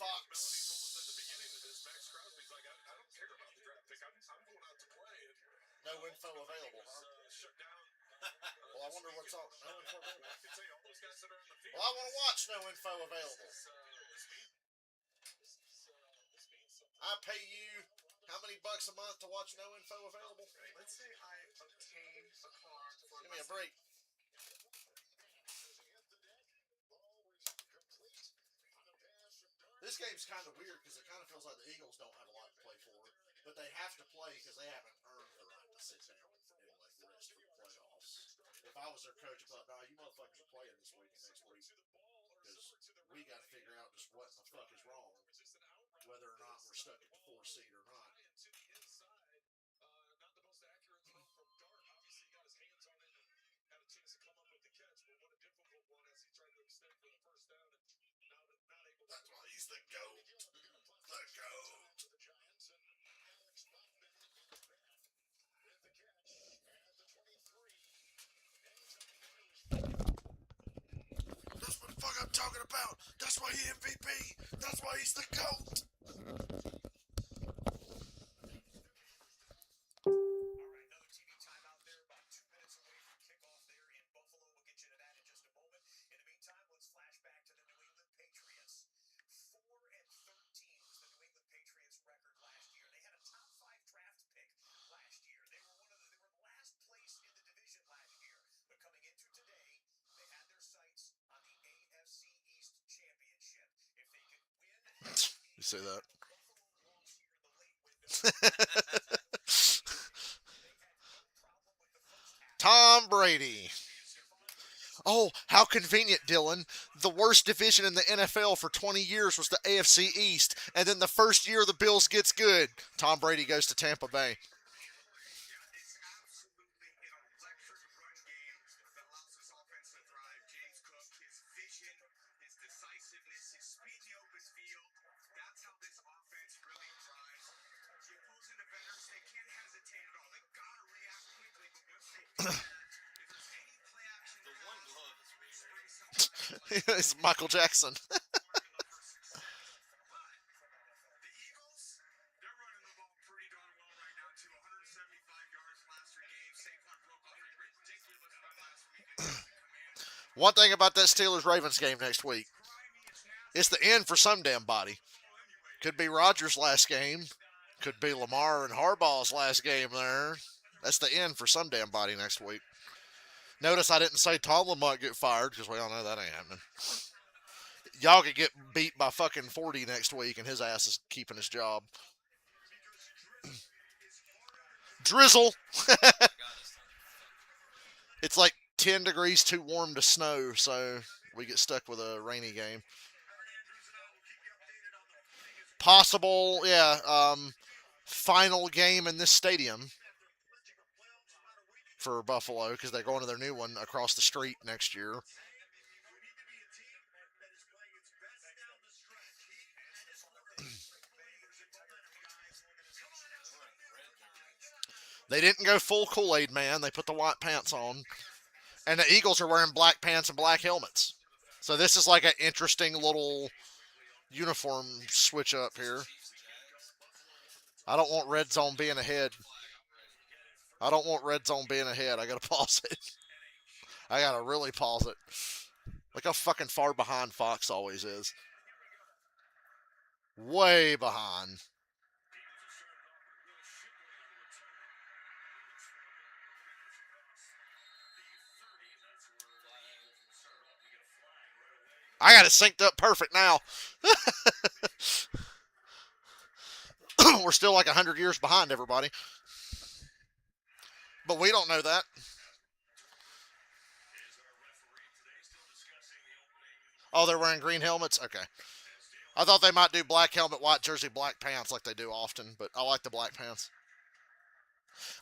Fox. No info available, huh? Well, I wonder what's on. No info available. Well, I want to watch no info available. I pay you how many bucks a month to watch no info available? Let's say I obtain a car for. Give me a break. This game's kind of weird because it kind of feels like the Eagles don't have a lot to play for, but they have to play because they haven't earned the right to sit down and like rest for the playoffs. If I was their coach, I'd be like, nah, you motherfuckers are playing this week and next week because we got to figure out just what the fuck is wrong, whether or not we're stuck at the 4 seed or not. That's why he's the GOAT. The GOAT. That's what the fuck I'm talking about. That's why he MVP. That's why he's the GOAT. You say that? Tom Brady. Oh, how convenient, Dylan. The worst division in the NFL for 20 years was the AFC East, and then the first year the Bills gets good. Tom Brady goes to Tampa Bay. It's Michael Jackson. One thing about that Steelers Ravens game next week, it's the end for some damn body. Could be Rodgers' last game. Could be Lamar and Harbaugh's last game there. That's the end for some damn body next week. Notice I didn't say Tomlin might get fired because we all know that ain't happening. Y'all could get beat by fucking 40 next week and his ass is keeping his job. Drizzle. It's like 10 degrees too warm to snow, so we get stuck with a rainy game. Possible, yeah, final game in this stadium for Buffalo because they're going to their new one across the street next year. They didn't go full Kool-Aid man. They put the white pants on. And the Eagles are wearing black pants and black helmets. So this is like an interesting little uniform switch up here. I don't want red zone being ahead. I don't want red zone being ahead. I gotta pause it. I gotta really pause it. Look how fucking far behind Fox always is. Way behind. I got it synced up perfect now. We're still like 100 years behind everybody. But we don't know that. Oh, they're wearing green helmets? Okay. I thought they might do black helmet, white jersey, black pants like they do often, but I like the black pants.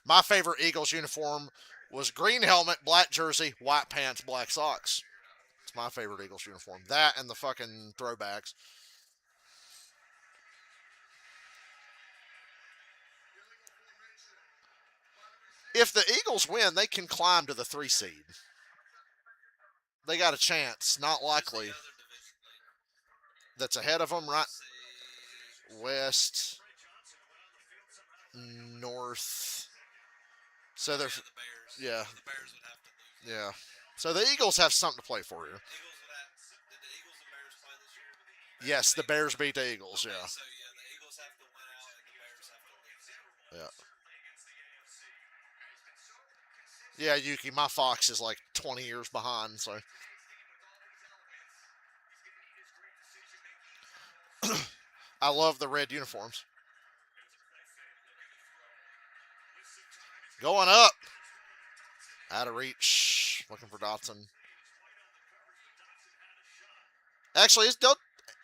My favorite Eagles uniform was green helmet, black jersey, white pants, black socks. It's my favorite Eagles uniform. That and the fucking throwbacks. If the Eagles win, they can climb to the 3 seed. They got a chance. Not likely. that's ahead of them, right? See, West, north. So they're, yeah, the Bears. yeah, The Bears would have to lose. yeah. So the Eagles have something to play for here. Eagles would have. Did the Eagles and Bears play this year? Yes, the Bears beat the Eagles. Okay, Yeah, so yeah, the Eagles have to win out and the Bears have to lose. yeah, yeah. Yuki, my Fox is like 20 years behind. So I love the red uniforms. Going up, out of reach, looking for Dotson. Actually,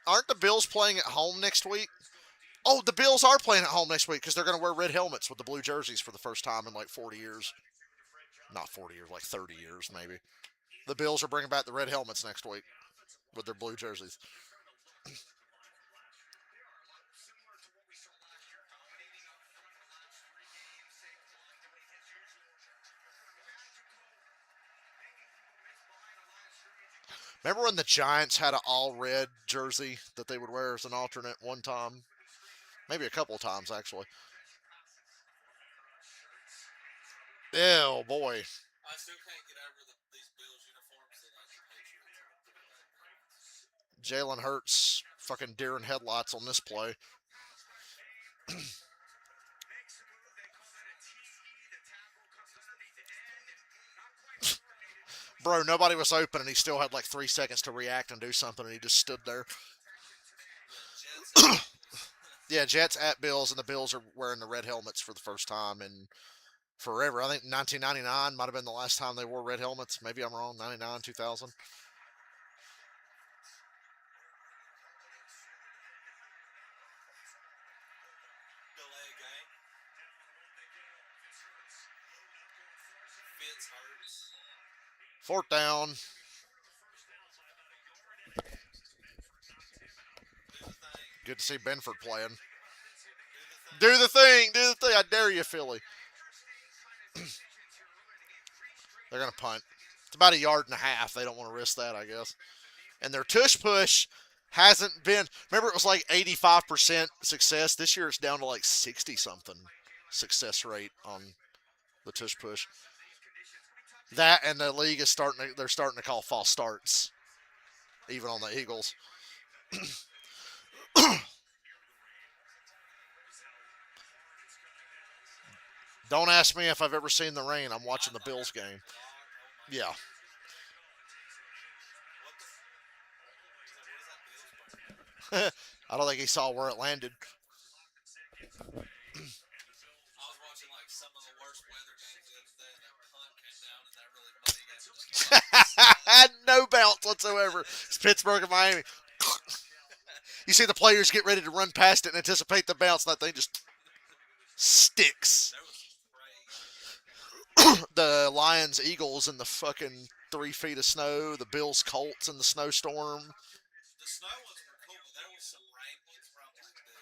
aren't the Bills playing at home next week? Oh, the Bills are playing at home next week because they're going to wear red helmets with the blue jerseys for the first time in like 40 years. Not 40 years, like 30 years maybe. The Bills are bringing back the red helmets next week with their blue jerseys. Remember when the Giants had an all red jersey that they would wear as an alternate one time? Maybe a couple of times, actually. Oh, boy. I still can't get over these Bills uniforms that like the Patriots. Jalen Hurts fucking deer in headlights on this play. Bro, nobody was open and he still had like 3 seconds to react and do something and he just stood there. Jets. Yeah, Jets at Bills, and the Bills are wearing the red helmets for the first time in forever. I think 1999 might have been the last time they wore red helmets. Maybe I'm wrong. 99, 2000. Delay game. Fitz hurts. Fourth down. Do the thing. Good to see Benford playing. Do the thing. Do the thing. I dare you, Philly. They're going to punt. It's about a yard and a half. They don't want to risk that, I guess. And their tush push hasn't been. Remember, it was like 85% success. This year, it's down to like 60 something success rate on the tush push. That and the league is they're starting to call false starts, even on the Eagles. Don't ask me if I've ever seen the rain. I'm watching the Bills game. Oh my. Yeah. What the? What is that Bills play? I don't think he saw where it landed. I was watching like some of the worst weather games the other day, and that punt came down in that really muddy game. No bounce whatsoever. It's Pittsburgh and Miami. You see the players get ready to run past it and anticipate the bounce, and that thing just sticks. That was crazy. The Lions, Eagles in the fucking 3 feet of snow. The Bills, Colts in the snowstorm. The snow ones were cool, but there was some rain ones where I'm like, dude,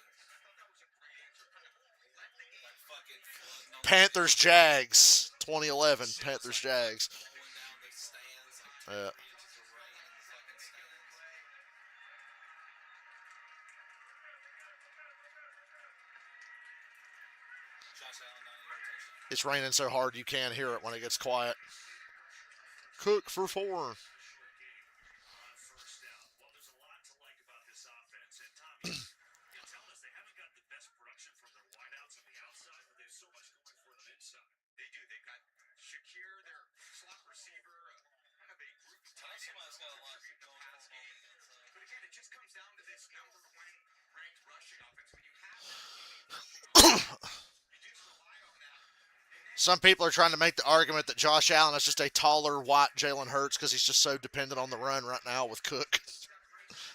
like fucking flooding on the Panthers, field. Jags. 2011. Shit was Panthers, like Jags. rolling down the stands, like 2 Yeah. inches of rain in the fucking stands. Josh Allen 90-yard touchdown. It's raining so hard you can't hear it when it gets quiet. Cook for 4. Shakir, their slot receiver, have a group of tight Somebody's got a lot going for them on the inside. But again, it just comes down to this number one ranked rushing offense. When you have that, you do rely on that. Some people are trying to make the argument that Josh Allen is just a taller, white Jalen Hurts because he's just so dependent on the run right now with Cook.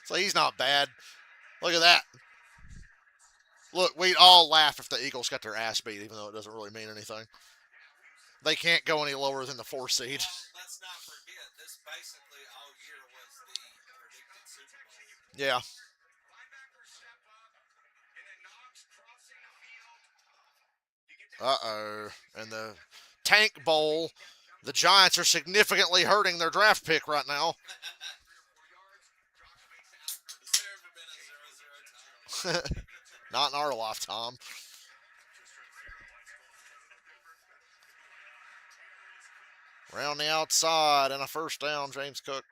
So he's not bad. Look at that. Look, we'd all laugh if the Eagles got their ass beat, even though it doesn't really mean anything. They can't go any lower than the 4 seed. Well, let's not forget, this basically all year was the predicted Super Bowl. Yeah. Linebackers step up, and then Knox crossing the field. You get that Uh-oh. And the Tank Bowl, the Giants are significantly hurting their draft pick right now. Has there ever been a Not in our lifetime. Round the outside and a first down, James Cook.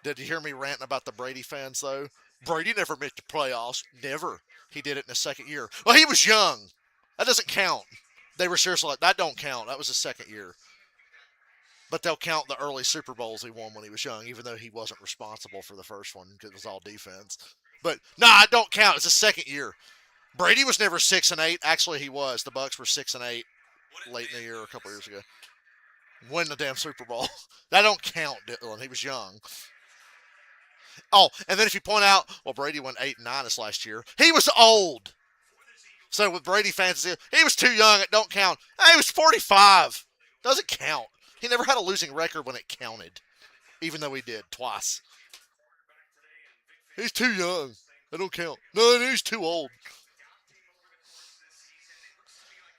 Did you hear me ranting about the Brady fans, though? Brady never missed the playoffs. Never. He did it in his second year. Well, he was young. That doesn't count. They were seriously like, that don't count. That was his second year. But they'll count the early Super Bowls he won when he was young, even though he wasn't responsible for the first one because it was all defense. But, nah, it don't count. It's his second year. Brady was never 6-8. Actually, he was. The Bucks were 6-8 late in the year a couple years ago. Win the damn Super Bowl. That don't count, Dylan. He was young. Oh, and then if you point out, well, Brady went 8-9 this last year. He was old. So with Brady fans, he was too young. It don't count. He was 45. Doesn't count. He never had a losing record when it counted, even though he did twice. He's too young. That don't count. No, he's too old.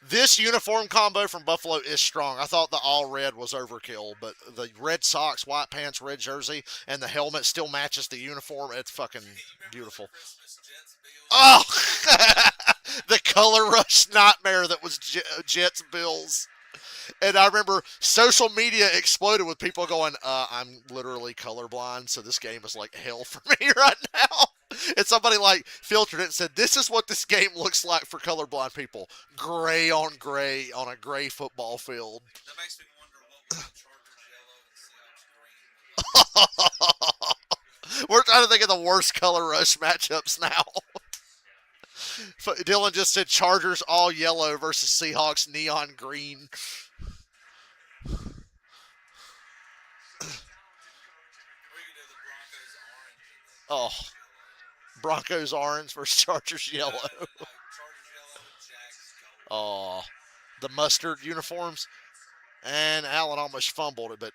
This uniform combo from Buffalo is strong. I thought the all red was overkill, but the red socks, white pants, red jersey, and the helmet still matches the uniform. It's fucking beautiful. Oh, the color rush nightmare that was Jets Bills. And I remember social media exploded with people going, I'm literally colorblind, so this game is like hell for me right now. And somebody like filtered it and said, this is what this game looks like for colorblind people. Gray on a gray football field. That makes me wonder what was the Chargers yellow and Seahawks green. We're trying to think of the worst color rush matchups now. Dylan just said Chargers all yellow versus Seahawks neon green. Or you could do the Broncos orange. Oh, Broncos orange versus Chargers yellow. Chargers yellow and Jags gold. Oh, the mustard uniforms. And Allen almost fumbled it, but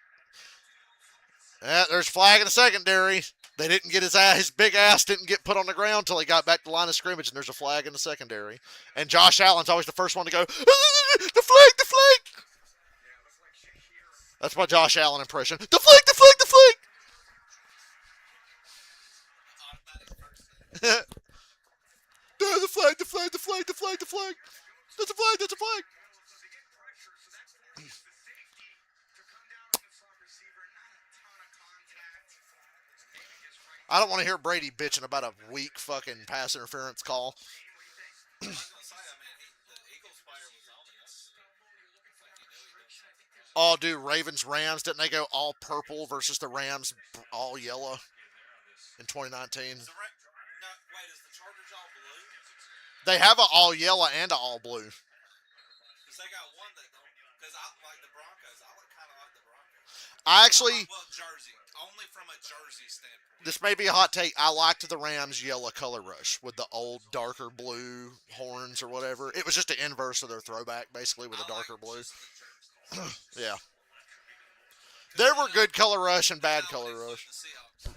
there's flag in the secondary. They didn't get his big ass didn't get put on the ground until he got back to the line of scrimmage, and there's a flag in the secondary. And Josh Allen's always the first one to go, the flag. That's my Josh Allen impression. The flag. No, the flag. That's a flag. I don't want to hear Brady bitching about a weak fucking pass interference call. I was gonna say, the Eagles player was on it. Oh, dude, Ravens, Rams, didn't they go all purple versus the Rams all yellow in 2019? Wait, is the Chargers all blue? They have an all yellow and an all blue. Because they got one that don't. Because I like the Broncos. I kind of like the Broncos. I actually, Well, jersey. Only from a jersey standpoint. this may be a hot take, I liked the Rams yellow color rush with the old darker blue horns or whatever. It was just the inverse of their throwback, basically, with a darker blue. Yeah. There were good color rush and bad color rush. The Seahawks.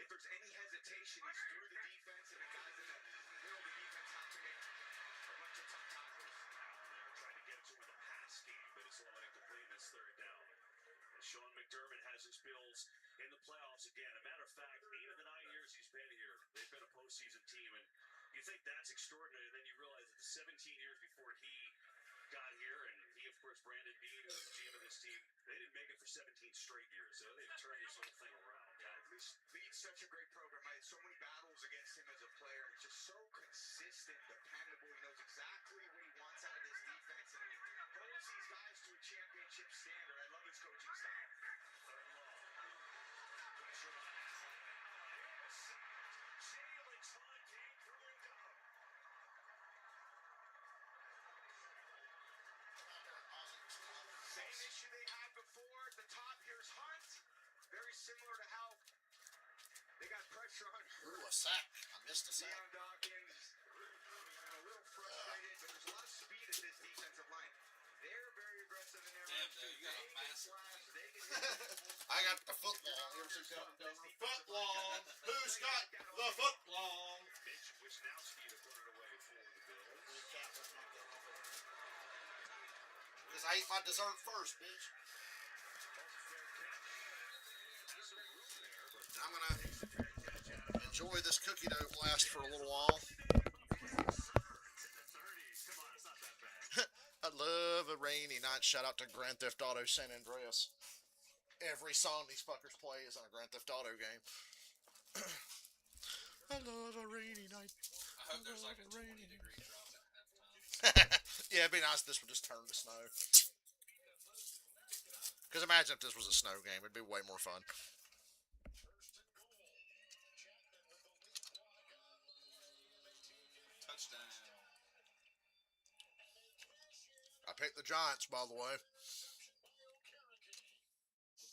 If there's any hesitation, he's through the defense, and the guys in the middle of the defense have to make a bunch of tough tackles. Trying to get to with a pass game, but he's let it complete this third down. And Sean McDermott has his Bills in the playoffs again. A matter of fact, 8 of the 9 years he's been here, they've been a postseason team, and you think that's extraordinary, and then you realize that the 17 years before he got here, and he, of course, Brandon Beane, who was the GM of this team, they didn't make it for 17 straight years, so they've turned this whole thing around. Leads such a great program. I had so many battles against him as a player. He's just so consistent, dependable. He knows exactly what he wants out of this defense, and he holds these guys to a championship standard. I love his coaching style. Third long. Pressure on Allen. Jalen's hunt came through and got him. Same issue they had before at the top. Here's Hunt. Very similar to how they got pressure on Ooh, a sack. I missed a sack. Deion Dawkins. A little frustrated, but there's a lot of speed at this defensive line. They're very aggressive in their Damn, runs, dude, too. you got a They can massive slash, lead. they can hit. I I got the foot long. You ever see Calvin Coolidge? Foot long. Who's got the foot long? Mitch Wisnowski to put it away for the Bills. Because I ate my dessert first, bitch. And I'm gonna enjoy this cookie dough blast for a little while. I love a rainy night. Shout out to Grand Theft Auto San Andreas. Every song these fuckers play is on a Grand Theft Auto game. I love a rainy night. I hope there's like a 20-degree drop at halftime. Yeah, it'd be nice if this would just turn to snow. Because imagine if this was a snow game. It'd be way more fun. Touchdown. I picked the Giants, by the way.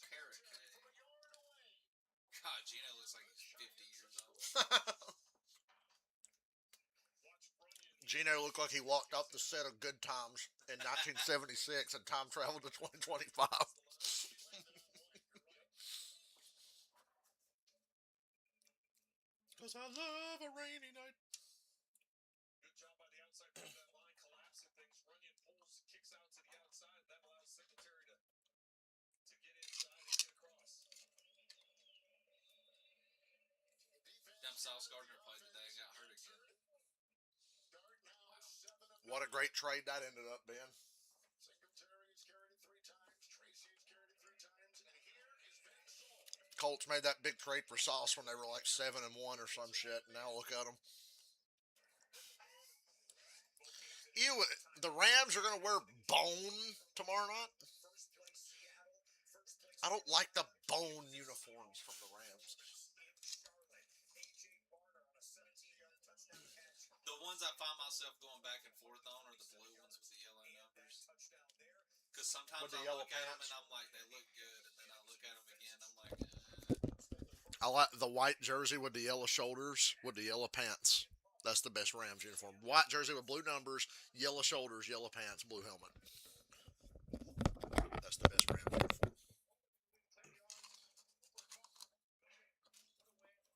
Carrick. God, Gino looks like he's 50 years old. Gino looked like he walked off the set of Good Times in 1976 and time traveled to 2025. Because I love a rainy night. Good job by the outside part of that line, collapsing things. Runyon pulls, kicks out to the outside. That allows Singletary to get inside and get across. Them Sauce Gardner played today and got hurt again. What a great trade that ended up being. Singletary's carried it 3 times. Tracy's carried it 3 times. And here is Van Saul. Colts made that big trade for Sauce when they were like 7-1 or some shit. And now look at them. Ew, the Rams are going to wear bone tomorrow night? I don't like the bone uniforms from the Rams. The ones I find myself going back and forth on are the blue ones with the yellow numbers. Because sometimes With the I yellow look at them pants? and I'm like, they look good, and then I look at them again, I'm like, I like the white jersey with the yellow shoulders with the yellow pants. That's the best Rams uniform. White jersey with blue numbers, yellow shoulders, yellow pants, blue helmet. That's the best Rams uniform.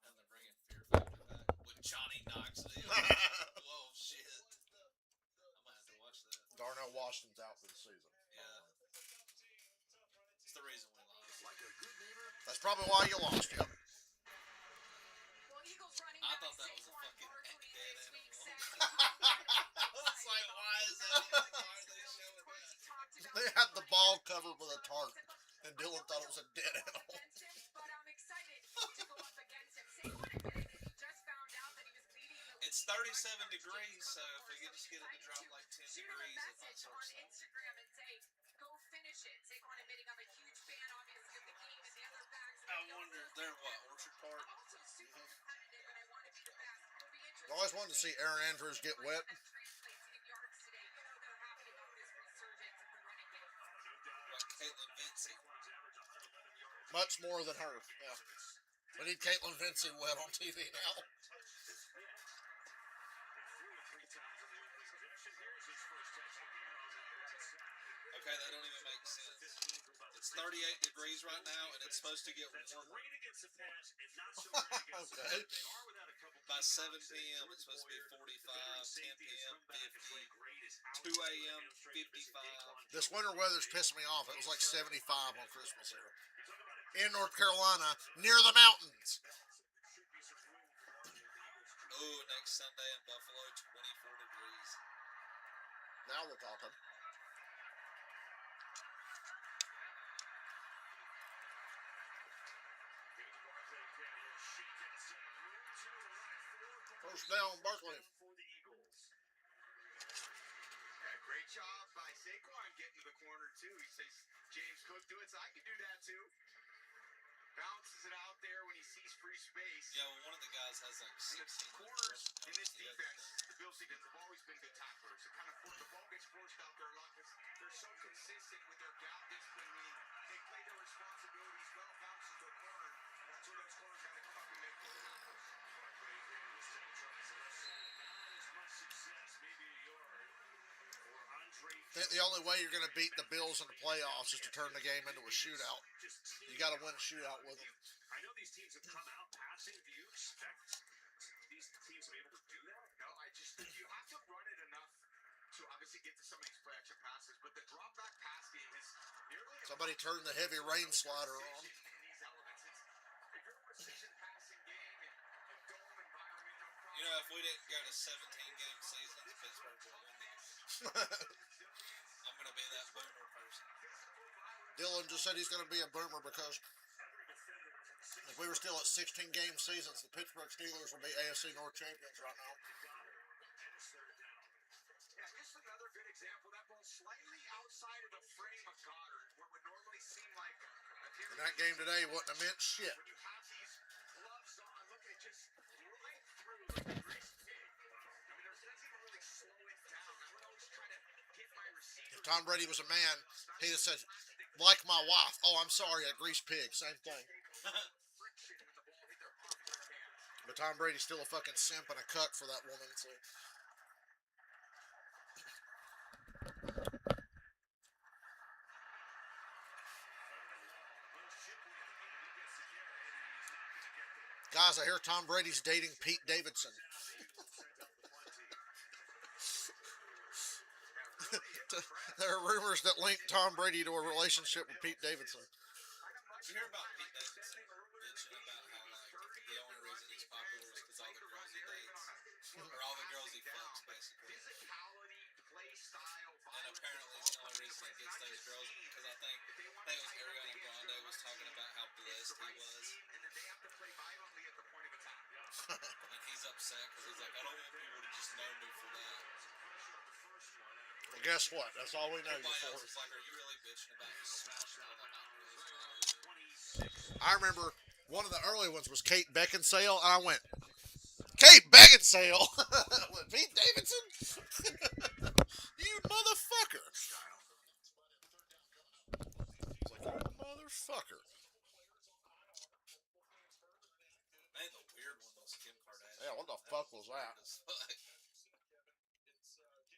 and they're bringing Fear Factor back with Johnny Knoxville. Whoa, shit. I might have to watch that. Darnell Washington's out for the season. Yeah. It's the reason we lost. That's probably why you lost, yep. I thought that was a fucking dead animal. I was like, why is that? Why are they showing that? They had the ball covered with a tarp, and Dylan thought it was a dead animal. It's 37 degrees, so if we can just get it to drop like 10 degrees, it might start snowing. I wonder, they're what, Orchard Park? I always wanted to see Aaron Andrews get wet. Like Caitlin Vincey. Much more than her. Yeah. We need Caitlin Vincey wet on TV now. Okay, that don't even make sense. It's 38 degrees right now, and it's supposed to get warmer. Okay. By 7 p.m., it's supposed to be 45, 10 p.m., 50, 2 a.m., 55. This winter weather's pissing me off. It was like 75 on Christmas here. In North Carolina, near the mountains. Oh, next Sunday in Buffalo, 24 degrees. Now we're talking. First down, Berkeley. Great job by Saquon getting to the corner, too. He says, James Cook do it, so I can do that, too. Bounces it out there when he sees free space. Yeah, well, one of the guys has like And 16 the corners in this Yeah, defense, the Bills defense have always been good tacklers. So kind of the ball gets forced out there a lot because they're so consistent with their gap discipline. Meaning they play their responsibilities well, bounces to the corner. That's where those corners got to come up and make those tackles. I think the only way you're going to beat the Bills in the playoffs is to turn the game into a shootout. just You got to win a shootout with them. I know these teams have come out passing. Do you expect these teams to be able to do that? No, you have to run it enough to obviously get to some of these play action passes, but the drop back pass game is nearly Somebody turned the heavy rain slider on. in these elements. If you're a precision passing game and dome environment, no problem. You know, if we didn't go to 17-game seasons, Pittsburgh would win the game. I'm gonna be that boomer person. Dylan just said he's going to be a boomer because if we were still at 16-game seasons, the Pittsburgh Steelers would be AFC North champions right now. Yeah, just another good example. That ball slightly outside of the frame of Goddard, what would normally seem like And that game today wouldn't have meant shit. when you have these gloves on, look at just right through like a grease pig. I mean, there's nothing to really slow it down. I would always try to get my receiver. If Tom Brady was a man, he'd have said, like my wife. Oh, I'm sorry, a grease pig. Same thing. Friction when the ball hit their popular hands. But Tom Brady's still a fucking simp and a cuck for that woman. So. Guys, I hear Tom Brady's dating Pete Davidson. There are rumors that link Tom Brady to a relationship with Pete Davidson. Did you hear about Pete Davidson bitching about how like the only reason he's popular is because all the girls he dates or all the girls he fucks basically. Physicality, play style, And apparently the only reason he gets those girls because I think it was Ariana Grande was talking about how blessed he was, and then they have to play violently at the point of attack. and he's upset because he's like, I don't want people to just know me for that. Well, guess what? That's all we know you Everybody for. else is like, are you really bitching about smashing all the hot girls? I remember one of the early ones was Kate Beckinsale, and I went, Kate Beckinsale? With Pete Davidson? You motherfucker. I was like, you motherfucker. Man, the weird one was Kim Kardashian. Yeah, what the fuck was that? Weird as fuck.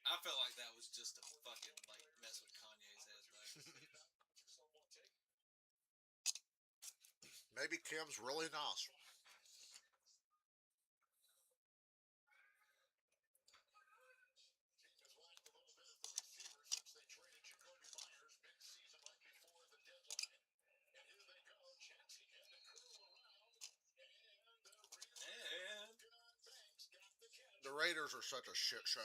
I felt like that was just to fucking like mess with Kanye's head, though. Maybe Kim's really nice. And The Raiders are such a shit show.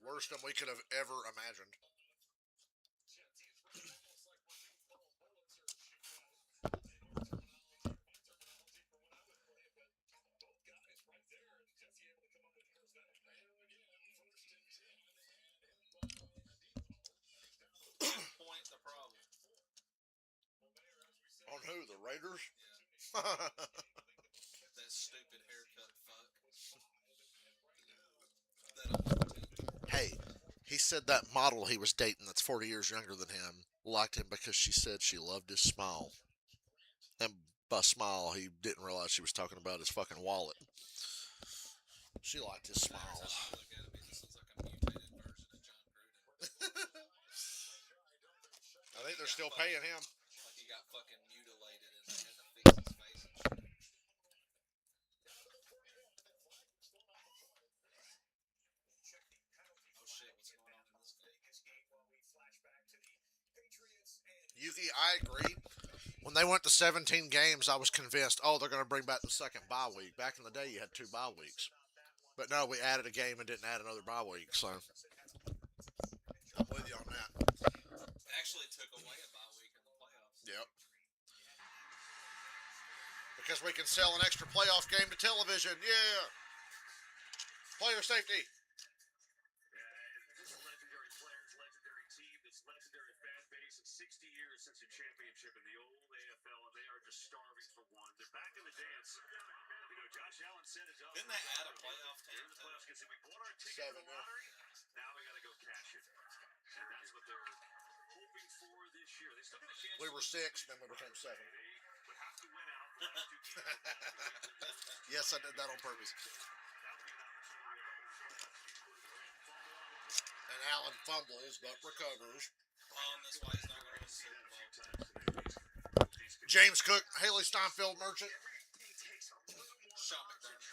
Worse than we could have ever imagined. point the problem. On who? The Raiders? That stupid haircut fuck. That Hey, he said that model he was dating that's 40 years younger than him liked him because she said she loved his smile. And by smile, he didn't realize she was talking about his fucking wallet. She liked his smile. Look at him, he just looks like a mutated version of John Gruden. I think they're still paying him. Like he got fucking mutilated and had to fix his face and shit. Oh shit, what's going on in this game? Yuki, I agree. When they went to 17 games, I was convinced, oh, they're going to bring back the second bye week. Back in the day, you had 2 bye weeks. But no, we added a game and didn't add another bye week, so I'm with you on that. Actually took away a bye week in the playoffs. Yep. Because we can sell an extra playoff game to television. Yeah. Player safety. This legendary players, legendary team, this legendary fan base, and 60 years since a championship in the old AFL, and they are just starving for one. They're back in the dance. You know, Josh Allen said it up. Didn't they add a playoff team? In the playoffs, because we bought our ticket 7, to the yeah. lottery. Now we got to go cash it, and that's what they're hoping for this year. They still got a chance. We were 6, then we became 7. They would have to win out the last 2 games. Yes, I did that on purpose. That would be an opportunity. Allen fumbles but recovers. That's why he's not going to win the Super Bowl. James Cook, Haley Steinfeld Merchant. Sean McDermott.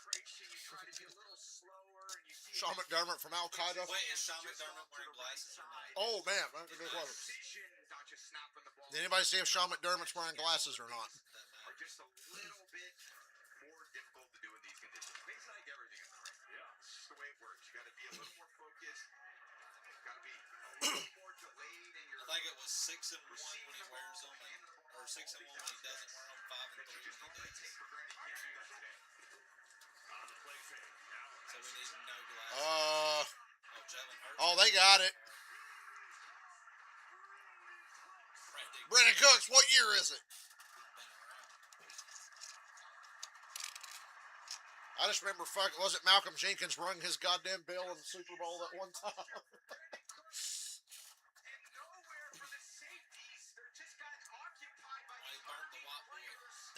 Sean McDermott from Al Qaeda. Wait, is Sean McDermott wearing glasses or not? Oh man, that's a good question. Did anybody see if Sean McDermott's wearing glasses or not? Are just a little bit more difficult to do in these conditions. Basically, like everything in life. Yeah. It's just the way it works. You got to be a little more focused. Got to be a little more delayed in your. I think it was 6 and 1 when he wears them, or 6 and 1 when he doesn't wear them, 5 and 3 when he does. Take for granted. You can't do that today. On the play fake. Allen. So we need no glasses. Uh, Jalen Hurts. oh, they got it. Brandon Brandon Cooks, what year is it? been around. I just remember, was it Malcolm Jenkins rung his goddamn bell in the Super Bowl that one time? And nowhere for the safeties. They're just got occupied by He these burned the white boy.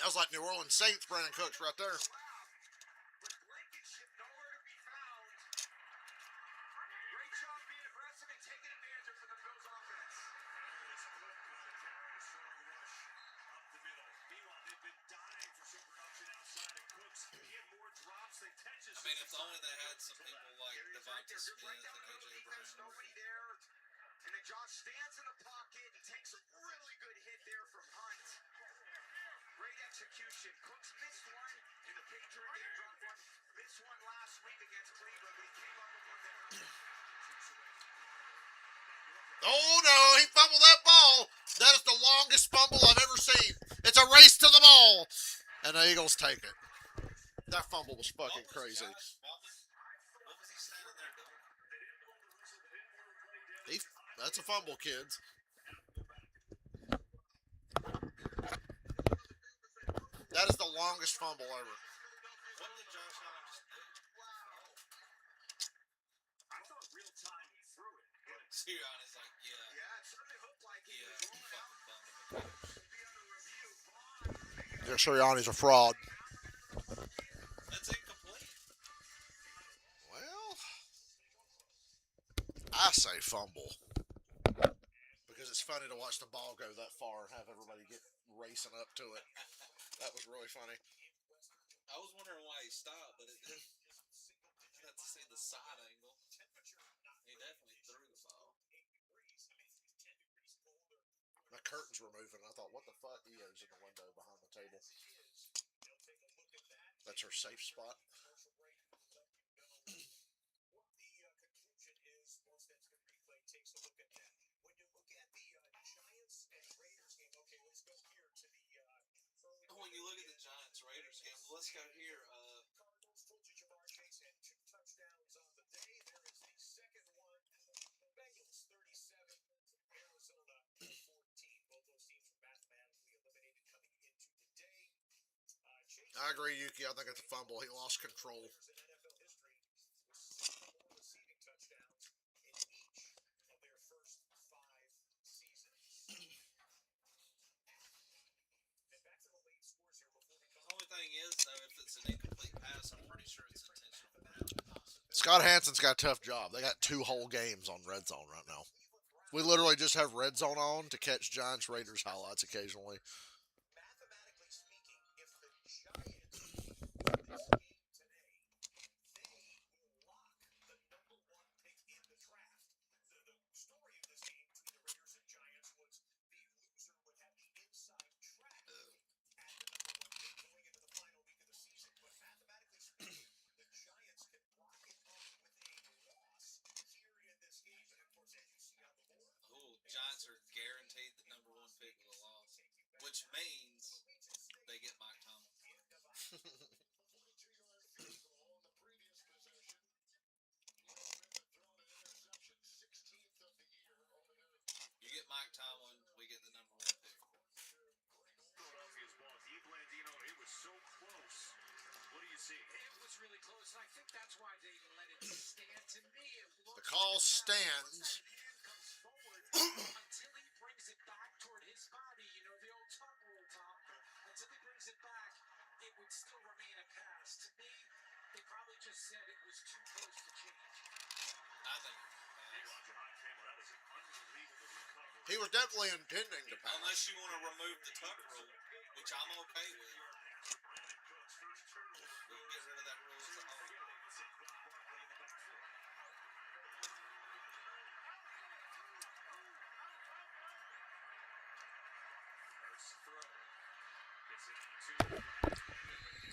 That was like New Orleans Saints, Brandon Cooks right there. With Blankenship nowhere to be found. Great job being aggressive and taking advantage of the Bills offense. There's Cook carrying a strong rush up the middle. Meanwhile, they've been dying for some production outside, and Cooks getting more drops than catches. I mean, if only they had some people like Devonta Smith and A.J. There's Brown. nobody there. And then Josh stands in the pocket and takes a really good hit there from Hunt. Great execution. Cooks missed one in the Patriot game, dropped one. Missed one last week against Cleveland, but he came up with one there. Oh no, he fumbled that ball. That is the longest fumble I've ever seen. It's a race to the ball. And the Eagles take it. That fumble was fucking crazy. What was he standing there doing? That's a fumble, kids. That is the longest fumble ever. What did Josh Allen just do? I thought real time he threw it. But Sirianni's like, yeah, Yeah, it certainly looked like he was rolling out. fucking bum. Be under review. Yeah, Sirianni's a fraud. That's incomplete. Well, I say fumble. Because it's funny to watch the ball go that far and have everybody get racing up to it. That was really funny. I was wondering why he stopped, but it didn't. I got to see the side angle. He definitely threw the ball. My curtains were moving. I thought, what the fuck? Eo's in the window behind the table. That's her safe spot. When you look at the Giants Raiders game, let's go here. I agree, Yuki. I think it's a fumble. He lost control. Only thing is, though, if it's an incomplete pass, I'm pretty sure it's intentional. Scott Hansen's got a tough job. They got 2 whole games on Red Zone right now. We literally just have Red Zone on to catch Giants Raiders highlights occasionally. Mathematically speaking, if the Giants win this game today, they will lock the number 1 pick in the draft. The story of this game between the Raiders and Giants was the loser would have the inside track at the number 1 pick going into the final week of the season. But mathematically speaking, the Giants can lock it up with a loss here in this game. And of course, as you see on the board, Ooh, Giants are guaranteed the number 1 pick with a loss, which means they get Mike Tomlin. You get Mike Tomlin, we get the number 1 pick. Philadelphia's ball. DiBlandino, it was so close. What do you see? it was really close, and I think that's why they let it stand. To me, it looks The call like stands. that hand comes forward until he brings it back toward his body. You know, the old tuck rule, Tom. Until he brings it back, it would still remain a pass. To me, they probably just said it was too close to change. I think. Meanwhile, John He was definitely intending to pass. Unless you want to remove the tuck rule, which I'm okay with. We can get rid of that rule as a whole.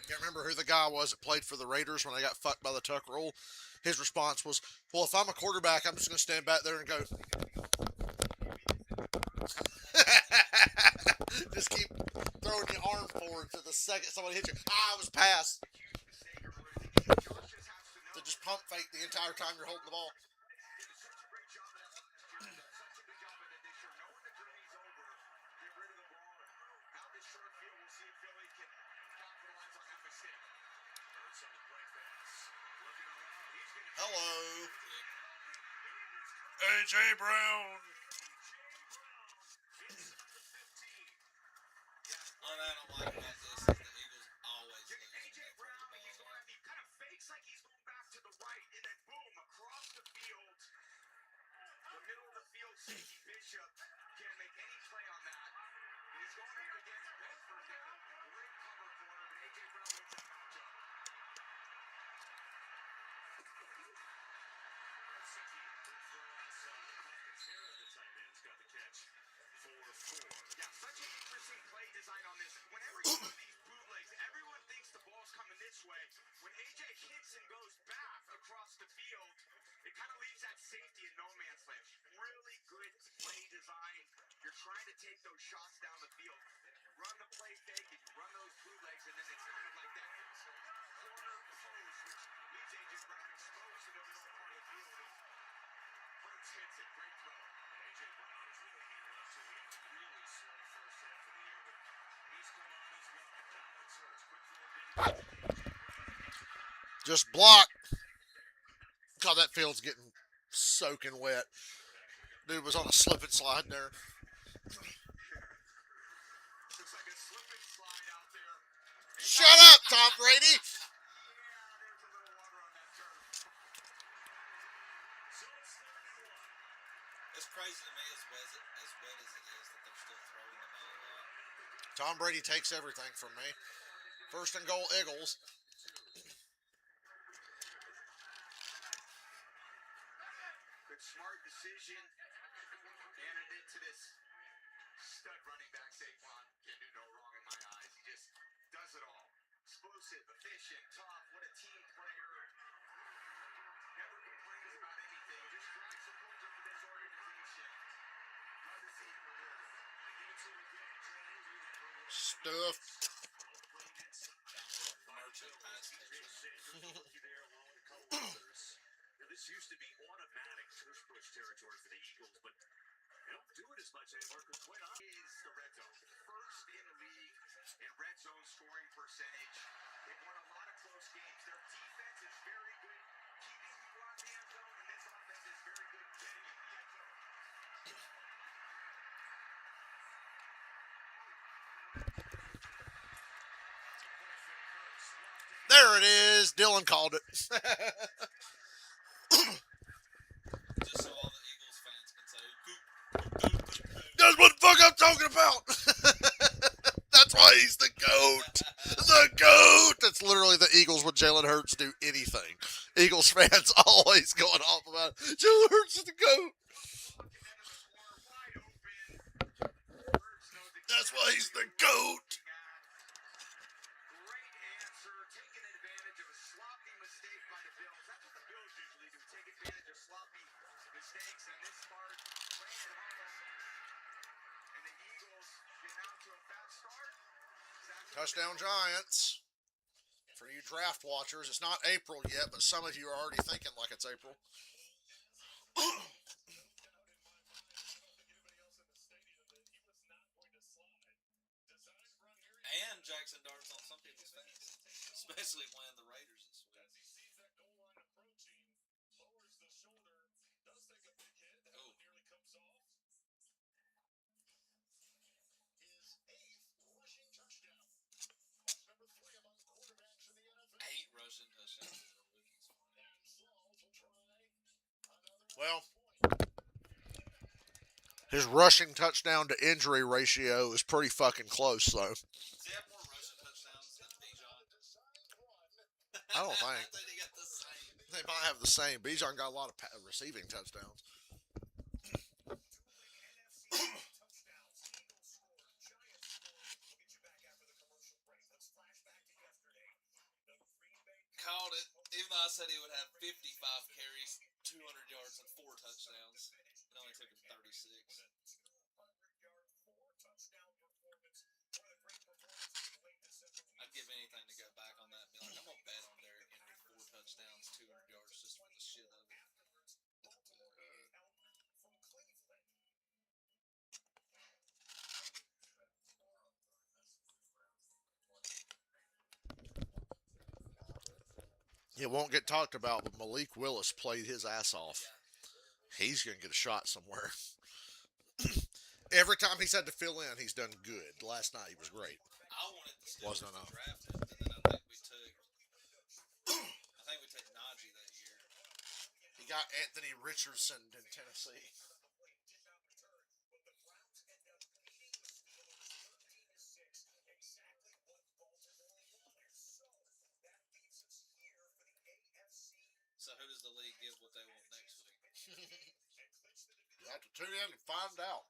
Can't remember who the guy was that played for the Raiders when I got fucked by the tuck rule. His response was, "Well, if I'm a quarterback, I'm just going to stand back there and go." Just keep throwing your arm forward to the second somebody hits you. I was passed. To just pump fake the entire time you're holding the ball. Hello. A.J. Brown. What I don't like about this is the Eagles always lose when they throw the ball. He kind of fakes like he's going back to the right, and then boom, across the field. The middle of the field, safety Bishop can't make any play on that. And he's going up against Bedford there. Great cover for him, and A.J. Brown wins that matchup. Yeah, such an interesting play design on this. Whenever you do these bootlegs, everyone thinks the ball's coming this way. When AJ hits and goes back across the field, it kind of leaves that safety in no man's land. Really good play design. You're trying to take those shots down the field. Run the play fake and you run those bootlegs, and then it's kind of like that corner post, which leaves AJ Brown exposed in the middle part of the field. Hurts hits it. Great throw. AJ Brown is really heating up too. He had a really slow first half of the year, but he's come on as well. Alex Hurts, quick throw. Just block. God, that field's getting soaking wet. Dude was on a slip and slide there. Looks like a slip and slide out there. Shut up, Tom Brady. Yeah, there's a little water on that turf. So it's 31. It's crazy to me as wet as it is that they're still throwing the ball out. Tom Brady takes everything from me. First and goal, Eagles. Good smart decision. Handed it to this stud running back Saquon. Can do no wrong in my eyes. He just does it all. Explosive, efficient, tough. What a team player. Never complains about anything. Just drives the culture for this organization. Love to see it for this. Give it to him again. Stuffed. Merchant pass catcher. This used to be automatic tush push territory for the Eagles, but they don't do it as much anymore because quite honestly, Is the red zone. First in the league in red zone scoring percentage. They've won a lot of close games. Their defense is very good keeping people out of the end zone, and this offense is very good getting in the end zone. There it is. Dylan called it. Just so all the Eagles fans can say, That's what the fuck I'm talking about. That's why he's the GOAT. The GOAT. That's literally the Eagles when Jalen Hurts do anything. Eagles fans always going off about it. Jalen Hurts is the GOAT. That's why he's the GOAT. Great answer, taking advantage of a sloppy mistake by the Bills. That's what the Bills usually do, take advantage of sloppy mistakes. And this part, playing at home, and the Eagles get out to a fast start. Touchdown Giants. For you draft watchers, it's not April yet, but some of you are already thinking like it's April. and Jackson Dart's on some people's fantasy, especially playing the Raiders this week. Oh. 8 rushing touchdowns for the rookies. Well, His rushing touchdown to injury ratio is pretty fucking close, though. Does he have more rushing touchdowns than Bijan? I don't think. I think he got the same. They might have the same. Bijan got a lot of receiving touchdowns. Called it. Even though I said he would have 55 carries, 200 yards, and 4 touchdowns. It only took him 36. I'd give anything to go back on that and be like, I'm going to bet on Derrick Henry 4 touchdowns, 200 yards, just for the shit of it. It won't get talked about, but Malik Willis played his ass off. He's going to get a shot somewhere. Every time he's had to fill in, he's done good. Last night he was great. I wanted the Steelers Wasn't to enough. draft him, and then I think we took Najee that year. He got Anthony Richardson in Tennessee. So who does the league give what they want next week? You have to tune in and find out.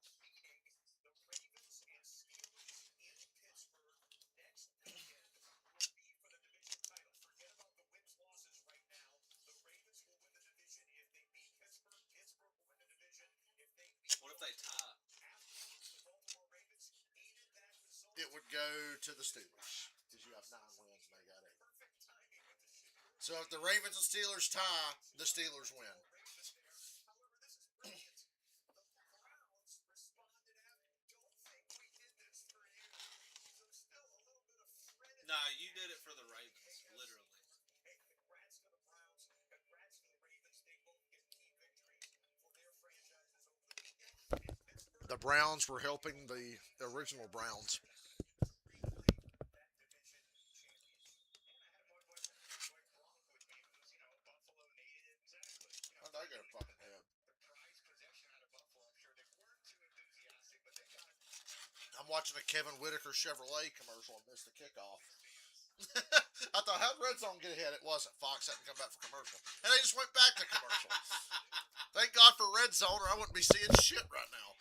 What if they tie? It would go to the Steelers because you have 9 wins and they got 8. So if the Ravens and Steelers tie, the Steelers win. Nah, you did it for the Ravens, literally. The Browns were helping the original Browns. How'd that go to fucking head? I'm watching a Kevin Whitaker Chevrolet commercial and missed the kickoff. I thought, how'd Red Zone get ahead? It wasn't. Fox hadn't come back for commercial. And they just went back to commercial. Thank God for Red Zone or I wouldn't be seeing shit right now.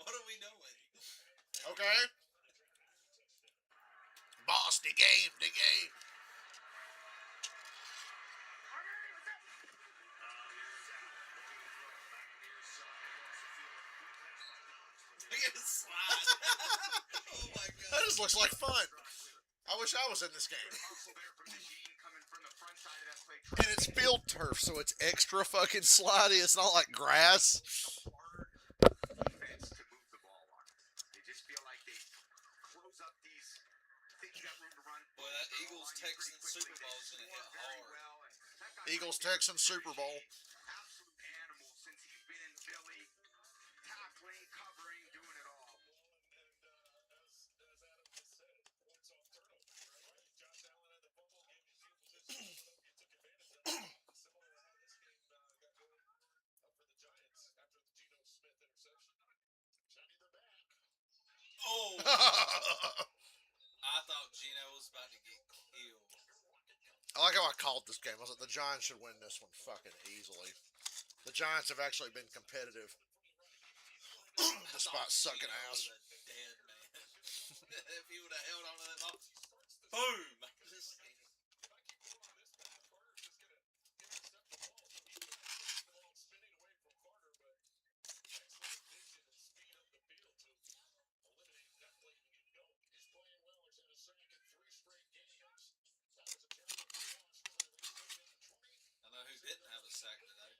What are we doing? Okay? Boss, the game, the game. Look at his slide. Oh my god. That just looks like fun. I wish I was in this game. And it's field turf, so it's extra fucking slidey. It's not like grass. Boy, that Eagles Texans Super Bowl is gonna hit hard. Eagles Texans Super Bowl. Absolute animal since he's been in Philly. Tackling, covering, doing it all. Oh! I thought Gino was about to get killed. I like how I called this game. I was like, the Giants should win this one fucking easily. The Giants have actually been competitive. Despite sucking Gino ass. was a dead man. If he would have held on to that ball, boom! Just- I know who didn't have a sack today.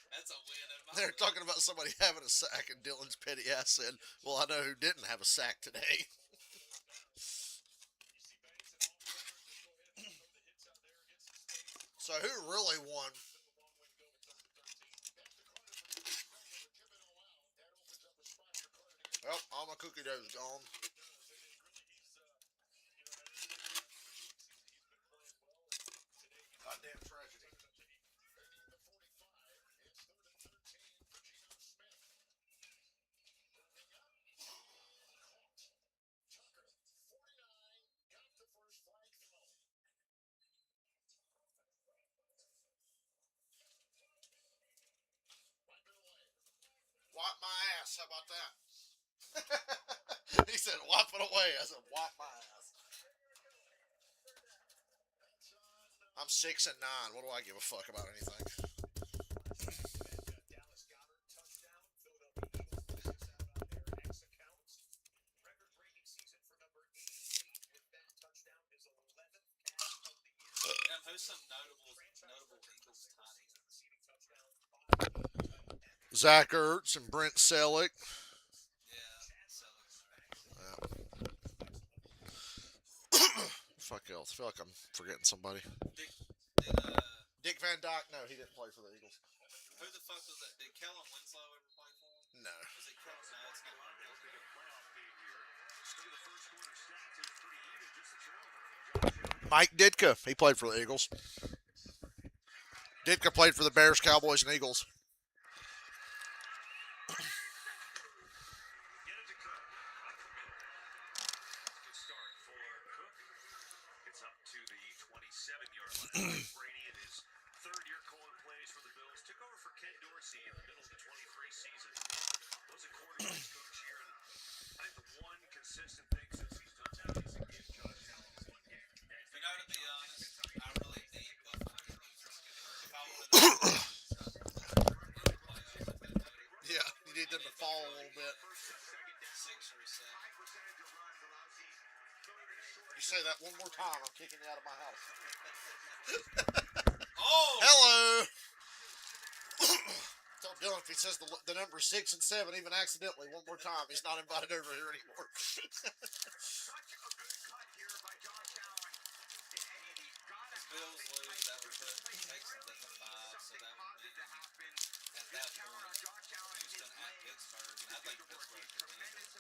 That's a win in my They're book. talking about somebody having a sack, and Dylan's petty ass said, well, I know who didn't have a sack today. So who really won? Well, all my cookie dough's gone. How about that? He said, wipe it away. I said, wipe my ass. I'm 6-9. What do I give a fuck about anything? Dallas Goddard touchdown. Philadelphia Eagles miss out on their X accounts. Record-breaking season for number 88 with that touchdown. His 11th catch of the year. Now, who's some notable Eagles tight ends? Receiving touchdown. Zach Ertz and Brent Selleck. Yeah, so Fuck else. I feel like I'm forgetting somebody. did Dick Van Dyke. No, he didn't play for the Eagles. who the fuck was that? Did Kellen Winslow ever play for him? No. Was it Kellen? No, it's not. Mike Ditka. He played for the Eagles. Ditka played for the Bears, Cowboys, and Eagles. It's up to the 27-yard line. Brady in his third year calling plays for the Bills. Took over for Ken Dorsey in the middle of the 23 season. Was a quarterback's coach here. And I think the one consistent thing since he's done that is to give Josh Allen one game. You know, to be honest, I really need Buffalo to lose this game. If I would have Yeah, you need them to fall a little bit. 6 or 7. You say that one more time, I'm kicking you out of my house. Oh! Hello. Tell Dylan if he says the number 6 and 7 even accidentally one more time, he's not invited over here anymore. Bills lose, that would put Texans at the 5, so that would mean at that point Houston at Pittsburgh, and I think Pittsburgh could win it.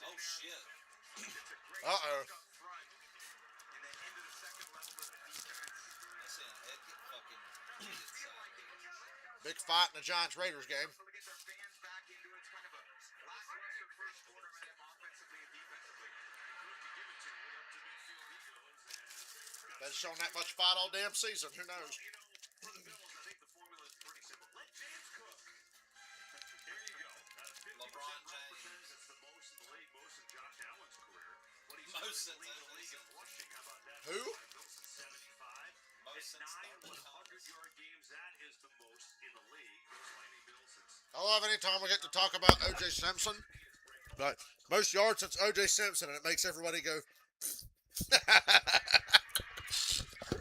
Oh shit! Uh-oh. I seen a head get fucking hit inside. Big fight in the Giants-Raiders game. Been shown that much fight all damn season. Who knows? LeBron James. Most since the league. Who? Most since 30 times. I love any time we get to talk about O.J. Simpson. But most yards since O.J. Simpson, and it makes everybody go.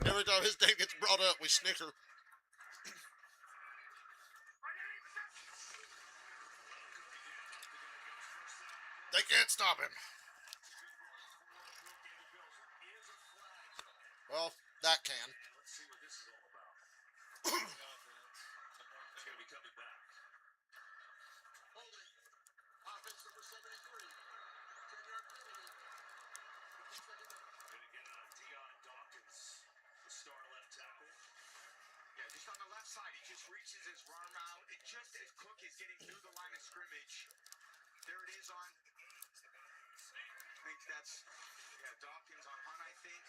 Every time his name gets brought up, we snicker. They can't stop him. Well, that can. Just on the left side, he just reaches his arm out. It just as Cook is getting through the line of scrimmage. There it is on. I think that's Dawkins on Hunt, I think.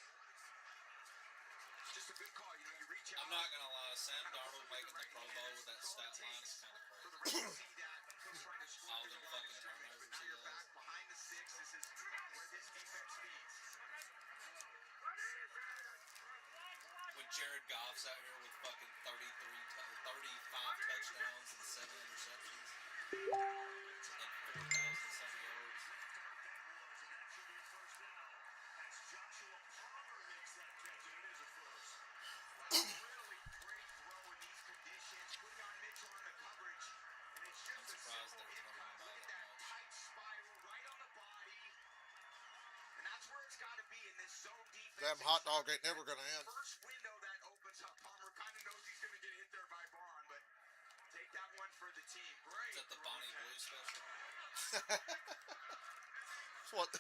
Just a good call. You know, you reach out. I'm not gonna lie, Sam Darnold making the Pro Bowl with that stat line is kind of For the crazy. rest to see that Cook's trying to score All through them the line of fucking scrimmage, turnovers but now he you're has. back behind the 6. This is where this defense feeds. With Jared Goff's out here with fucking 35 touchdowns and 7 interceptions and 4,000 something yards. Really great throw in these conditions. Putting on Mitchell on the coverage. And it's just I'm a surprised simple they're throwing income. the ball Look at that that much. tight spiral right on the body. And that's where it's got to be in this zone defense. Them hot dog ain't never gonna end. First window that opens up. Palmer kind of knows he's going to get hit there by Braun, but take that one for the team. Great. Is that the Bonnie Blue special? What?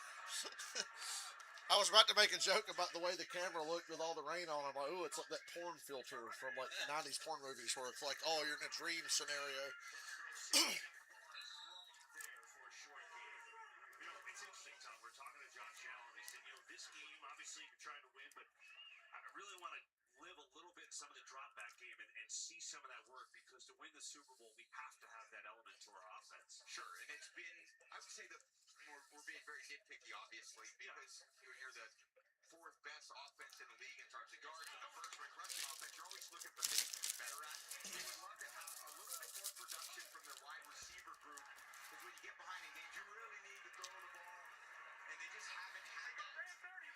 I was about to make a joke about the way the camera looked with all the rain on. I'm like, ooh, it's like that porn filter from like 90s porn movies where it's like, oh, you're in a dream scenario. It's interesting, Tom. We're talking to Josh Allen. They said, this game, obviously, you're trying to win, but I really want to live a little bit in some of the drop back game and see some of that work because to win the Super Bowl, we have to have that element to our offense. sure. And it's been, I would say that we're being very nitpicky, obviously, because you're the fourth best offense in the league in terms of yards, and the first ranked rushing offense. You're always looking for things to be better at. They would love to have a little bit more production from their wide receiver group, because when you get behind in games, you really need to throw the ball, and they just haven't had that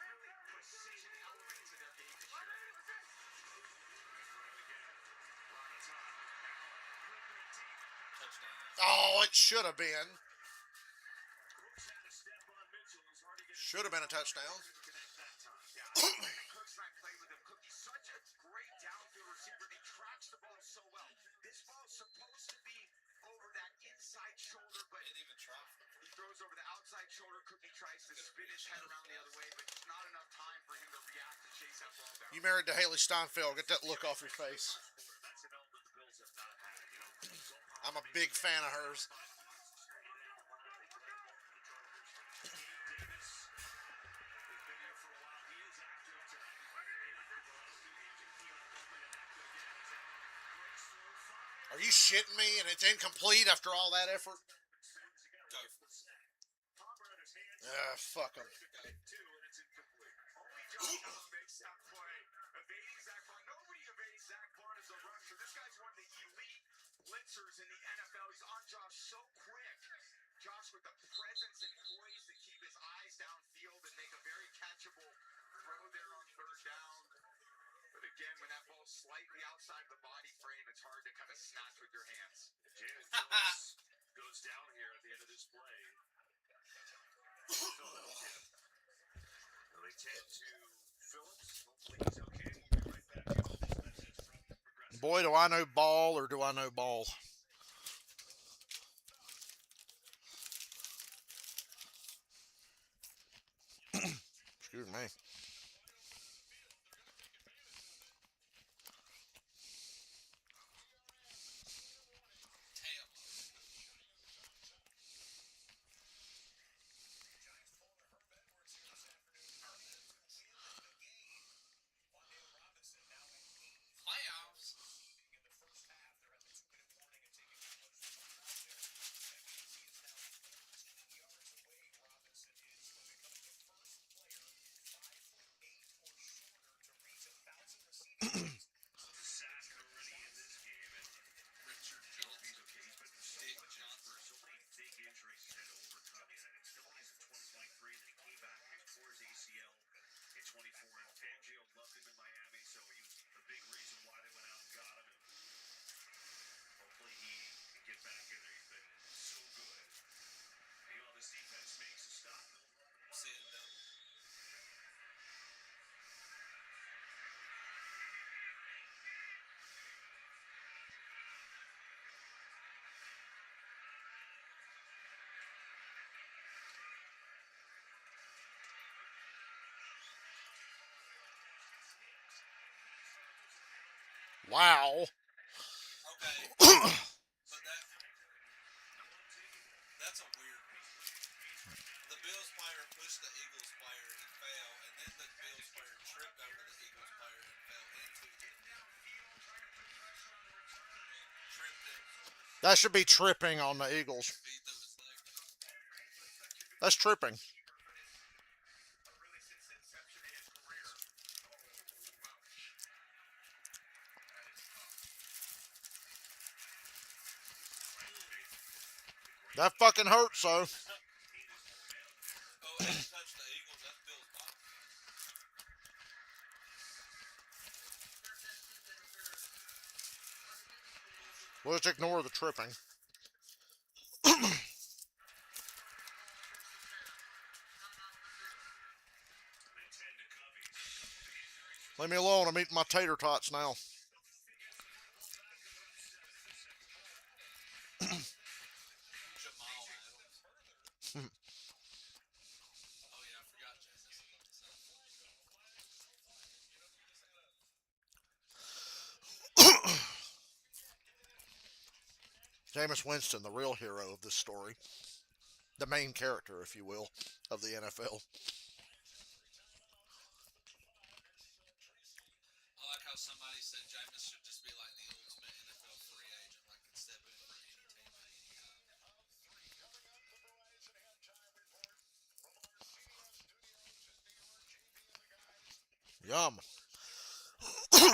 really precision element to their game this year. Touchdown. Oh, it should have been. Should have been a touchdown. Cooks and I played with him. Cookie's such a great downfield receiver, and he tracks the ball so well. This ball's supposed to be over that inside shoulder, but Didn't even try. he throws over the outside shoulder. Cookie tries to spin his head around the other way, but just not enough time for him to react and chase that ball down. You married to Haley Steinfeld. Get that look off your face. I'm a big fan of hers. Are you shitting me? And it's incomplete after all that effort? Go for it. Fuck him. Only Josh Allen makes that play. Evading Zach Bond. Nobody evades Zach Bond as a rusher. This guy's one of the elite blitzers in the NFL. He's on Josh so quick. Josh with the presence and poise to keep his eyes downfield and make a very catchable throw there on third down. But again, when that ball's slightly outside the body frame, it's hard to kind of snatch with your hands. Jalen Phillips goes down here at the end of this play. They tend to Phillips. Hopefully he's okay. We'll be right back after this message from Progressive. Boy, do I know ball or do I know ball? Excuse me. Damn. Playoffs. Sack already in this game, and Richard he's Johnson. okay. He's been so Dick much Johnson. for so many big injuries he's had to overcome. He had an Achilles in 2023, and then he came back and tore his ACL in 24. And Fangio loved him in Miami, so he was a big reason why they went out and got him. And hopefully he can get back in there. He's been so good. You know, this defense makes a stop. See it done. Wow. Okay. But that's a weird one. The Bills player pushed the Eagles player and fell, and then the Bills player tripped over the Eagles player and fell into him. Tripped him, That should be tripping on the Eagles. beat through his leg. That's tripping. Really since the inception of his career. That fucking hurts, so. Oh, if he touched the Eagles, that's Bill's bottom. We'll just ignore the tripping. Leave me alone. I'm eating my tater tots now. Jamal Adams. Oh yeah, I forgot Jameis. Jameis Winston, the real hero of this story. The main character, if you will, of the NFL. I like how somebody said Jameis should just be like the ultimate NFL free agent, like could step in for any team at any time. Yum. What's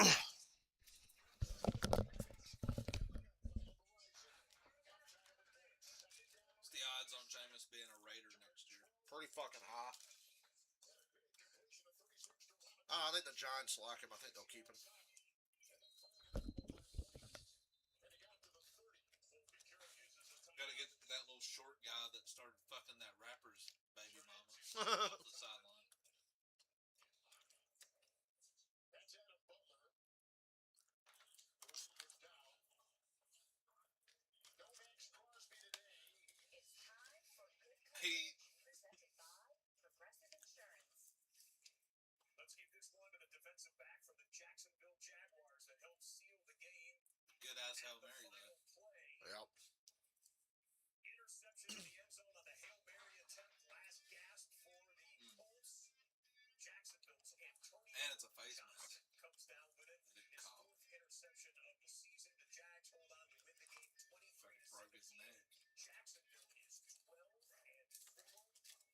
the odds on Jameis being a Raider next year? Pretty fucking high. I think the Giants like him. I think they'll keep him. Got to get that little short guy that started fucking that rapper's baby mama off the sideline. He Let's give this one to the defensive back from the Jacksonville Jaguars that helped seal the game. good ass Hail Mary though. Yep. Interception in the end zone on the Hail Mary attempt. Last gasp for the Colts. Jacksonville's Antonio And it's a face mask. Johnson comes down with it. They didn't His call. fourth interception of the season. The Jags hold on to win the game 23 Broke his neck. Jacksonville is 12-4.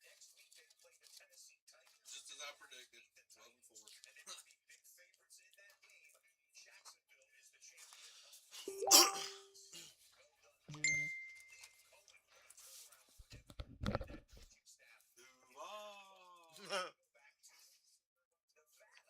Next week they play the Tennessee Titans. Just as I predicted, 12 and 4. And they will be big favorites in that game. Jacksonville is the champion of well done. Liam Cohen, what a turnaround for him and that coaching staff. Duval. Back to Nevada.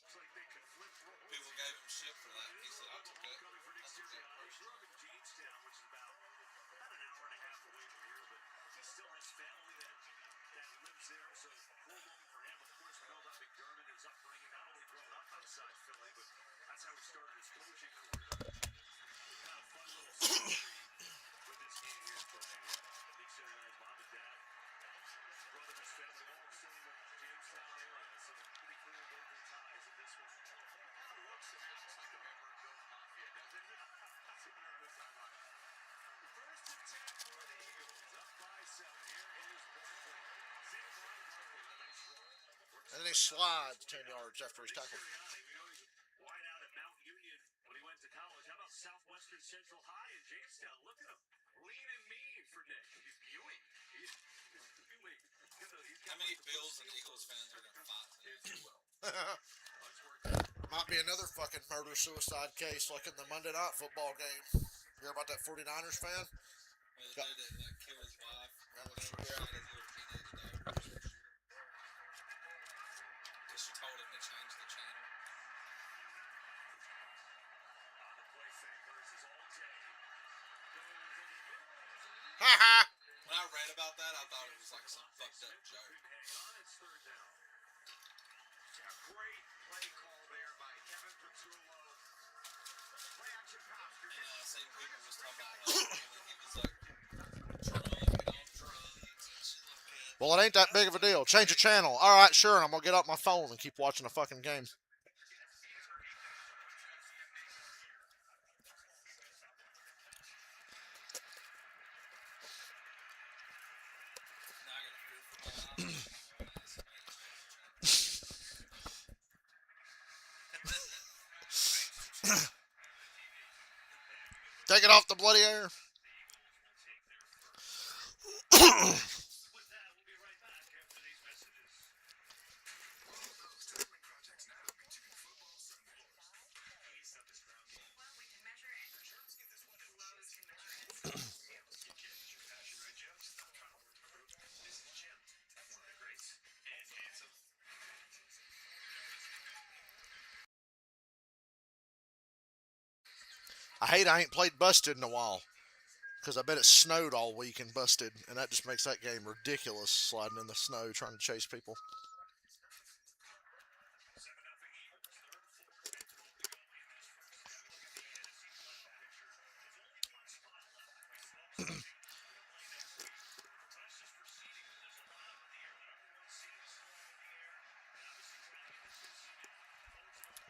It's like they could flip roles. People gave him shit for that. He said, I took that. Coming for I next took year. that He grew up in personally. Jamestown, which is about an hour and a half away from here, but he still has family that lives there. So cool moment for him. Of course, we know about McDermott, his upbringing, not only growing up outside Philly, but that's how he started his coaching career. Kind of fun little story with this game here for him. Big City Lions mom and dad. Brother, his family all staying in the Jamestown area. Some pretty cool local ties in this one. Kind of looks and acts like a member of Bill Mafia, doesn't he? Sitting here on the sideline. First and 10 for the Eagles, up by 7. Here is Barkley. Saquon Barkley with a nice run. And then he slides 10 yards after he's tackled. We know he's wide out at Mount Union when he went to college. How about Southwestern Central High in Jamestown? Look at him. Lean and mean for Nick. He's Ewing. He's Ewing. How many Bills and Eagles fans are going to fight tonight? Might be another fucking murder-suicide case like in the Monday Night Football game. You hear about that 49ers fan? The dude that killed his wife. Yeah. Shot his little teenage daughter. Because she told him to change the channel. On the play fake versus Alte. Haha! When I read about that, I thought it was like some fucked up joke. Couldn't hang on. It's third down. A great play call there by Kevin Petrulo. Play action pass. And I seen people was talking about how he was like drunk and on drugs and shit like that. Well, it ain't that big of a deal. Change the channel. All right, sure, and I'm gonna get up my phone and keep watching the fucking game. Now I got to fear for my life. I'm gonna ask somebody to change the channel. Take it off the bloody air. With that, we'll be right back after these messages. Projects now between football Sunday. Ease up this ground game. Well, we can measure it. Let's get this one in. Lowe's can measure it. Yeah, let's get your passion, right, Jim? I'm trying to work the group. This is Jim, one of the greats, and handsome. I hate I ain't played Busted in a while. Because I bet it snowed all week in Busted. And that just makes that game ridiculous, sliding in the snow trying to chase people. 7-0 Eagles. Third, fourth, fifth will be going in this first. Gotta look at the NFC West picture. There's only one spot left. We saw Russ is proceeding with his line in the air. The number one seed is still up in the air. And obviously back in this season.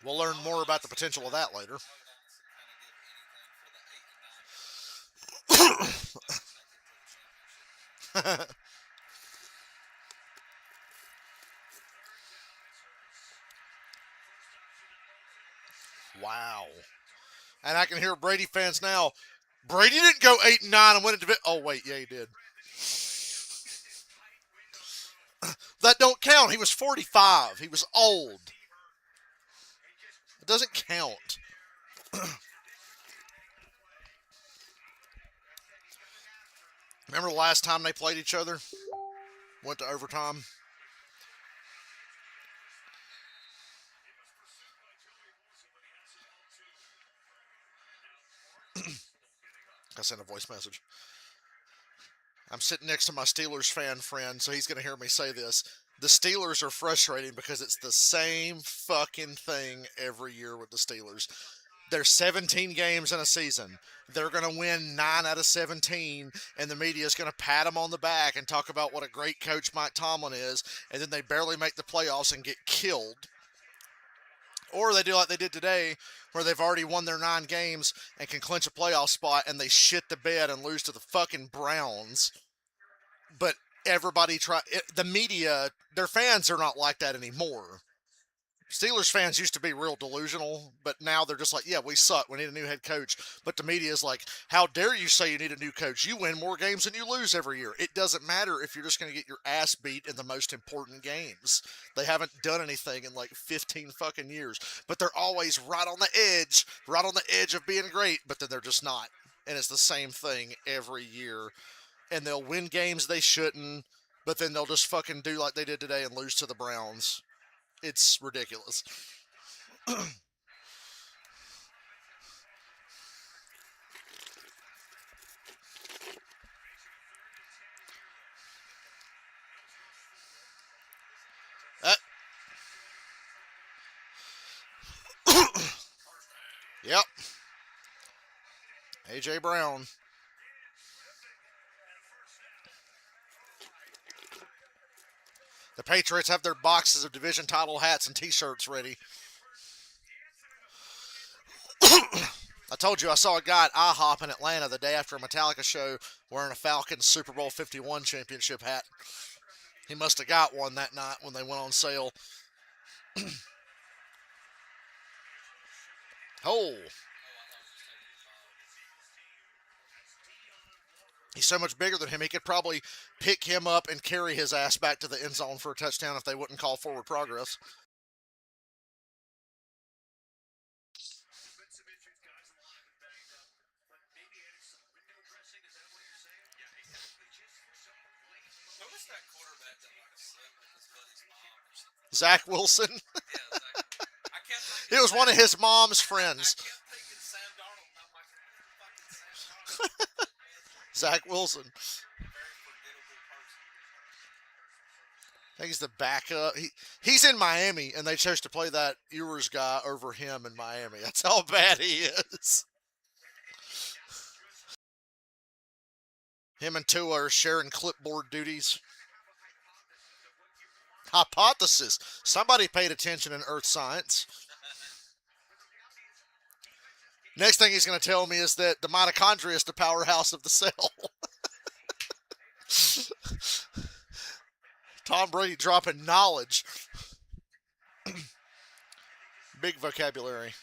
We'll learn more about the potential of that later. I would honestly kind of give anything for the 8 and 9. Not make it to the championship. Wow. And I can hear Brady fans now. Brady didn't go 8-9 and win it. Oh wait, yeah, he did. That don't count. He was 45. He was old. It doesn't count. Remember the last time they played each other? Went to overtime. I sent a voice message. I'm sitting next to my Steelers fan friend, so he's going to hear me say this. The Steelers are frustrating because it's the same fucking thing every year with the Steelers. There's 17 games in a season. They're going to win 9 out of 17, and the media is going to pat them on the back and talk about what a great coach Mike Tomlin is, and then they barely make the playoffs and get killed. Or they do like they did today, where they've already won their 9 games and can clinch a playoff spot, and they shit the bed and lose to the fucking Browns. But everybody the media, their fans are not like that anymore. Steelers fans used to be real delusional, but now they're just like, yeah, we suck. We need a new head coach. But the media is like, how dare you say you need a new coach? You win more games than you lose every year. It doesn't matter if you're just going to get your ass beat in the most important games. They haven't done anything in like 15 fucking years. But they're always right on the edge of being great, but then they're just not. And it's the same thing every year. And they'll win games they shouldn't, but then they'll just fucking do like they did today and lose to the Browns. It's ridiculous. Yep. A.J. Brown. The Patriots have their boxes of division title hats and t-shirts ready. I told you I saw a guy at IHOP in Atlanta the day after a Metallica show wearing a Falcons Super Bowl 51 championship hat. He must have got one that night when they went on sale. Oh. He's so much bigger than him, he could probably pick him up and carry his ass back to the end zone for a touchdown if they wouldn't call forward progress. Notice that quarterback that like slept with his buddy's mom or something. Zach Wilson. Yeah, like, I kept thinking It was one of his mom's I friends. kept thinking Sam Darnold, and I'm like, fucking Sam Darnold. Zach Wilson. Very forgettable person. I think he's the backup. He's in Miami, and they chose to play that Ewers guy over him in Miami. That's how bad he is. Him and Tua are sharing clipboard duties. Hypothesis. Somebody paid attention in earth science. Next thing he's going to tell me is that the mitochondria is the powerhouse of the cell. Tom Brady dropping knowledge. Big vocabulary.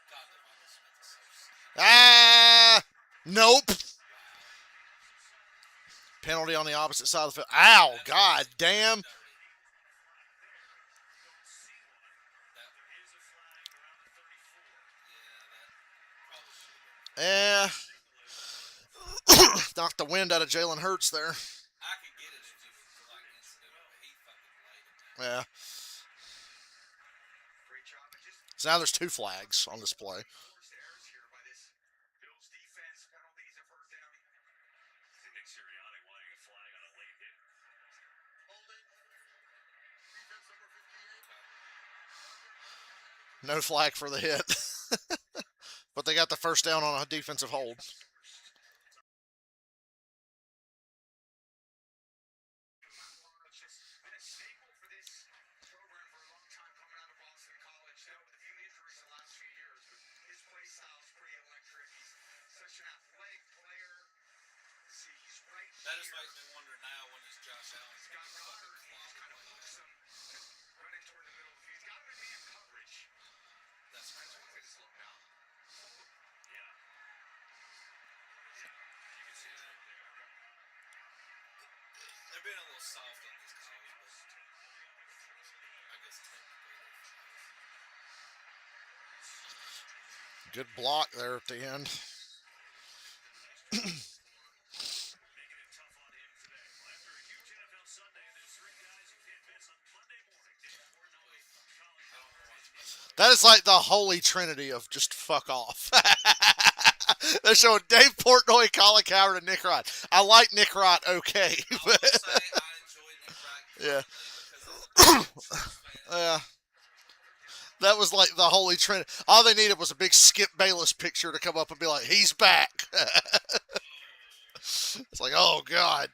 God, Devonta Smith is so sick. Nope. Penalty on the opposite side of the field. Ow, god damn. Yeah, that probably should have been. Knocked the wind out of Jalen Hurts there. I could get it if it was like incidental, but he fucking laid it down. Yeah. So now there's 2 flags on this play. Nick Sirianni wanting a flag on a late hit. No flag for the hit. But they got the first down on a defensive hold. That just makes me wonder now when is Josh Allen going to fucking flop like that. They're being a little soft on these calls, but I guess technically they're Good block there at the end. Making it tough on him today. Well, after a huge NFL Sunday, there's three guys you can't miss on Monday morning. Dave Portnoy, Colin I don't know what's That is like the holy trinity of just fuck off. They're showing Dave Portnoy, Colin Coward, and Nick Wright. I like Nick Wright okay, I will but say I enjoyed Nick Wright yeah. because as a Yeah. That was like the holy trinity. All they needed was a big Skip Bayless picture to come up and be like, he's back. It's like, oh, God.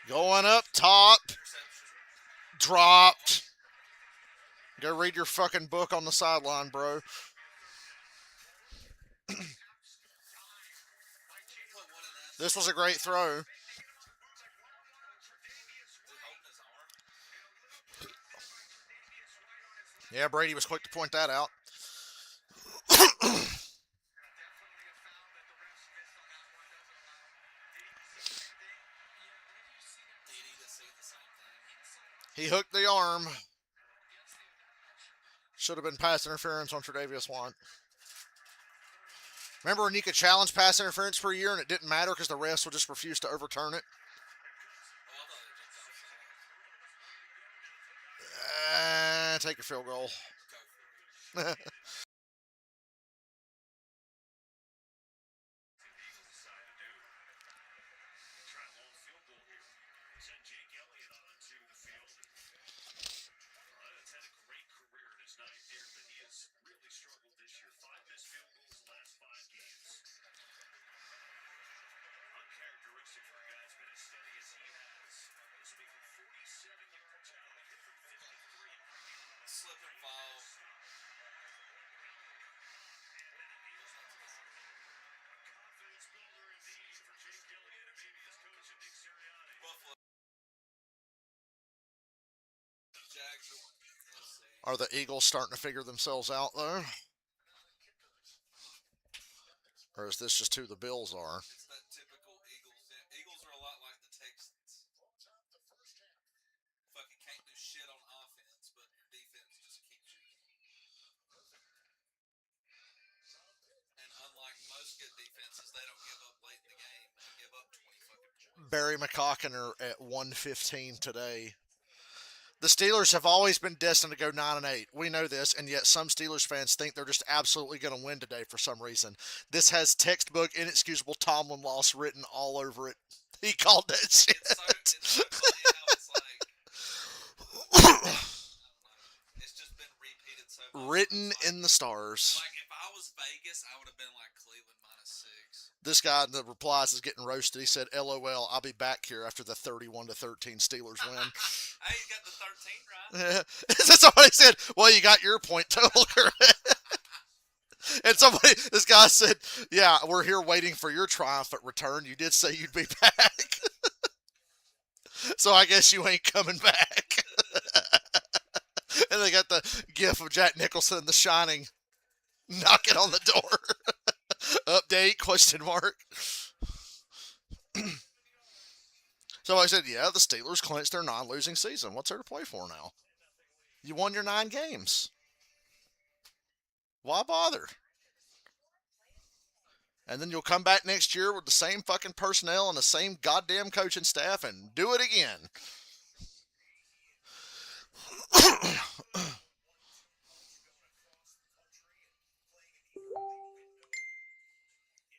Going up top. Dropped. Go read your fucking book on the sideline, bro. This was a great throw. Yeah, Brady was quick to point that out. He hooked the arm. Should have been pass interference on Tre'Davious White. Remember when you could challenge pass interference for a year and it didn't matter because the refs would just refuse to overturn it? Take your field goal. try a long field goal here. Send Jake Elliott onto the field. Elliott's had a great career in his ninth year, but he has really struggled this year. 5 missed field goals the last 5 games. Uncharacteristic for a guy who's been as steady as he has. This will be 47 yards out. Hit from 53. Slip and fall. Confidence builder indeed for Jake Elliott and maybe his coach and Nick Sirianni. Buffalo. Jags Are the Eagles starting to figure themselves out, though? Or is this just who the Bills are? It's that typical Eagles. Eagles are a lot like the Texans. Fucking can't do shit on offense, but your defense just keeps you. And unlike most good defenses, they don't give up late in the game. They give up 20 fucking points. Barry McCockiner at 115 today. The Steelers have always been destined to go 9-8. We know this, and yet some Steelers fans think they're just absolutely going to win today for some reason. This has textbook inexcusable Tomlin loss written all over it. He called that shit. It's so funny how it's like. I don't know. It's just been repeated so much. Written It's like, in the stars. Like if I was Vegas, I would have been like Cleveland -6. This guy in the replies is getting roasted. He said, LOL, I'll be back here after the 31-13 Steelers win. Hey, you got the 13 right. Somebody said, well, you got your point total correct. And this guy said, yeah, we're here waiting for your triumphant return. You did say you'd be back. So I guess you ain't coming back. And they got the gif of Jack Nicholson in The Shining knocking on the door. Update, question mark. So I said, yeah, the Steelers clinched their non-losing season. What's there to play for now? You won your 9 games. Why bother? And then you'll come back next year with the same fucking personnel and the same goddamn coaching staff and do it again.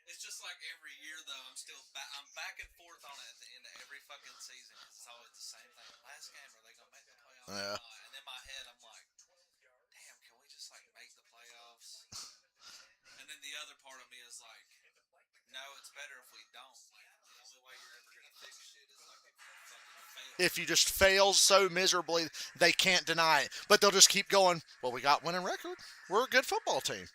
It's just like every year though. I'm back and forth on it at the end of every fucking season. It's always the same thing. Last game, are they gonna make the playoffs? Yeah. Or not? And in my head, I'm like, damn, can we just like make the playoffs? And then the other part of me is like, no, it's better if we don't. Like the only way you're ever gonna fix shit is like if you fucking fail. If you just fail so miserably, they can't deny it. But they'll just keep going, well, we got winning record. We're a good football team.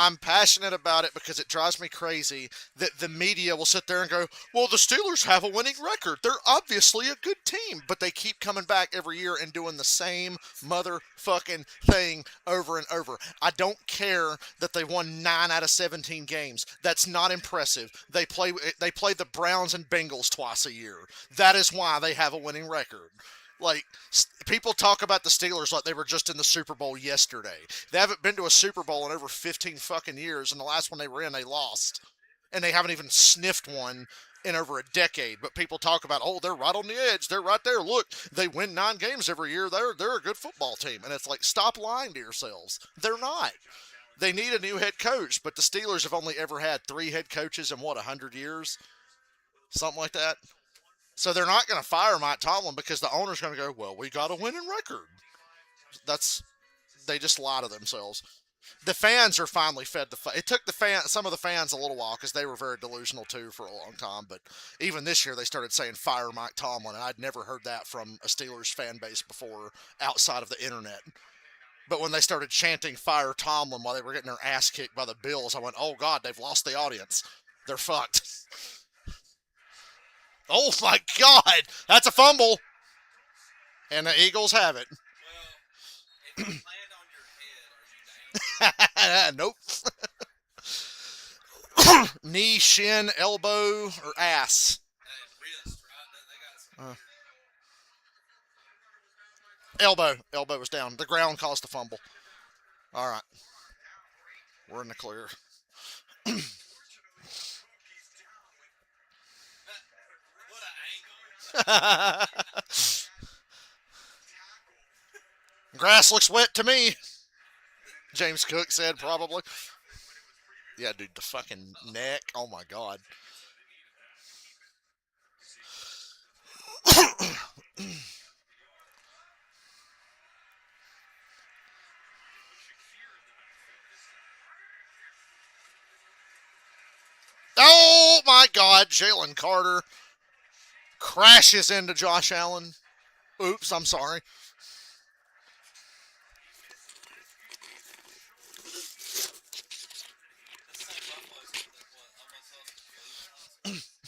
I'm passionate about it because it drives me crazy that the media will sit there and go, well, the Steelers have a winning record. They're obviously a good team. But they keep coming back every year and doing the same motherfucking thing over and over. I don't care that they won 9 out of 17 games. That's not impressive. They play the Browns and Bengals twice a year. That is why they have a winning record. Like, people talk about the Steelers like they were just in the Super Bowl yesterday. They haven't been to a Super Bowl in over 15 fucking years, and the last one they were in, they lost. And they haven't even sniffed one in over a decade. But people talk about, oh, they're right on the edge. They're right there. Look, they win 9 games every year. They're a good football team. And it's like, stop lying to yourselves. They're not. They need a new head coach, but the Steelers have only ever had 3 head coaches in, 100 years? Something like that. So they're not going to fire Mike Tomlin because the owner's going to go, well, we got a winning record. They just lie to themselves. The fans are finally fed it took some of the fans a little while because they were very delusional too for a long time. But even this year they started saying fire Mike Tomlin, and I'd never heard that from a Steelers fan base before outside of the internet. But when they started chanting fire Tomlin while they were getting their ass kicked by the Bills, I went, oh God, they've lost the audience. They're fucked. Oh my God, that's a fumble. And the Eagles have it. Well, if you land on your head, are you down? Nope. Knee, shin, elbow, or ass. Wrist, right? They got some. Elbow was down. The ground caused the fumble. All right. We're in the clear. What an angle. Grass looks wet to me. James Cook said probably. Yeah, dude, the fucking neck. Oh my God. Oh my God, Jalen Carter crashes into Josh Allen. Oops, I'm sorry.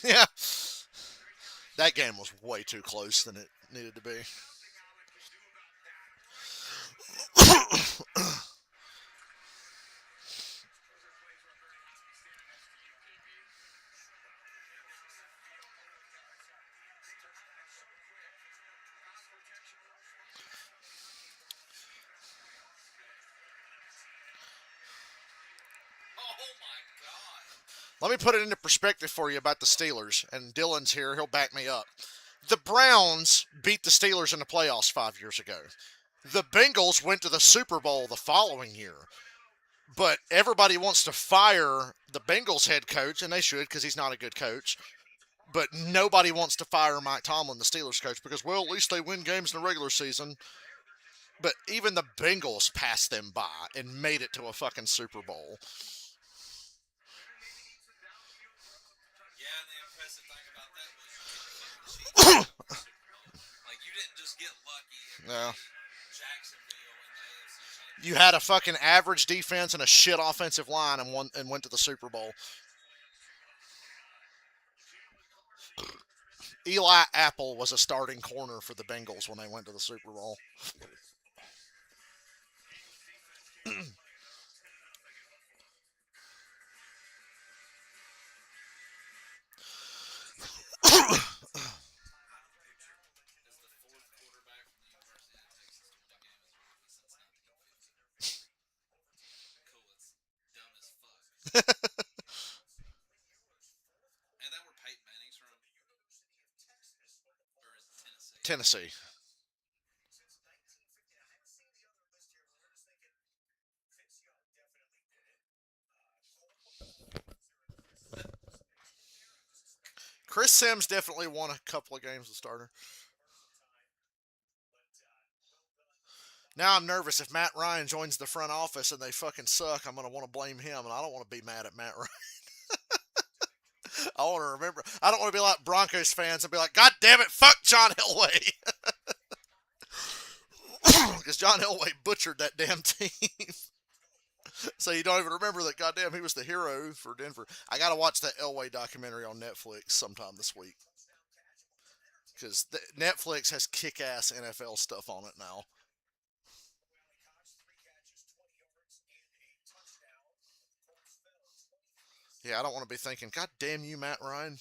Yeah. That game was way too close than it needed to be. Oh my God. Let me put it into perspective for you about the Steelers, and Dylan's here, he'll back me up. The Browns beat the Steelers in the playoffs 5 years ago. The Bengals went to the Super Bowl the following year. But everybody wants to fire the Bengals head coach, and they should because he's not a good coach. But nobody wants to fire Mike Tomlin, the Steelers coach, because, well, at least they win games in the regular season. But even the Bengals passed them by and made it to a fucking Super Bowl. Yeah, and the impressive thing about that was you didn't fucking cheat. Like, you didn't just get lucky and Yeah. Jacksonville in the AFC Championship. You had a fucking average defense and a shit offensive line and went to the Super Bowl. Eli Apple was a starting corner for the Bengals when they went to the Super Bowl. As the fourth quarterback from the University of Texas to win a game as a rookie since 1950. Cool, it's dumb as fuck. And that where Peyton Manning's from? Or is it Tennessee? Tennessee. Chris Sims definitely won a couple of games as starter. Now I'm nervous. If Matt Ryan joins the front office and they fucking suck, I'm going to want to blame him, and I don't want to be mad at Matt Ryan. I want to remember. I don't want to be like Broncos fans and be like, God damn it, fuck John Elway. Because John Elway butchered that damn team. So you don't even remember that. Goddamn, he was the hero for Denver. I gotta watch that Elway documentary on Netflix sometime this week because Netflix has kick-ass NFL stuff on it now. Yeah, I don't want to be thinking, God damn you, Matt Ryan.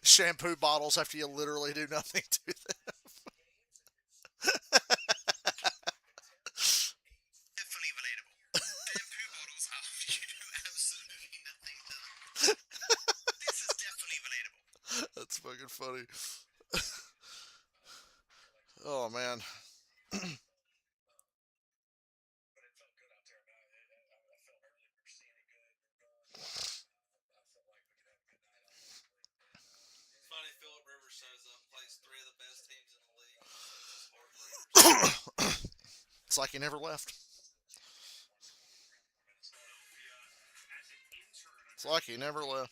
Shampoo bottles after you literally do nothing to them. Definitely relatable. Shampoo bottles after you do absolutely nothing to them. This is definitely relatable. That's fucking funny. Oh man. Funny, Philip Rivers shows up, plays three of the best teams in the league. Just heartbreaking. It's like he never left. It's like he never left.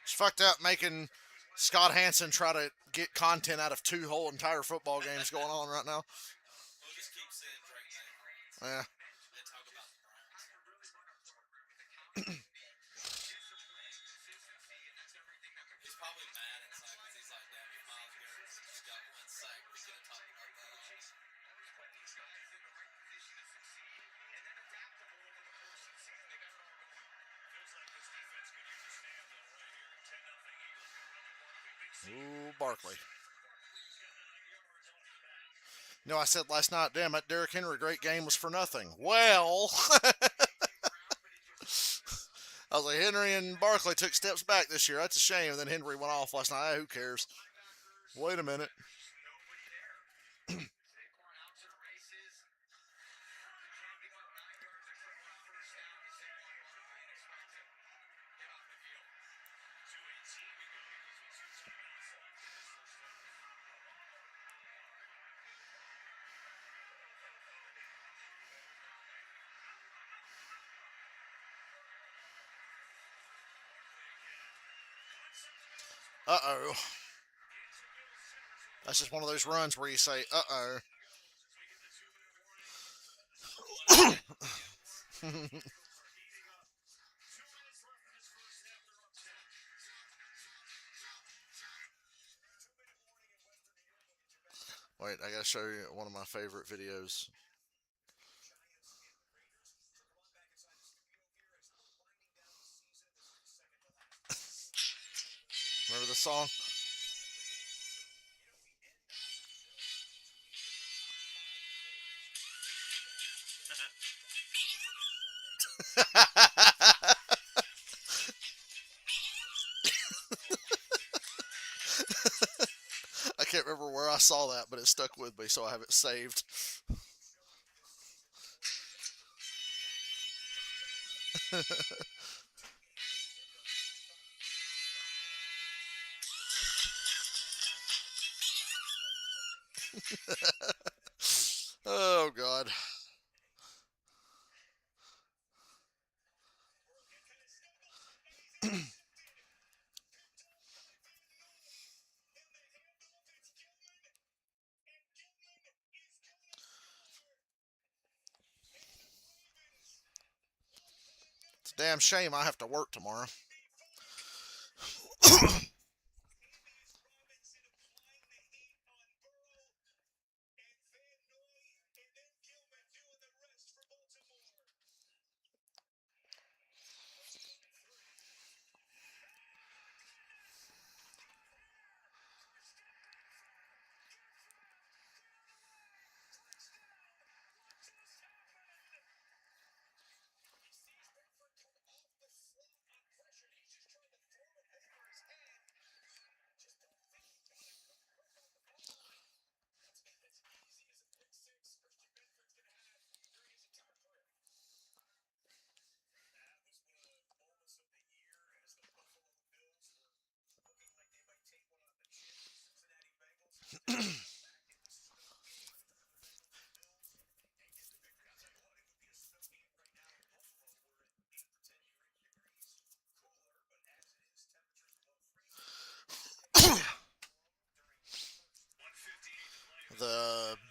It's fucked up making Scott Hansen try to get content out of two whole entire football games going on right now. We'll just keep saying Drake names Yeah. and talk about the Browns. He's probably mad inside because he's like, damn, if Miles Garrett just got one sack, we could have talked about that. Ooh, Barkley. No, I said last night, damn, that Derrick Henry great game was for nothing. Well, I was like, Henry and Barkley took steps back this year. That's a shame. And then Henry went off last night. Hey, who cares? Wait a minute. Uh-oh. That's just one of those runs where you say, uh-oh. Wait, I gotta show you one of my favorite videos. Remember the song? I can't remember where I saw that, but it stuck with me, so I have it saved. Oh, God. It's a damn shame I have to work tomorrow.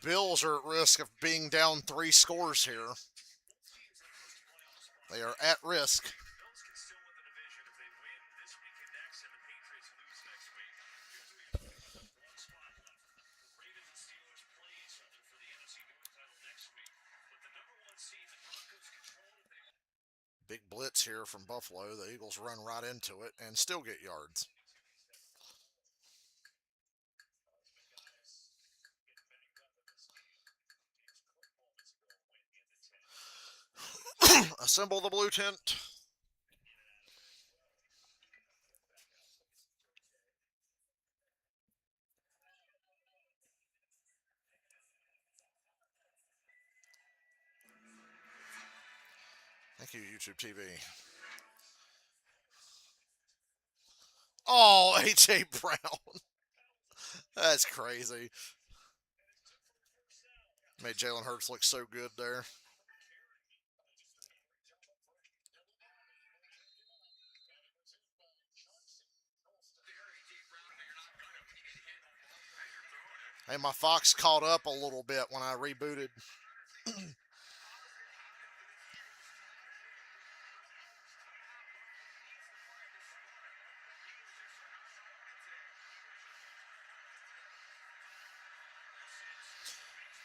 Bills are at risk of being down 3 scores here. They are at risk. Bills can still win the division if they win this weekend next and the Patriots lose next week. One spot left. The Ravens and Steelers play each other for the NFC North title next week. But the number one seed, the Broncos, control if they want. Big blitz here from Buffalo. The Eagles run right into it and still get yards. Assemble the blue tent. Thank you, YouTube TV. Oh, A.J. Brown. That's crazy. Made Jalen Hurts look so good there. Hey, my Fox caught up a little bit when I rebooted.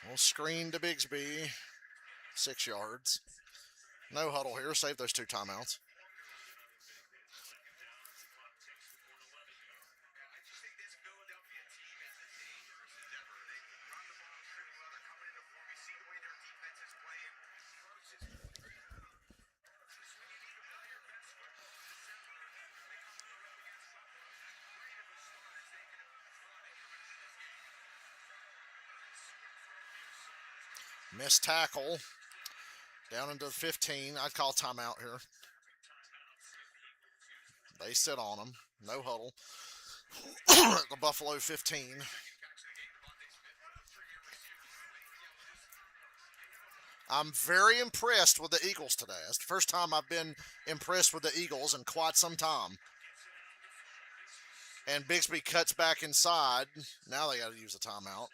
We'll screen to Bigsby. 6 yards. No huddle here. Save those 2 timeouts. Missed tackle. Down into the 15. I'd call timeout here. They sit on him. No huddle. The Buffalo 15. I'm very impressed with the Eagles today. It's the first time I've been impressed with the Eagles in quite some time. And Bigsby cuts back inside. Now they got to use a timeout.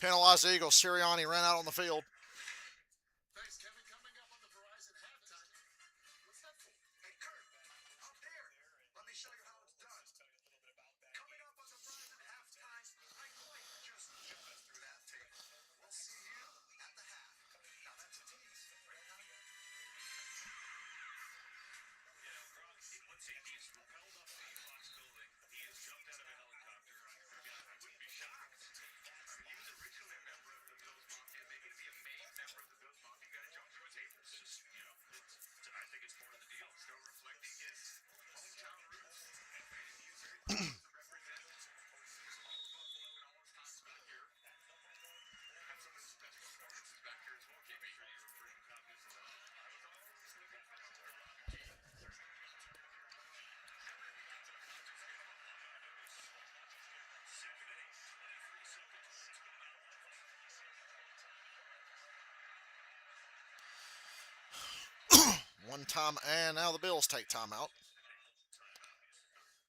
Penalize the Eagles. Sirianni ran out on the field. Thanks, Kevin. Coming up on the Verizon halftime. What's that for? Hey, Kurt, up there. Let me show you how it's done. Coming up on the Verizon halftime. I quite just jump us through that tape. We'll see you at the half. Now that's a tease. Right now. Once he's repelled up the Fox building, he has jumped out of a helicopter. I wouldn't be shocked. He was originally a member of the Bills Mafia. Maybe to be a main member of the Bills Mafia, you got to jump through a table. It's just, I think it's part of the deal. Still reflecting his hometown roots. And he's very proud to represent all of Buffalo and all his times back here. Had some of his best performances back here as well. Make sure you were pretty cognizant of that. I was always looking for One time, and now the Bills take timeout.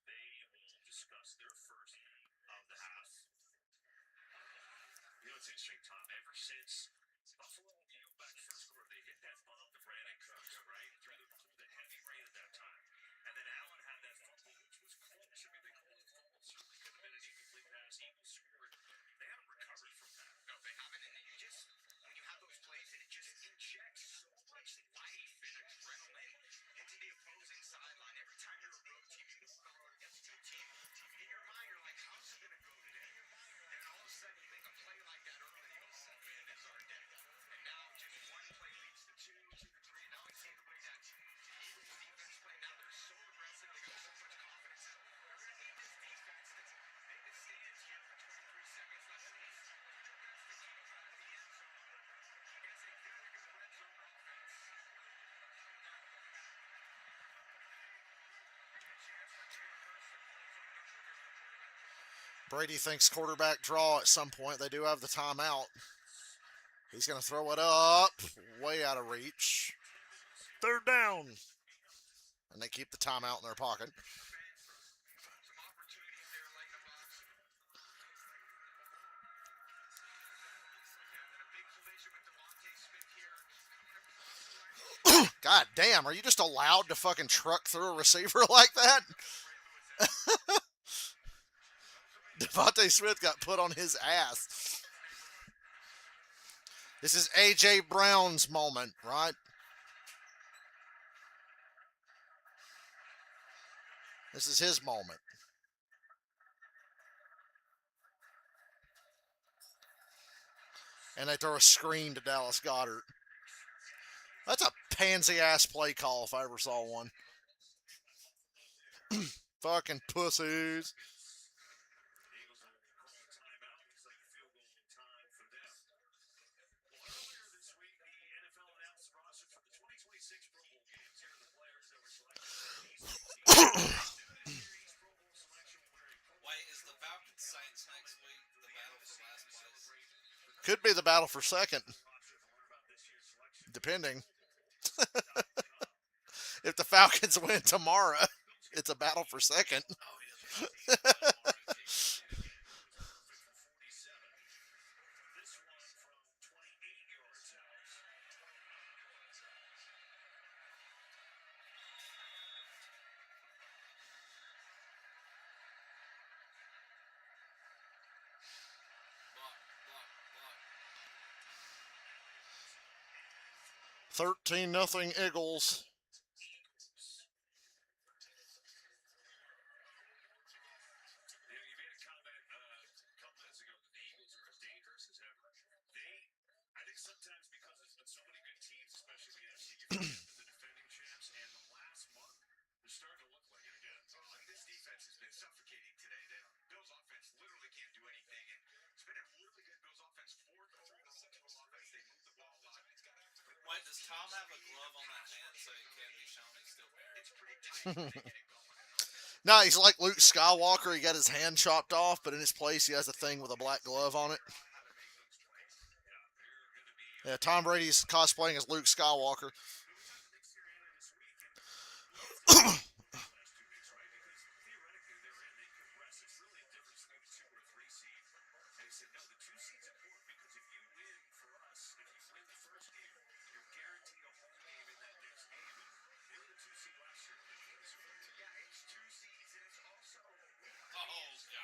They will discuss their first of the half. It's interesting, Tom. Ever since Buffalo, you go back first quarter, they hit that bomb to Brandon Cooks, right? Through the heavy rain at that time. And then Allen had that fumble, which was close. I mean, they called it a fumble. Certainly could have been an incomplete pass. Eagles scored. They haven't recovered from that. No, they haven't. And you just, when you have those plays, and it just injects so much life and adrenaline into the opposing sideline. Every time you're a road team, you move on the road against a good team. In your mind, you're like, how's it going to go today? And all of a sudden, you make a play like that early, you go, oh man, this is our day. And now just one play leads to two, two to three. Now we see the way that the Eagles defense play. Now they're so aggressive, they got so much confidence. We're going to need this defense to make a stand here for 23 seconds left in this. Do your best to keep them out of the end zone against a very good red zone offense. Brady thinks quarterback draw at some point. They do have the timeout. He's going to throw it up. Way out of reach. 3rd down. And they keep the timeout in their pocket. Some opportunities there late in the box. God damn, are you just allowed to fucking truck through a receiver like that? Devontae Smith got put on his ass. This is A.J. Brown's moment, right? This is his moment. And they throw a screen to Dallas Goedert. That's a pansy-ass play call if I ever saw one. Fucking pussies. Wait, is the Falcons Saints next week the battle for last place? Could be the battle for second. Depending. If the Falcons win tomorrow, it's a battle for second. Oh, yeah. Block, block, block. 13-0 Eagles. You made a comment a couple minutes ago that the Eagles are as dangerous as ever. I think sometimes because there's been so many good teams, especially the NFC, you forget that the defending champs and the last month, they're starting to look like it again. And this defense has been suffocating today. The Bills offense literally can't do anything, and it's been a really good Bills offense. Fourth overall total offense. They move the ball a lot. Wait, does Tom have a glove on that hand so it can't be shown he's still there? It's pretty tight when they get it going. No, he's like Luke Skywalker. He got his hand chopped off, but in his place, he has a thing with a black glove on it. Yeah, Tom Brady's cosplaying as Luke Skywalker. Oh, God.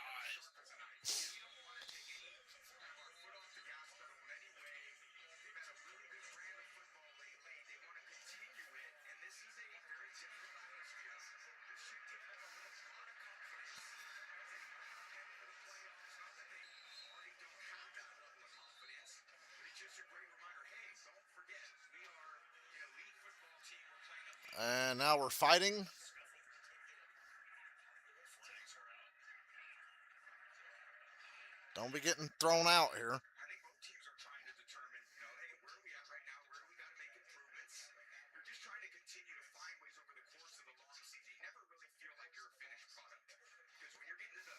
And now we're fighting. Don't be getting thrown out here. I think both teams are trying to determine, hey, where are we at right now? Where do we got to make improvements? You're just trying to continue to find ways over the course of the long season. You never really feel like you're a finished product. Because when you're getting to the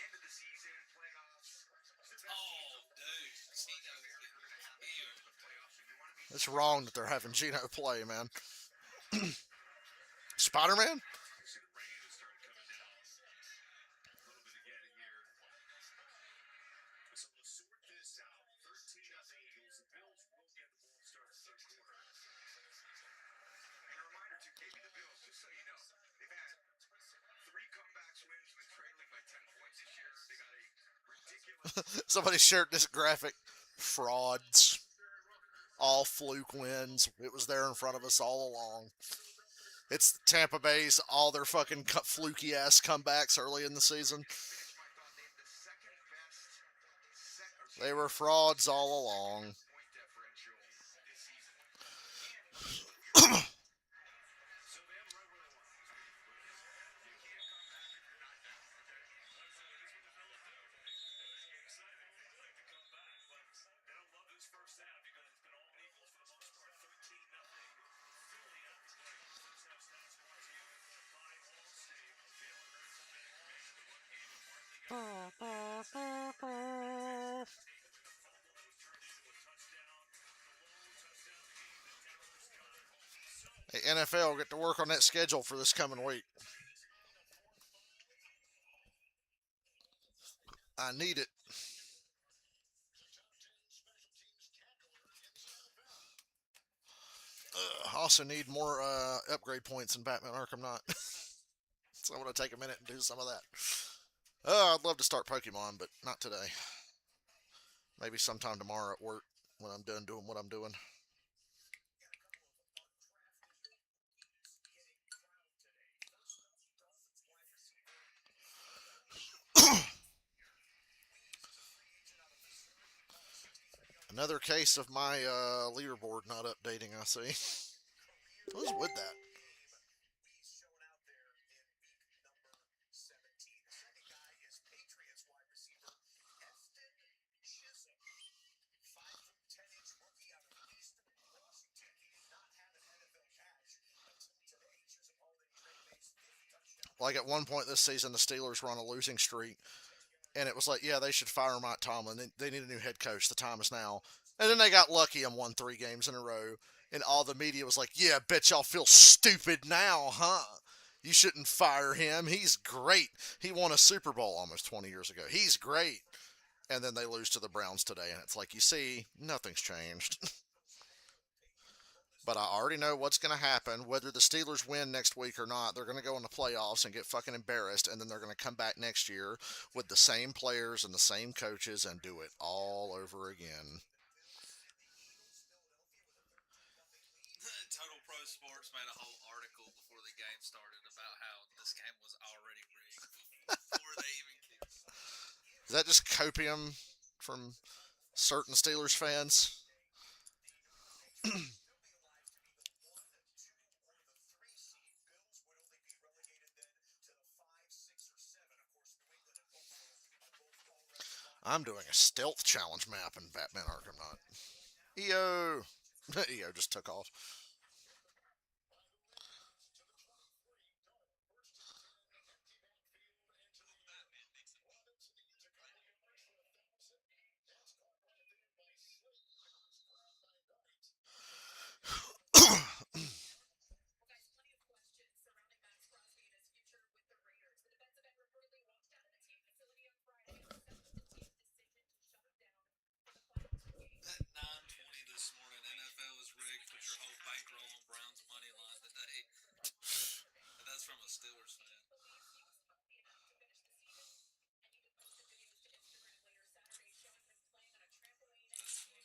end of the season, playoffs, Oh, dude. Gino's getting here. It's wrong that they're having Gino play, man. Spider-Man? So we'll sort this out. 13 Eagles. The Bills will get the ball to start the third quarter. And a reminder to KB, the Bills, just so you know, they've had 3 comebacks wins when trailing by 10 points this year. They got a ridiculous Somebody shared this graphic. Frauds. All fluke wins. It was there in front of us all along. It's Tampa Bay's all their fucking fluky ass comebacks early in the season. They were frauds all along. point differential this season. Hey, NFL, get to work on that schedule for this coming week. I need it. I also need more upgrade points in Batman Arkham Knight. So I'm going to take a minute and do some of that. I'd love to start Pokemon, but not today. Maybe sometime tomorrow at work when I'm done doing what I'm doing. Another case of my leaderboard not updating, I see. Who's with that? Like at one point this season, the Steelers were on a losing streak, and it was like, yeah, they should fire Mike Tomlin. They need a new head coach. The time is now. And then they got lucky and won 3 games in a row, and all the media was like, yeah, bet y'all feel stupid now, huh? You shouldn't fire him. He's great. He won a Super Bowl almost 20 years ago. He's great. And then they lose to the Browns today, and it's like, you see, nothing's changed. But I already know what's going to happen. Whether the Steelers win next week or not, they're going to go in the playoffs and get fucking embarrassed, and then they're going to come back next year with the same players and the same coaches and do it all over again. Total Pro Sports made a whole article before the game started about how this game was already rigged before they even kicked. Is that just copium from certain Steelers fans? I'm doing a stealth challenge map in Batman Arkham Knight. EO! EO just took off. At 9:20 this morning, NFL is rigged. Put your whole bankroll on Browns money line today. And that's from a Steelers fan. That's funny.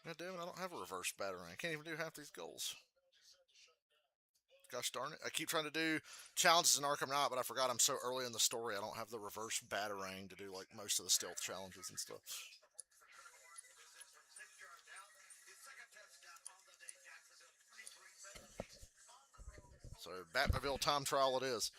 God damn it, I don't have a reverse battering. I can't even do half these goals. Gosh darn it. I keep trying to do challenges in Arkham Knight, but I forgot I'm so early in the story I don't have the reverse batarang to do like most of the stealth challenges and stuff. So Batmobile time trial it is.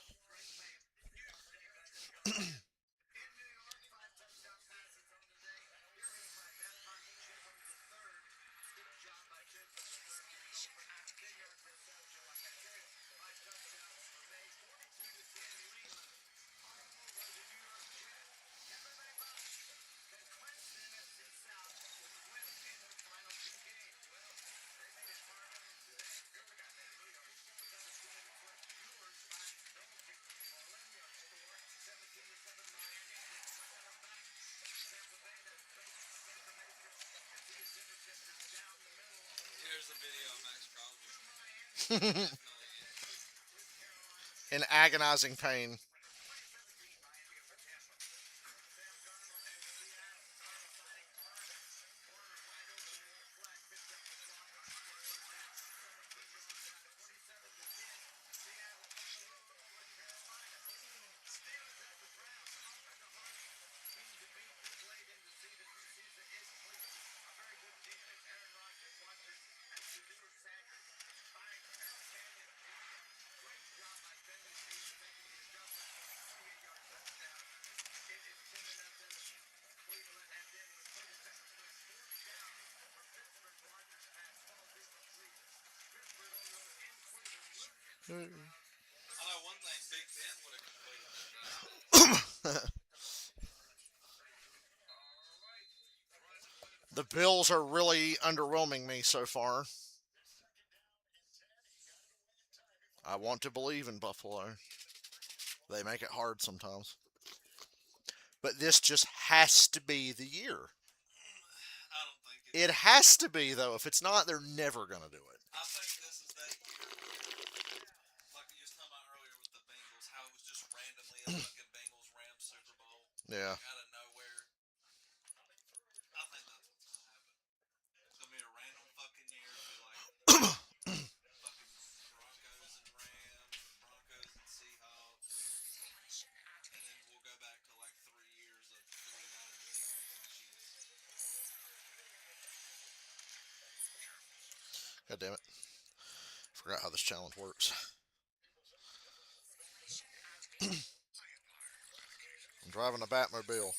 Here's a video of Max Crosby. Definitely In agonizing pain. I know one thing Big Ben would have completed. The Bills are really underwhelming me so far. I want to believe in Buffalo. They make it hard sometimes. But this just has to be the year. I don't think it. It has to be, though. If it's not, they're never going to do it. I think this is that year. Like you was talking about earlier with the Bengals, how it was just randomly a fucking Bengals Rams Super Bowl. Yeah. Like, out of nowhere. I think that's what's gonna happen. It's gonna be a random fucking year. It'll be like fucking Broncos and Rams, or Broncos and Seahawks, and then we'll go back to like 3 years of 49ers, Eagles, and Chiefs. God damn it. Forgot how this challenge works. I'm driving a Batmobile.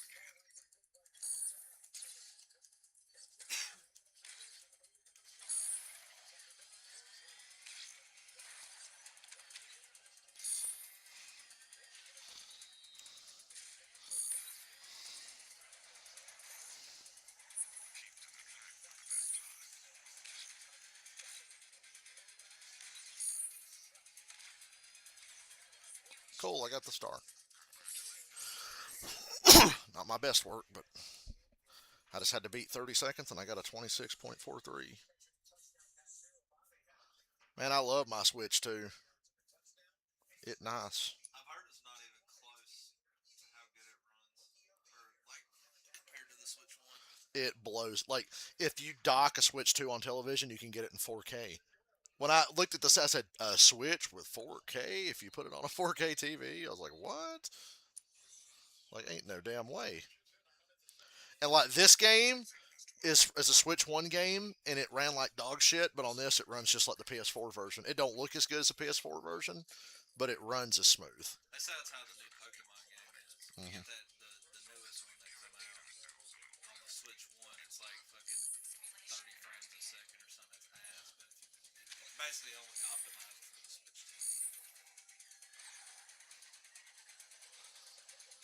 Cool, I got the star. Not my best work, but I just had to beat 30 seconds and I got a 26.43. Man, I love my Switch too. It nice. I've heard it's not even close to how good it runs, or like compared to the Switch One. It blows. Like, if you dock a Switch 2 on television, you can get it in 4K. When I looked at this, I said, a Switch with 4K? If you put it on a 4K TV? I was like, what? Like, ain't no damn way. And, like, this game is a Switch 1 game, and it ran like dog shit, but on this, it runs just like the PS4 version. It don't look as good as the PS4 version, but it runs as smooth. They say that's how the new Pokemon game is. You get that the newest one that come out on the Switch One. It's like fucking 30 frames a second or something. It's ass, but it's basically only optimized for the Switch Two.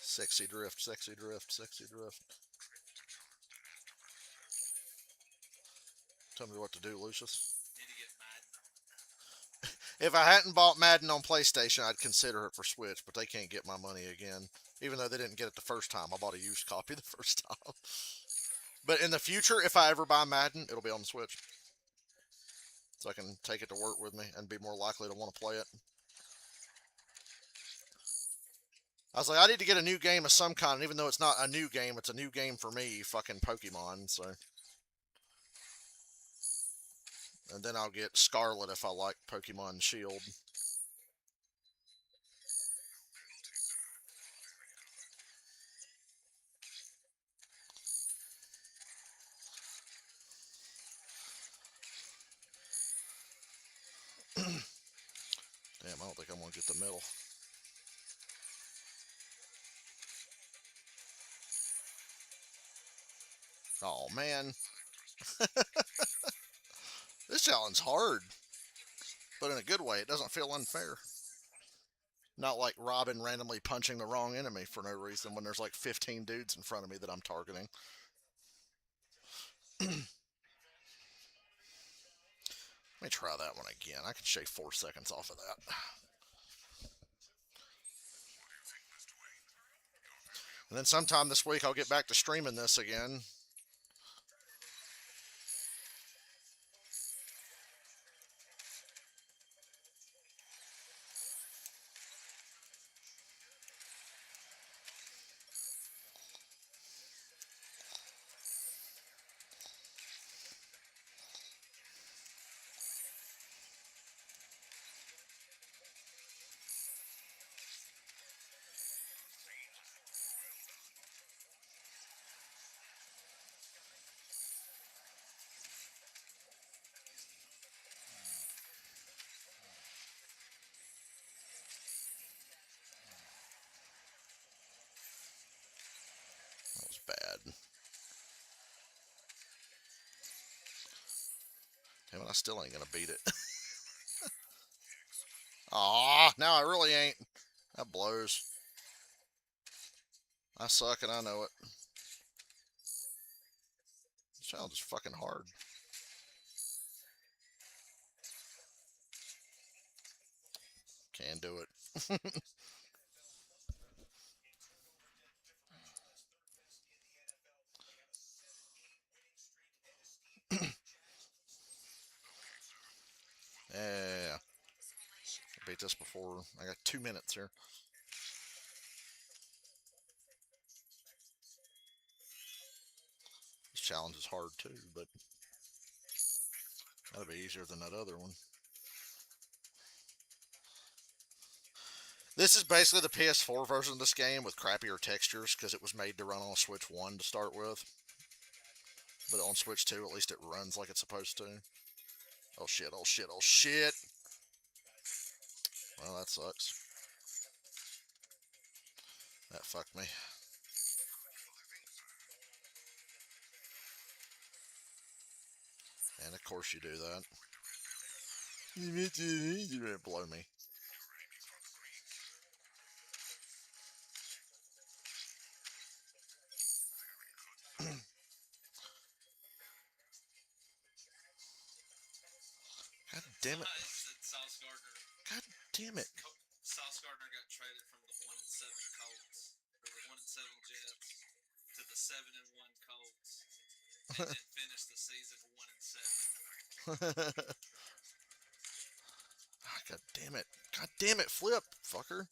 Sexy drift, sexy drift, sexy drift. Tell me what to do, Lucius. Need to get Madden. If I hadn't bought Madden on PlayStation, I'd consider it for Switch, but they can't get my money again. Even though they didn't get it the first time. I bought a used copy the first time. But in the future, if I ever buy Madden, it'll be on the Switch. So I can take it to work with me and be more likely to want to play it. I was like, I need to get a new game of some kind, and even though it's not a new game, it's a new game for me, fucking Pokemon, so. And then I'll get Scarlet if I like Pokemon Shield. Damn, I don't think I'm going to get the middle. Oh, man. This challenge hard. But in a good way. It doesn't feel unfair. Not like Robin randomly punching the wrong enemy for no reason when there's like 15 dudes in front of me that I'm targeting. Let me try that one again. I can shave 4 seconds off of that. And then sometime this week I'll get back to streaming this again. That was bad. Damn it, I still ain't gonna beat it. Aw, now I really ain't. That blows. I suck and I know it. This challenge is fucking hard. Can't do it. Yeah. Beat this before. I got 2 minutes here. This challenge is hard too, but that'll be easier than that other one. This is basically the PS4 version of this game with crappier textures because it was made to run on Switch 1 to start with. But on Switch 2, at least it runs like it's supposed to. Oh shit, oh shit, oh shit! Well, that sucks. That fucked me. And of course you do that. You didn't blow me. God damn it. Said Sauce Gardner. God damn it. Sauce Gardner got traded from the 1-7 Colts, or the 1-7 Jets, to the 7-1 Colts, and then finished the season 1-7. God damn it. God damn it, flip, fucker.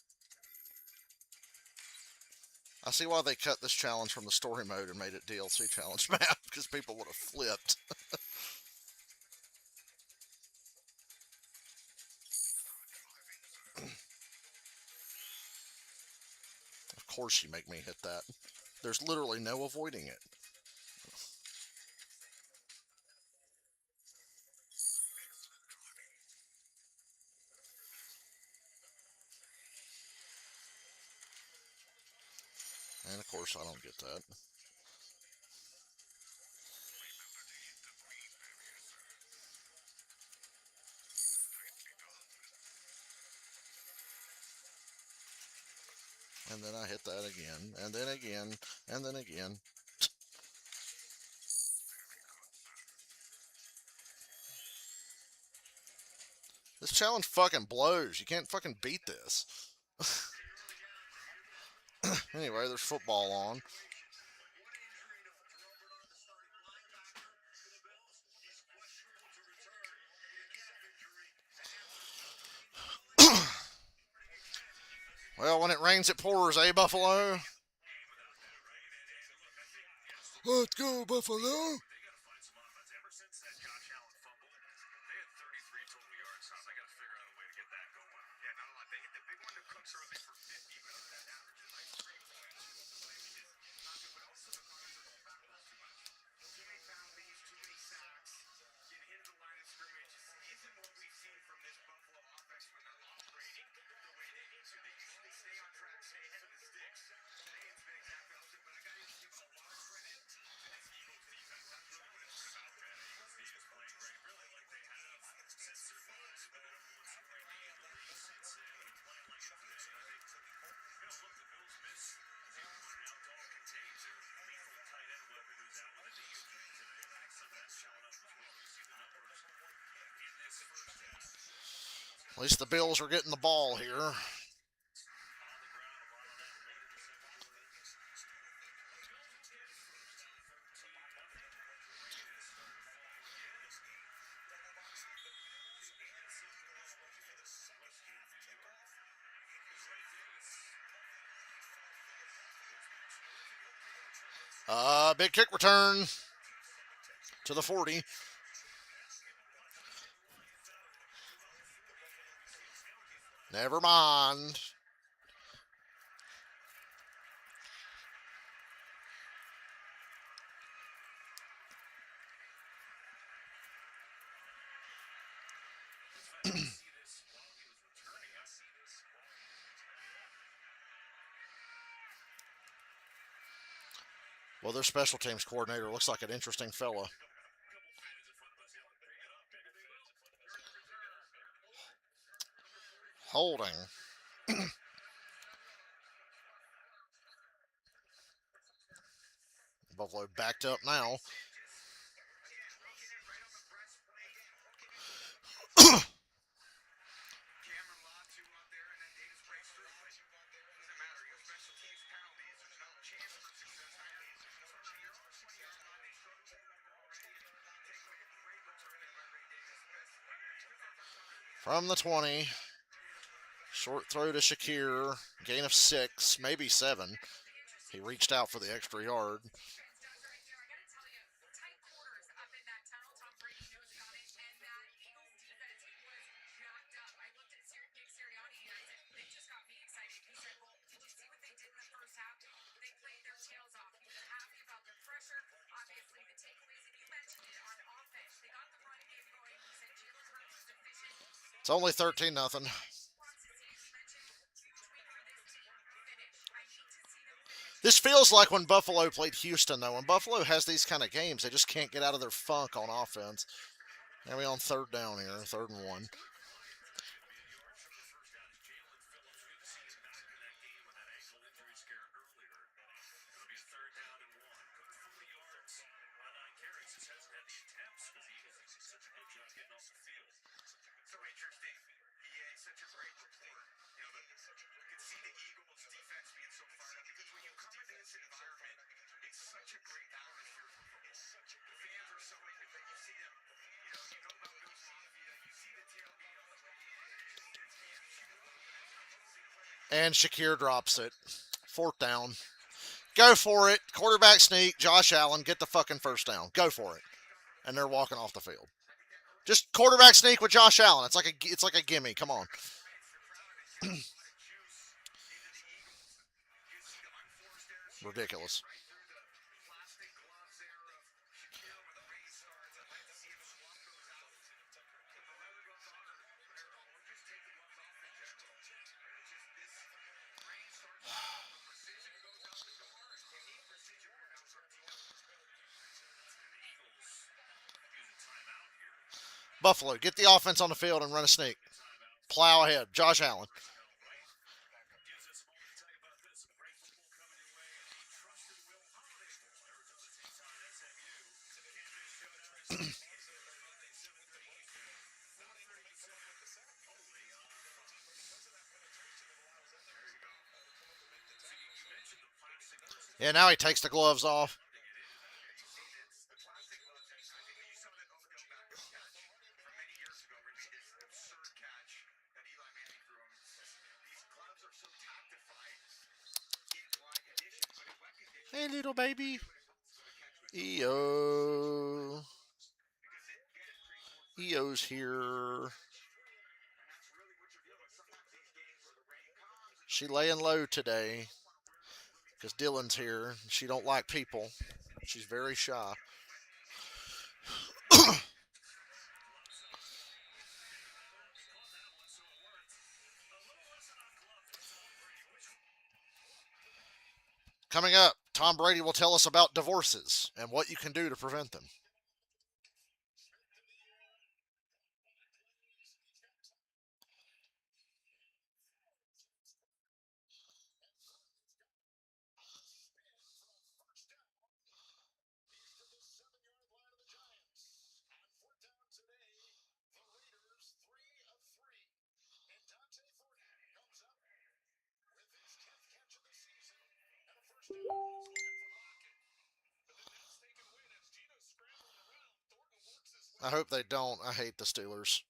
I see why they cut this challenge from the story mode and made it DLC challenge map, because people would have flipped. Of course you make me hit that. There's literally no avoiding it. And of course I don't get that. And then I hit that again, and then again, and then again. This challenge fucking blows. You can't fucking beat this. Anyway, there's football on. Well, when it rains, it pours, eh, Buffalo? Let's go, Buffalo! At least the Bills are getting the ball here. Big kick return to the 40. Never mind. Well, their special teams coordinator looks like an interesting fella. Holding. Buffalo backed up now. From the 20. Short throw to Shakir. Gain of 6, maybe 7. He reached out for the extra yard. It's only 13-0. This feels like when Buffalo played Houston, though. When Buffalo has these kind of games, they just can't get out of their funk on offense. Now we on third down here, 3rd and 1. So interesting. EA is such a great report. You know, you can see the Eagles defense being so fired up because when you come into this environment, it's such a great atmosphere for football. The fans are so into it. You see them, you know about Bills Mafia. You see the tailgate on the way in. And Shakir drops it. 4th down. Go for it. Quarterback sneak. Josh Allen, get the fucking first down. Go for it. And they're walking off the field. Just quarterback sneak with Josh Allen. It's like a gimme. Come on. Ridiculous. Buffalo, get the offense on the field and run a sneak. Plow ahead. Josh Allen. Yeah, now he takes the gloves off. Hey, little baby. EO. EO's here. She laying low today because Dylan's here. She don't like people. She's very shy. Coming up, Tom Brady will tell us about divorces and what you can do to prevent them. I hope they don't. I hate the Steelers.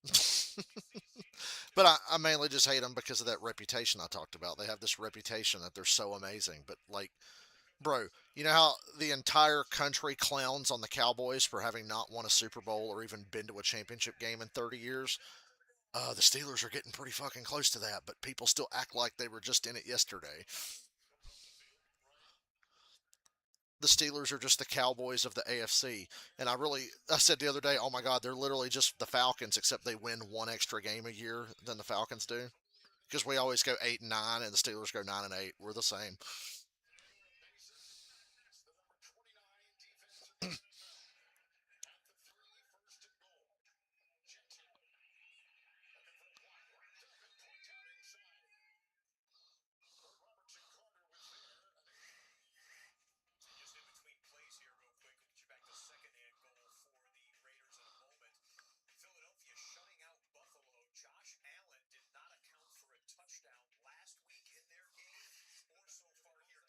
But I mainly just hate them because of that reputation I talked about. They have this reputation that they're so amazing. But, like, bro, you know how the entire country clowns on the Cowboys for having not won a Super Bowl or even been to a championship game in 30 years? The Steelers are getting pretty fucking close to that, but people still act like they were just in it yesterday. The Steelers are just the Cowboys of the AFC. And I said the other day, oh my God, they're literally just the Falcons, except they win one extra game a year than the Falcons do. Because we always go 8-9, and the Steelers go 9-8. We're the same. Just in between plays here, real quick. We'll get you back to second-hand goal for the Raiders in a moment. Philadelphia shutting out Buffalo. Josh Allen did not account for a touchdown last week in their game or so far here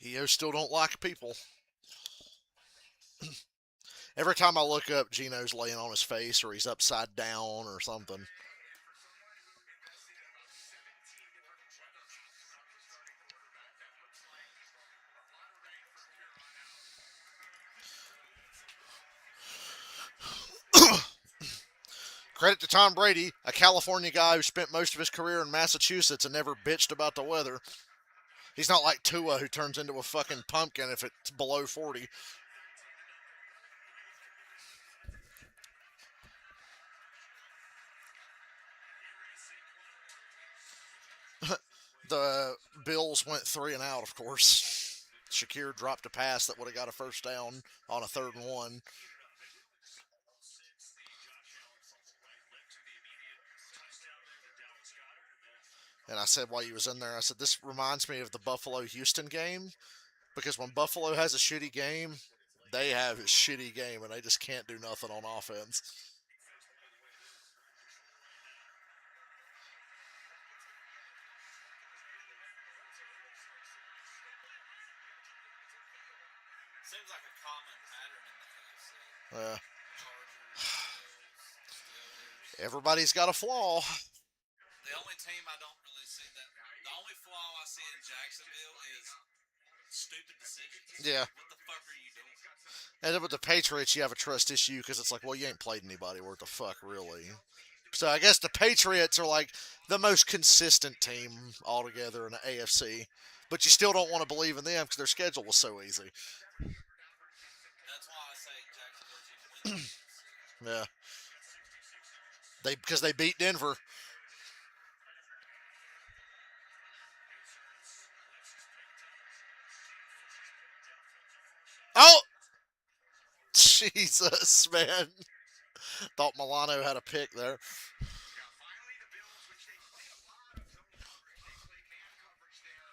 EO still don't like people. Every time I look up, Gino's laying on his face or he's upside down or something. Credit to Tom Brady, a California guy who spent most of his career in Massachusetts and never bitched about the weather. He's not like Tua, who turns into a fucking pumpkin if it's below 40. The Bills went 3 and out, of course. Shakir dropped a pass that would have got a first down on a 3rd and 1. And I said while he was in there, I said, this reminds me of the Buffalo-Houston game. Because when Buffalo has a shitty game, they have a shitty game, and they just can't do nothing on offense. Seems like a common pattern in the AFC. Uh, Chargers, Steelers. everybody's got a flaw. The only team I don't really see that. The only flaw I see in Jacksonville is stupid decisions. Yeah. What the fuck are you doing? And then with the Patriots, you have a trust issue because it's like, well, you ain't played anybody worth the fuck, really. So I guess the Patriots are like the most consistent team altogether in the AFC. But you still don't want to believe in them because their schedule was so easy. That's why I say Jacksonville's even win the AFC. Yeah. Because they beat Denver. Oh! Jesus, man. Thought Milano had a pick there. Finally, the Bills, which they played a lot of zone coverage. They played man coverage there.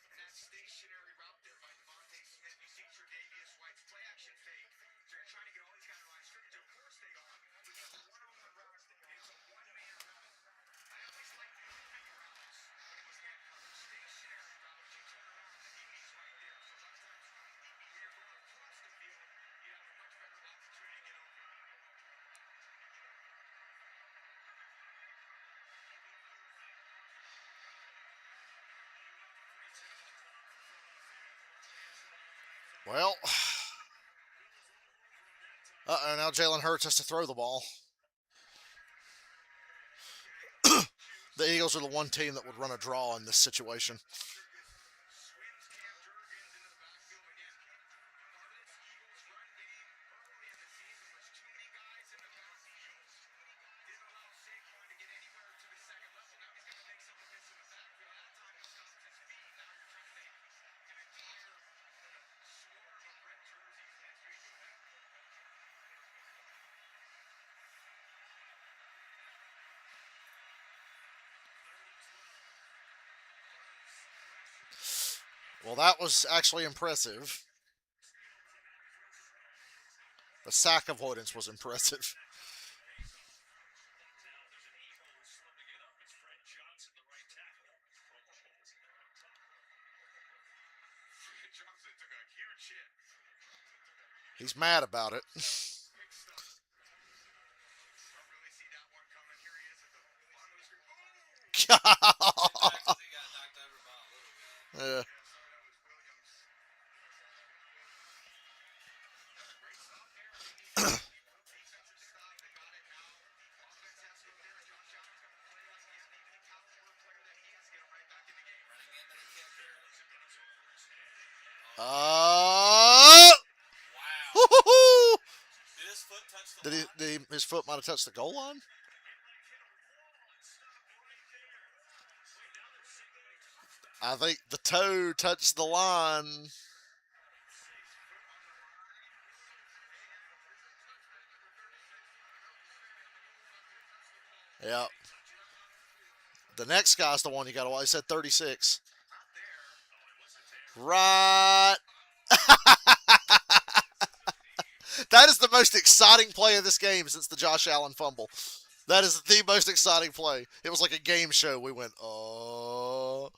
And that stationary route there by Devontae Smith. You see Tre'Davious White's play action fake. So they're trying to get all these guys on line scrimmage. Of course they are. But it's a one-on-one route. It's a one-man route. I always like the moving routes. When it was man coverage, stationary routes. You turn around and he's right there. So a lot of times when you're going across the field, you have a much better opportunity to get open. Well, now Jalen Hurts has to throw the ball. The Eagles are the one team that would run a draw in this situation. Well, that was actually impressive. The sack avoidance was impressive. Johnson took a huge hit. He's mad about it. Don't really see that one coming. Here he is at the bottom of the screen. Boom! Because he got knocked over by a little guy. Yeah. Running into the kicker. Woo-hoo-hoo! Wow. Did his foot touch the line? His foot might have touched the goal line? I think the toe touched the line. Yeah. The next guy's the one you got to watch. He said 36. Right. That is the most exciting play of this game since the Josh Allen fumble. That is the most exciting play. It was like a game show. We went, oh.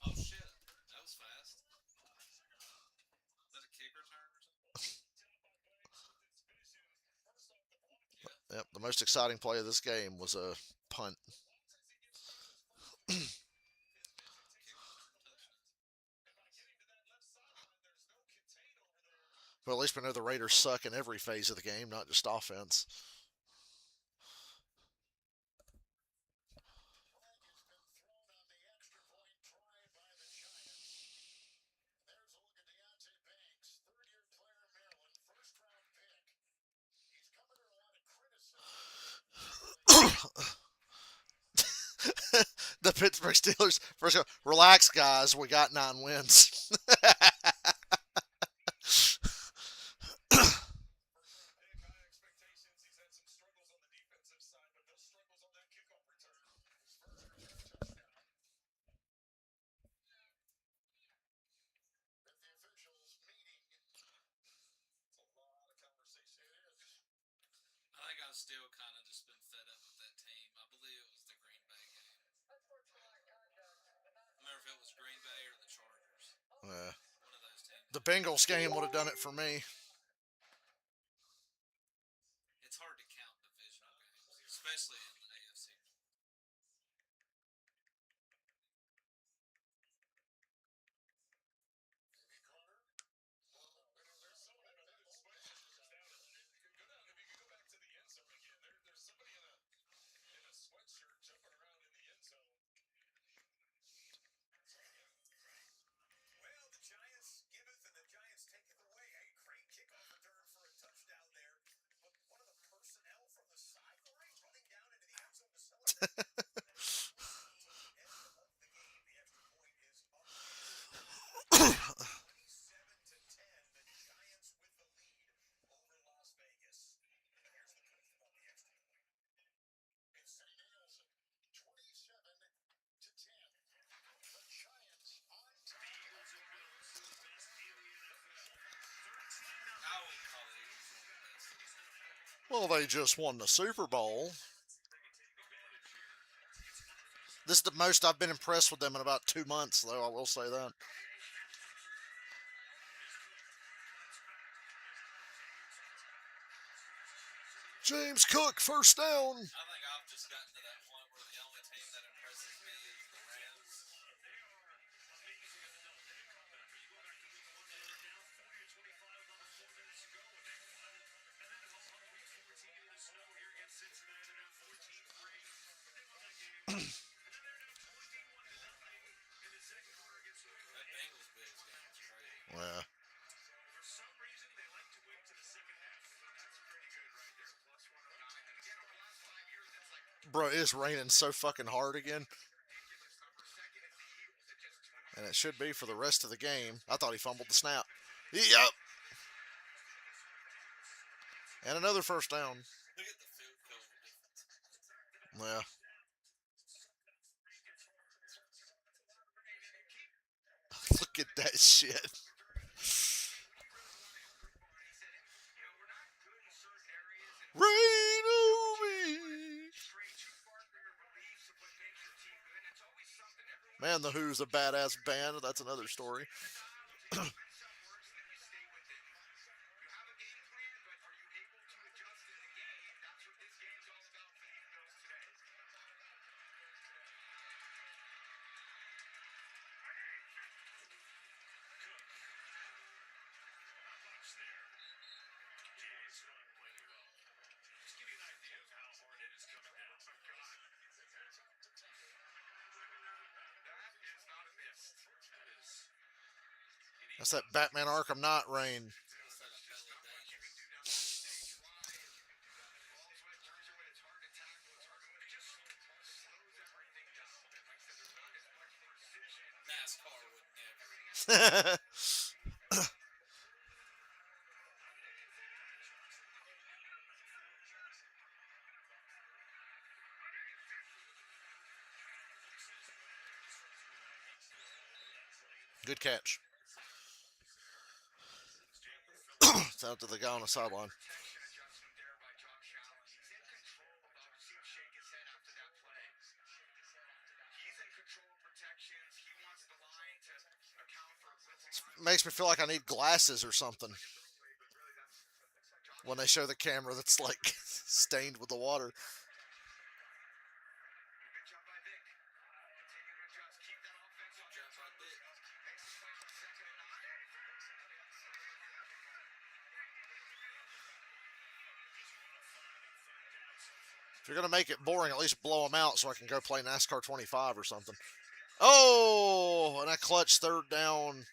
Oh shit, that was fast. Yep, the most exciting play of this game was a punt. But at least we know the Raiders suck in every phase of the game, not just offense. The Pittsburgh Steelers first go, relax guys, we got 9 wins. I think I've still kind of just been fed up with that team. I believe it was the Green Bay game. I remember if it was Green Bay or the Chargers. Yeah. One of those teams. The Bengals game would have done it for me. It's hard to count divisional games, especially in the AFC. Well, the Giants giveth and the Giants taketh away. A great kickoff return for a touchdown there. But one of the personnel from the sideline running down into the end zone to celebrate. End of the game. The extra point is up. 27-10. The Giants with the lead over Las Vegas. Here's the proof on the extra point. It's Sandy Nielsen. 27-10. The Giants on top. I would call the Eagles one of the best. Well, they just won the Super Bowl. This is the most I've been impressed with them in about 2 months, though, I will say that. James Cook, first down. I think I've just gotten to that point where the only team that impresses me is the Rams. That Bengals Bills game was crazy. Yeah. Bro, it's raining so fucking hard again. And it should be for the rest of the game. I thought he fumbled the snap. Yep. And another first down. Look at the field goal difference. Yeah. Look at that shit. Rain over me. Man, the Who's a badass band. That's another story. That's that Batman Arkham Knight rain. What's that, a Bella Danger? NASCAR would never. Good catch. It's out to the guy on the sideline. Makes me feel like I need glasses or something. when they show the camera that's like stained with the water. Good job by Vic. Continuing to just keep that offense on Jump by Dick. Makes the play on 2nd and 9. If you're gonna make it boring, at least blow them out so I can go play NASCAR 25 or something. Oh, and I clutch third down.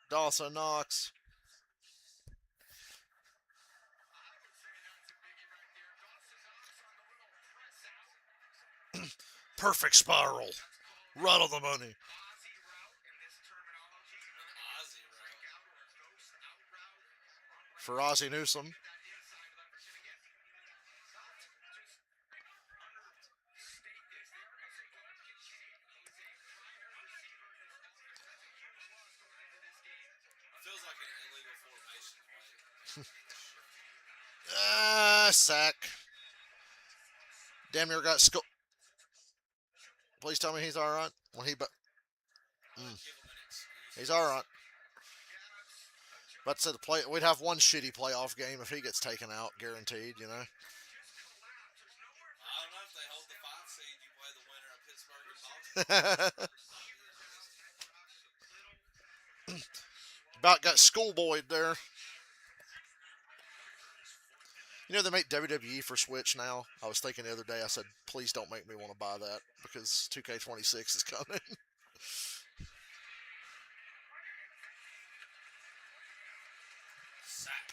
Dawson Knox. Perfect spiral. Right on the money. Aussie route in this terminology. Ozzy route. Out or a ghost out route. For Ozzie Newsome. That inside leverage. And again, not to just understate this. There is a Dalton Kincaid who is a primary receiver in this offense. That's a huge loss going into this game. Feels like an illegal formation play. Sack. Damn near got skull. Please tell me he's all right. When he, Give him an excuse. he's all right. But to the play, we'd have one shitty playoff game if he gets taken out, guaranteed. You know. I don't know if they hold the 5 seed. You play the winner of Pittsburgh and Baltimore. About got schoolboyed there. You know they make WWE for Switch now. I was thinking the other day. I said, please don't make me want to buy that because 2K26 is coming.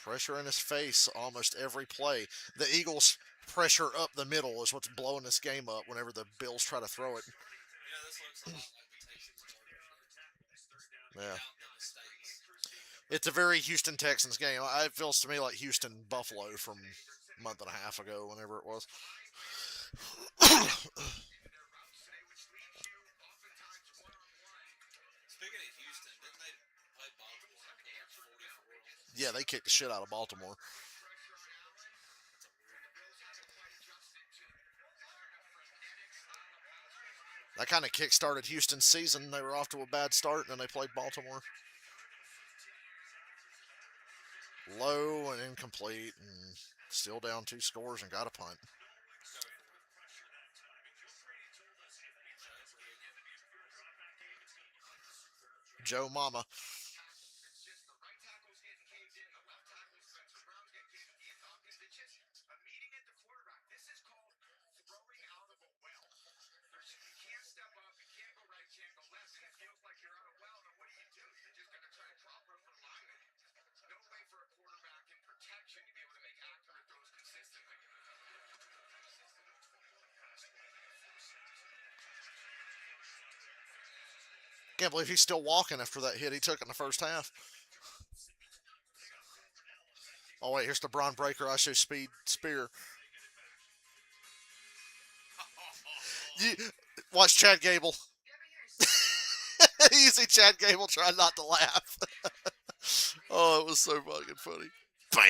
Pressure in his face almost every play. The Eagles pressure up the middle is what's blowing this game up whenever the Bills try to throw it. You know, this looks a lot like the Texans Chargers. Yeah. Without the mistakes. It's a very Houston Texans game. It feels to me like Houston Buffalo from a month and a half ago, whenever it was. Speaking of Houston, didn't they play Baltimore and put like 44? Yeah, they kicked the shit out of Baltimore. That kind of kick-started Houston's season. They were off to a bad start, and then they played Baltimore. Low and incomplete, and still down 2 scores and got a punt. Joe Mama. Can't believe he's still walking after that hit he took in the first half. Oh, wait, here's the Braun Breaker. I show speed spear. You, watch Chad Gable. You see Chad Gable trying not to laugh. Oh, it was so fucking funny. Bam!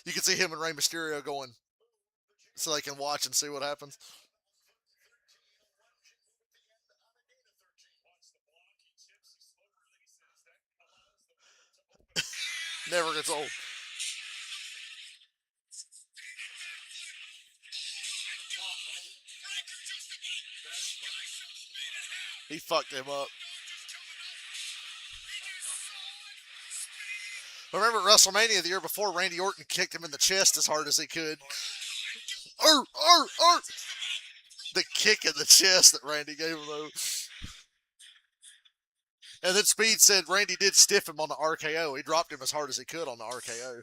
You can see him and Rey Mysterio going so they can watch and see what happens. Never gets old. He fucked him up. Remember at WrestleMania the year before, Randy Orton kicked him in the chest as hard as he could. The kick in the chest that Randy gave him, though. And then Speed said Randy did stiff him on the RKO. He dropped him as hard as he could on the RKO.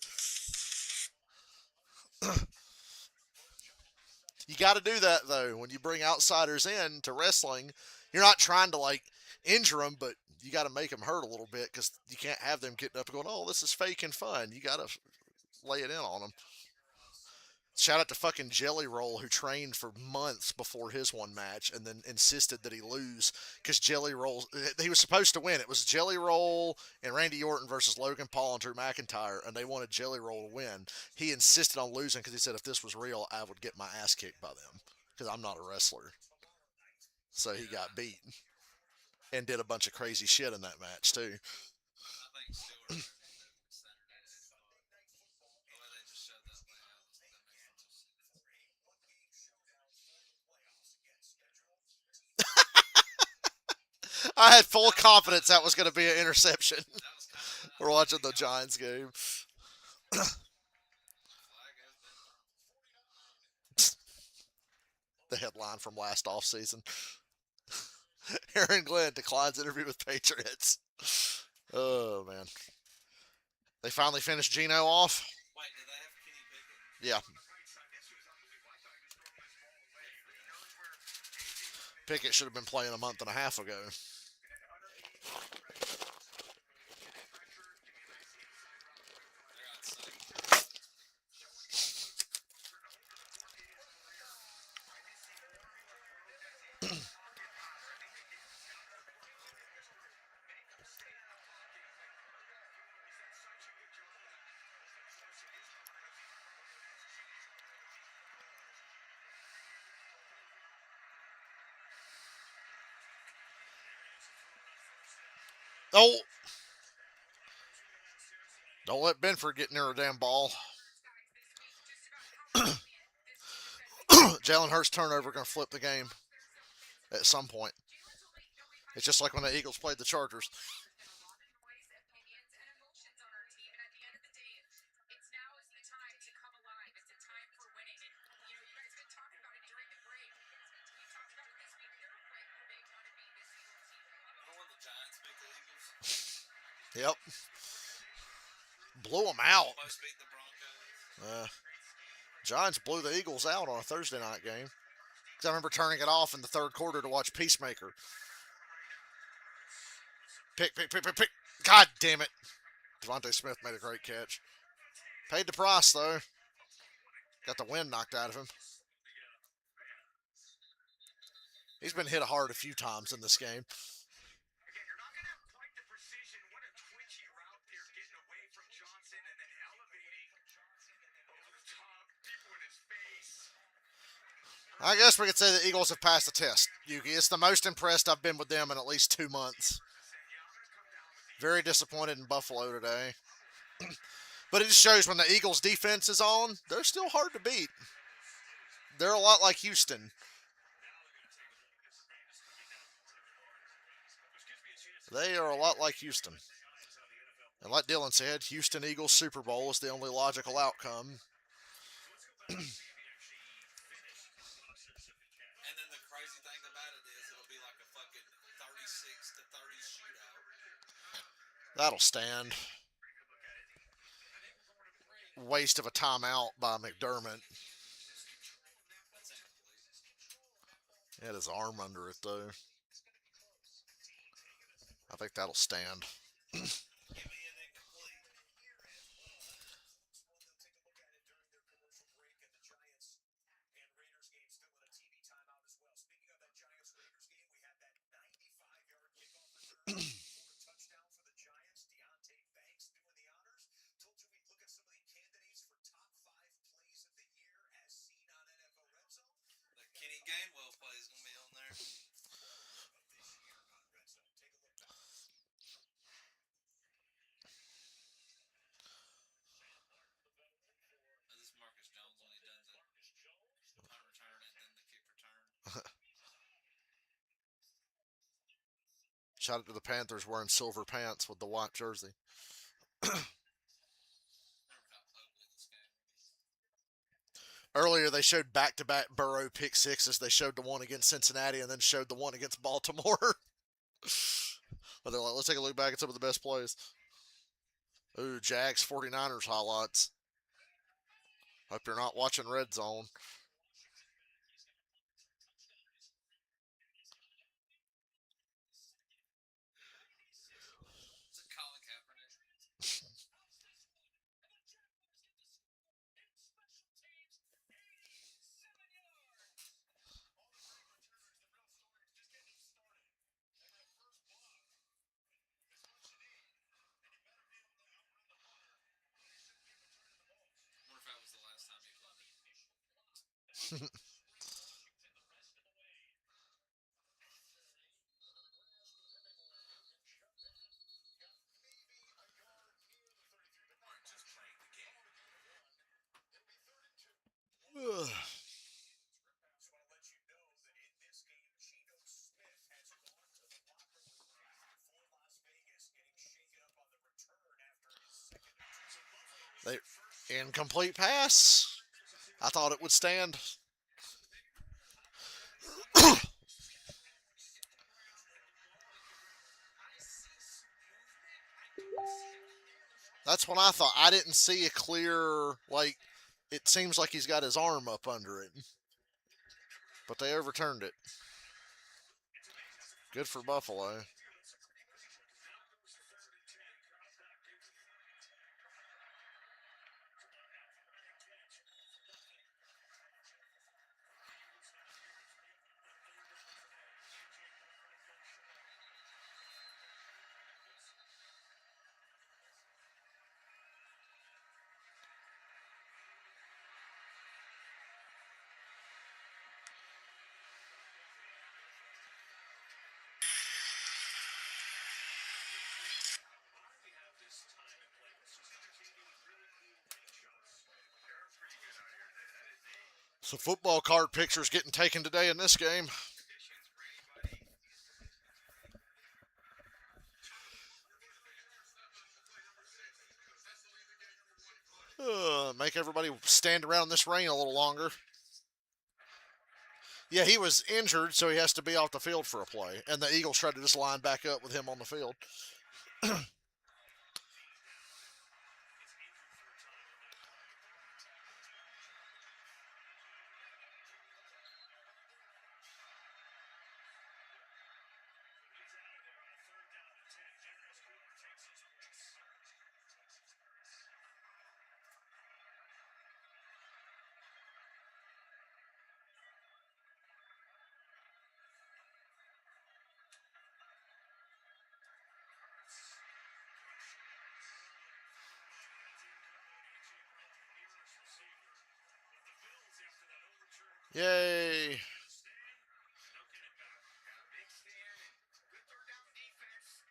You got to do that, though. When you bring outsiders in to wrestling, you're not trying to, like, injure them, but you got to make them hurt a little bit because you can't have them getting up and going, oh, this is fake and fun. You got to lay it in on them. Shout out to fucking Jelly Roll, who trained for months before his one match and then insisted that he lose because Jelly Roll, he was supposed to win. It was Jelly Roll and Randy Orton versus Logan Paul and Drew McIntyre, and they wanted Jelly Roll to win. He insisted on losing because he said if this was real, I would get my ass kicked by them because I'm not a wrestler. So he got beat and did a bunch of crazy shit in that match, too. I think Stewart I had full confidence that was going to be an interception. That was kind of We're watching the Giants game. flag has been thrown. The headline from last offseason. Aaron Glenn declines interview with Patriots. Oh, man. They finally finished Geno off. Wait, did they have Kenny Pickett? Yeah. Pickett should have been playing a month and a half ago. They're outside. Oh. Don't let Benford get near a damn ball. Jalen Hurts turnover going to flip the game at some point. It's just like when the Eagles played the Chargers. Remember when the Giants beat the Eagles? Yep. Blew them out. Almost beat the Broncos. Giants blew the Eagles out on a Thursday night game. 'Cause I remember turning it off in the third quarter to watch Peacemaker. Pick. God damn it. Devontae Smith made a great catch. Paid the price, though. Got the wind knocked out of him. He's been hit hard a few times in this game. Again, you're not going to have quite the precision. What a twitchy route there, getting away from Johnson and then elevating over the top, people in his face. I guess we could say the Eagles have passed the test, Yuki. It's the most impressed I've been with them in at least 2 months. Very disappointed in Buffalo today. But it just shows when the Eagles' defense is on, they're still hard to beat. They're a lot like Houston. They are a lot like Houston. And like Dylan said, Houston Eagles Super Bowl is the only logical outcome. And then the crazy thing about it is it'll be like a fucking 36-30 shootout. That'll stand. Waste of a timeout by McDermott. That's incomplete. He had his arm under it, though. I think that'll stand. Give me an incomplete. The Kenny Gainwell play is gonna be on there. This is Marcus Jones when he does it. Punt return and then the kick return. Shout out to the Panthers wearing silver pants with the white jersey. Remember how ugly this game was. Earlier, they showed back-to-back Burrow pick sixes. They showed the one against Cincinnati and then showed the one against Baltimore. But they're like, let's take a look back at some of the best plays. Ooh, Jags 49ers highlights. Hope you're not watching Red Zone. Is it Colin Kaepernick? I wonder if that was the last time he punted. They incomplete pass. I thought it would stand. That's what I thought. I didn't see a clear, like, it seems like he's got his arm up under it. But they overturned it. Good for Buffalo. So football card pictures getting taken today in this game. Make everybody stand around this rain a little longer. Yeah, he was injured, so he has to be off the field for a play. And the Eagles tried to just line back up with him on the field. Yay. Big stand and good third down defense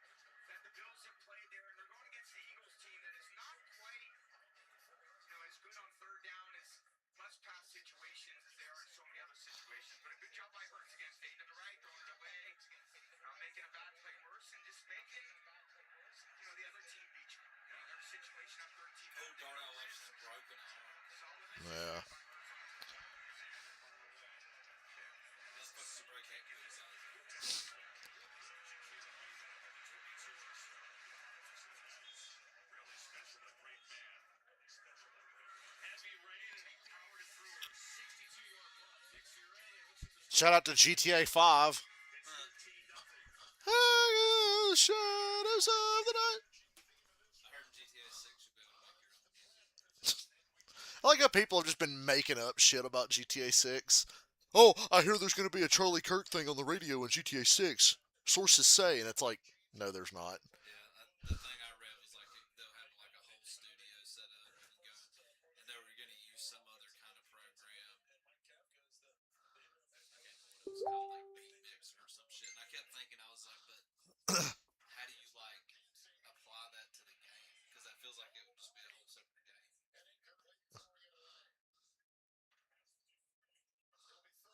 that the Bills have played there, and they're going against the Eagles team that is not quite, as good on third down as must-pass situations as they are in so many other situations. But a good job by Hurts again, staying to the right, throwing it away, making a bad play worse, and just making, the other team beat you. Their situation on 13. Oh, Darnell Washington broken arm. Yeah. That's supposed to break ankles, guys. Shout out to GTA 5. Shadows of the night. I heard GTA 6 should be able to make your own. I like how people have just been making up shit about GTA 6. Oh, I hear there's going to be a Charlie Kirk thing on the radio in GTA 6. Sources say, and it's like, no, there's not. Yeah, the thing I read was like they'll have like a whole studio set up and go, and they were going to use some other kind of program. I can't remember what it was called, like Beat Mixer or some shit. And I kept thinking, I was like, but how do you like apply that to the game? Because that feels like it would just be a whole separate game.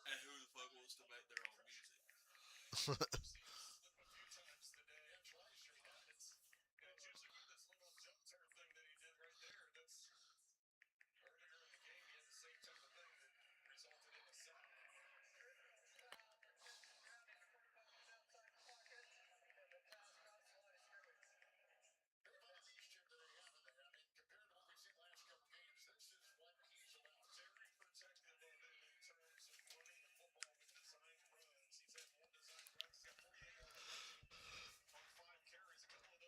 And who the fuck wants to make their own music?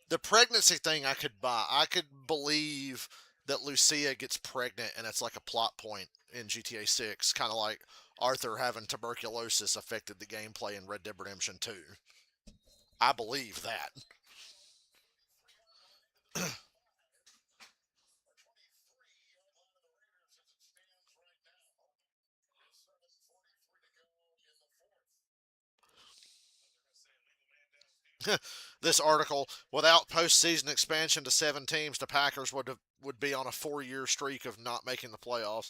The pregnancy thing I could buy. I could believe that Lucia gets pregnant and it's like a plot point in GTA 6, kind of like Arthur having tuberculosis affected the gameplay in Red Dead Redemption 2. I believe that. This article, without postseason expansion to 7 teams, the Packers would be on a 4-year streak of not making the playoffs.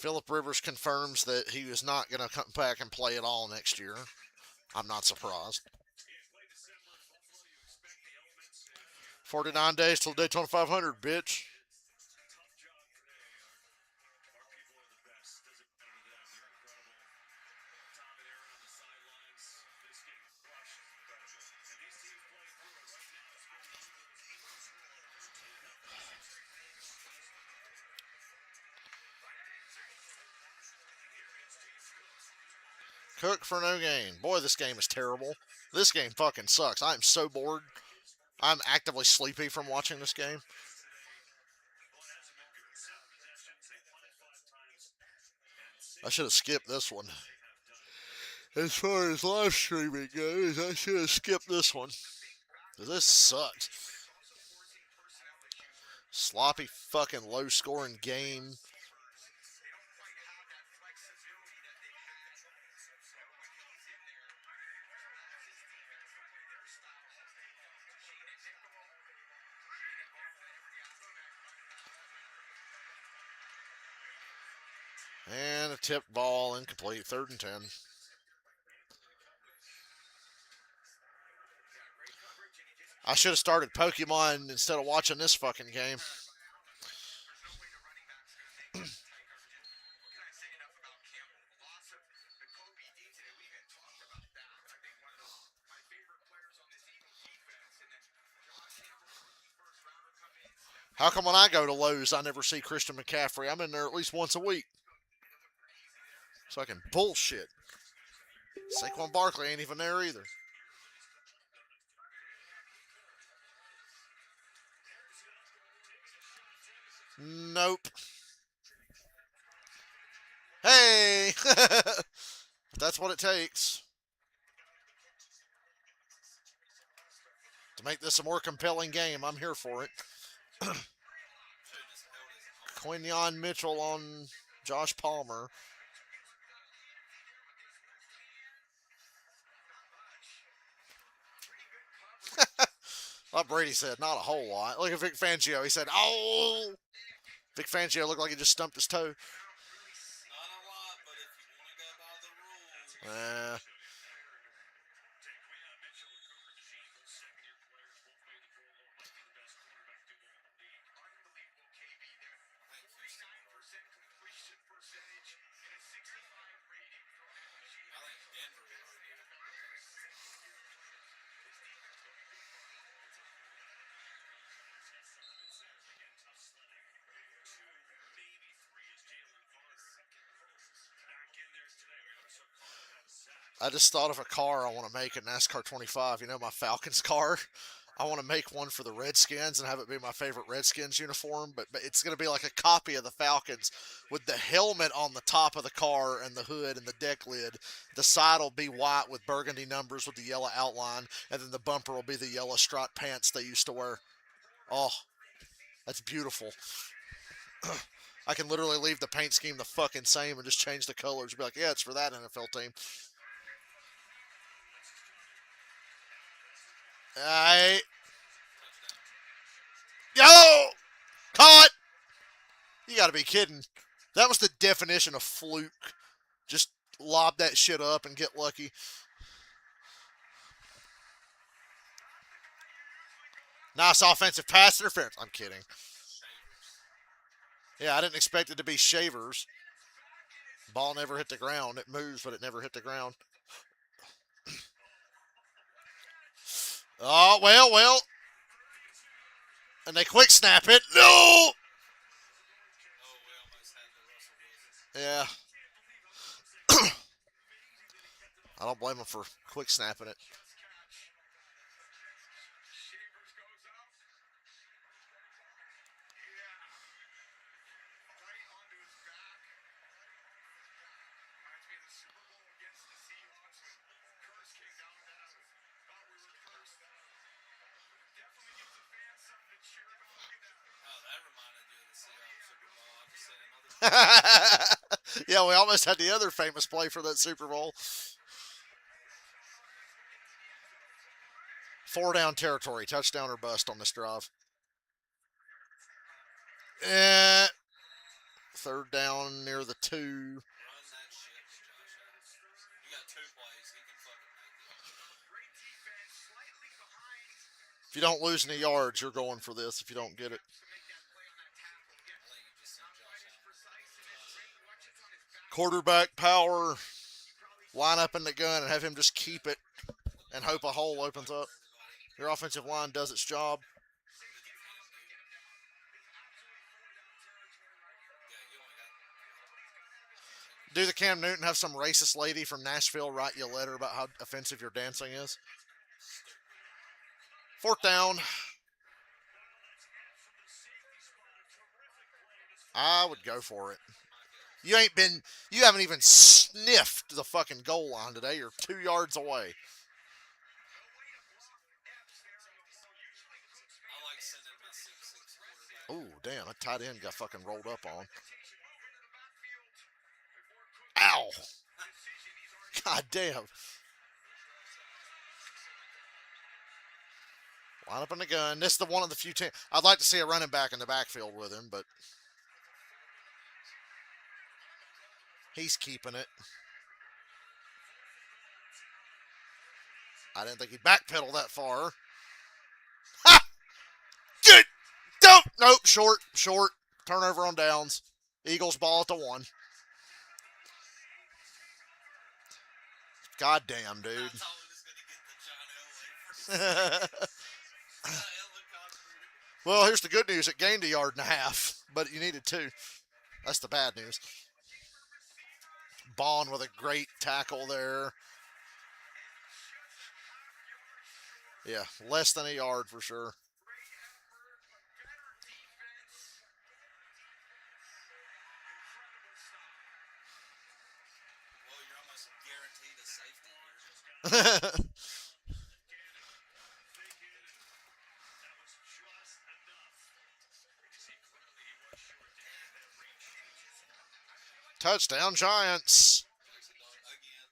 Philip Rivers confirms that he is not going to come back and play at all next year. I'm not surprised. 49 days till Daytona 500, bitch. Cook for no gain. Boy, this game is terrible. This game fucking sucks. I'm so bored. I'm actively sleepy from watching this game. I should have skipped this one. As far as live streaming goes, I should have skipped this one. 'Cause this sucks. Sloppy fucking low scoring game. And a tipped ball, incomplete, 3rd and 10. I should have started Pokemon instead of watching this fucking game. How come when I go to Lowe's, I never see Christian McCaffrey? I'm in there at least once a week. Fucking bullshit. Saquon Barkley ain't even there either. Nope. Hey! That's what it takes to make this a more compelling game. I'm here for it. Quinyon Mitchell on Josh Palmer. Like Brady said, not a whole lot. Look at Vic Fangio. He said, oh! Vic Fangio looked like he just stumped his toe. Not a lot, but if you want to go by the rules, I think Houston would. I think Denver would argue. I just thought of a car I want to make in NASCAR 25. You know, my Falcons car? I want to make one for the Redskins and have it be my favorite Redskins uniform, but it's going to be like a copy of the Falcons with the helmet on the top of the car and the hood and the deck lid. The side will be white with burgundy numbers with the yellow outline, and then the bumper will be the yellow striped pants they used to wear. Oh, that's beautiful. I can literally leave the paint scheme the fucking same and just change the colors. Be like, yeah, it's for that NFL team. Alright. Yo! Caught! You gotta be kidding. That was the definition of fluke. Just lob that shit up and get lucky. Nice offensive pass interference. I'm kidding. Yeah, I didn't expect it to be Shavers. Ball never hit the ground. It moves, but it never hit the ground. Oh, well. And they quick snap it. No! Oh, we almost had the Russell Wilson. Yeah. I don't blame them for quick snapping it. Oh, that reminded you of the Seahawks Super Bowl. I just said another. Yeah, we almost had the other famous play for that Super Bowl. 4 down territory, touchdown or bust on this drive. Third down near the 2. Run that shit with Josh Allen. You got 2 plays. He can fucking make it. If you don't lose any yards, you're going for this if you don't get it. I think you just sent Josh Allen. Quarterback power. Line up in the gun and have him just keep it and hope a hole opens up. Your offensive line does its job. Do the Cam Newton have some racist lady from Nashville write you a letter about how offensive your dancing is? Fourth down. I would go for it. You haven't even sniffed the fucking goal line today. You're 2 yards away. I like sending my 6'6" quarterback. Ooh, damn, that tight end got fucking rolled up on. Ow! God damn. Line up in the gun. This is the one of the few teams. I'd like to see a running back in the backfield with him, but he's keeping it. I didn't think he'd backpedal that far. Ha! Good! Don't! Nope, short. Turnover on downs. Eagles ball at the 1. God damn, dude. I thought we was gonna get the John Elway for Well, here's the good news. It gained a yard and a half, but you needed 2. That's the bad news. Bond with a great tackle there. Yeah, less than a yard for sure. Well, you're almost guaranteed a safety here. Touchdown, Giants. Jackson Dart again.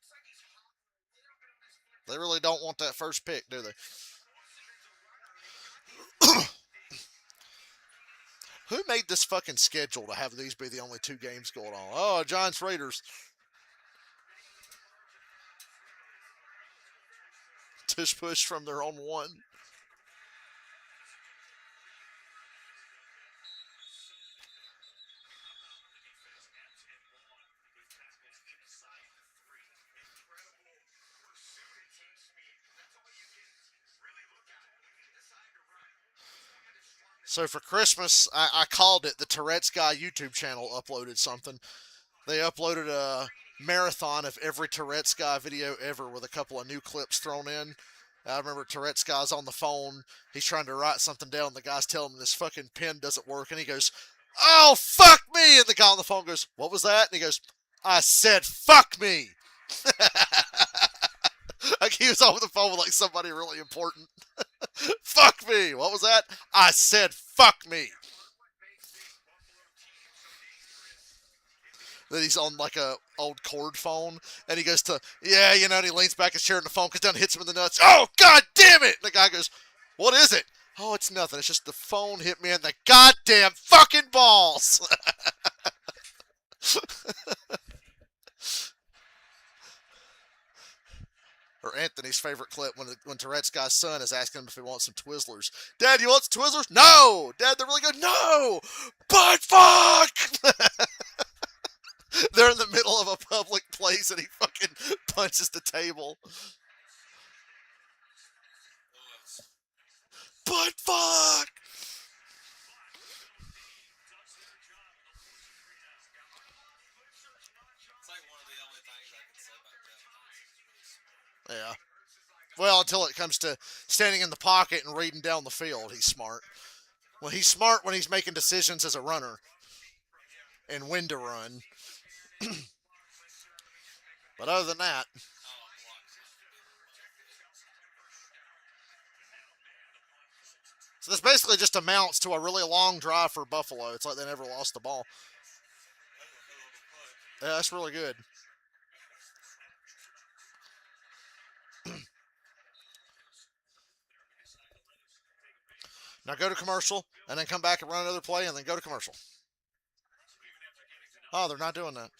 They really don't want that first pick, do they? Who made this fucking schedule to have these be the only 2 games going on? Oh, Giants Raiders. Tush push from their own 1. So for Christmas, I called it the Tourette's Guy YouTube channel uploaded something. They uploaded a marathon of every Tourette's Guy video ever with a couple of new clips thrown in. I remember Tourette's Guy's on the phone. He's trying to write something down. The guy's telling him this fucking pen doesn't work. And he goes, "Oh, fuck me." And the guy on the phone goes, "What was that?" And he goes, "I said, fuck me." Like he was over the phone with like somebody really important. Fuck me. What was that? I said, fuck me. Then he's on like a old cord phone, and he goes to, yeah, you know, and he leans back his chair in the phone, because down hits him in the nuts. Oh, God damn it! And the guy goes, what is it? Oh, it's nothing. It's just the phone hit me in the goddamn fucking balls. Or Anthony's favorite clip when Tourette's Guy's son is asking him if he wants some Twizzlers. Dad, you want some Twizzlers? No! Dad, they're really good. No! But fuck! They're in the middle of a public place and he fucking punches the table. But fuck! It's like one of the only things I can say about Kevin Hines. He's really smart. Yeah. Well, until it comes to standing in the pocket and reading down the field, he's smart. Well, he's smart when he's making decisions as a runner and when to run. But other than that, so this basically just amounts to a really long drive for Buffalo. It's like they never lost the ball. Yeah, that's really good. Now go to commercial, and then come back and run another play, and then go to commercial. Oh, they're not doing that.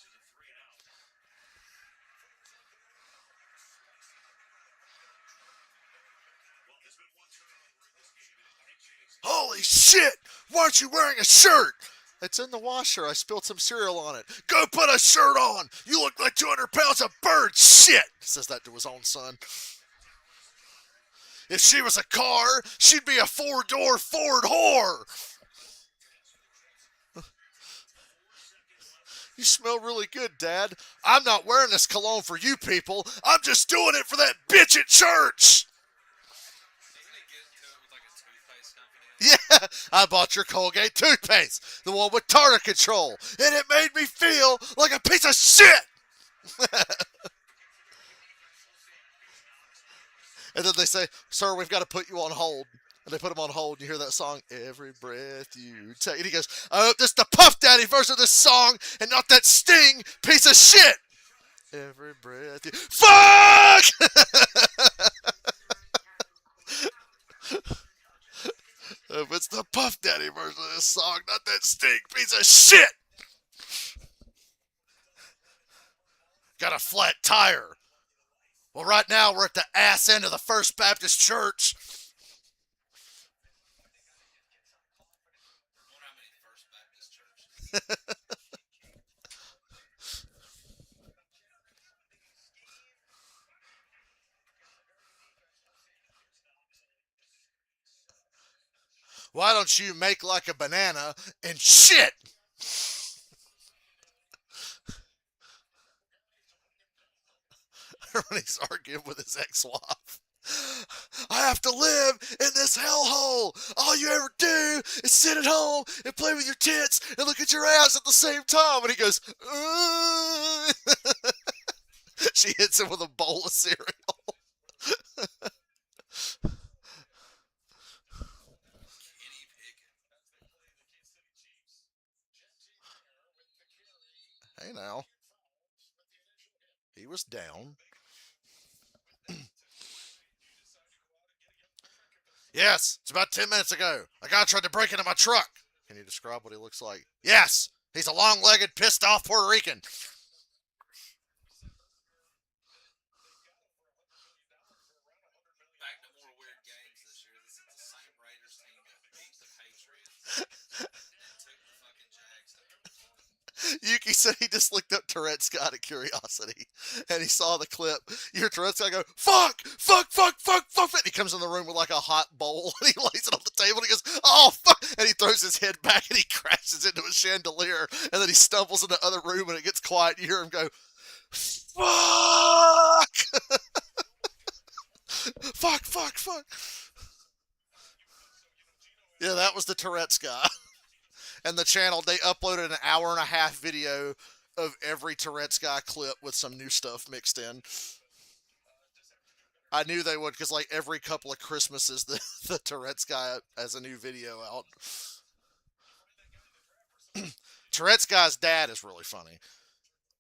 Holy shit! Why aren't you wearing a shirt? It's in the washer. I spilled some cereal on it. Go put a shirt on! You look like 200 pounds of bird shit! Says that to his own son. If she was a car, she'd be a 4-door Ford whore! You smell really good, Dad. I'm not wearing this cologne for you people. I'm just doing it for that bitch at church! Doesn't he get into it with like a toothpaste company? Yeah, I bought your Colgate toothpaste, the one with tartar control, and it made me feel like a piece of shit! And then they say, sir, we've got to put you on hold. And they put him on hold, and you hear that song, Every Breath You Take. And he goes, I hope this is the Puff Daddy version of this song, and not that Sting piece of shit! Every breath you... Fuck! If it's the Puff Daddy version of this song, not that Sting piece of shit! Got a flat tire. Well, right now we're at the ass end of the First Baptist Church. I wonder how many First Baptist churches. Why don't you make like a banana and shit? When he's arguing with his ex-wife. I have to live in this hellhole. All you ever do is sit at home and play with your tits and look at your ass at the same time. And he goes, She hits him with a bowl of cereal. Kenny Pickett. Hey now. He was down. Yes, it's about 10 minutes ago. A guy tried to break into my truck. Can you describe what he looks like? Yes, he's a long-legged, pissed-off Puerto Rican. Back to more weird games this year. This is the same Raiders team that beat the Patriots and took the fucking Jags out. Yuki said he just looked up Tourette's guy to curiosity, and he saw the clip. You hear Tourette's guy go, fuck, fuck, fuck, fuck, fuck, and he comes in the room with like a hot bowl, and he lays it on the table, and he goes, oh, fuck, and he throws his head back, and he crashes into a chandelier, and then he stumbles in the other room, and it gets quiet, and you hear him go, fuck, fuck, fuck, fuck. Yeah, that was the Tourette's guy. And the channel, they uploaded an 1.5-hour video of every Tourette's guy clip with some new stuff mixed in. I knew they would, because like every couple of Christmases, the Tourette's guy has a new video out. Tourette's guy's dad is really funny.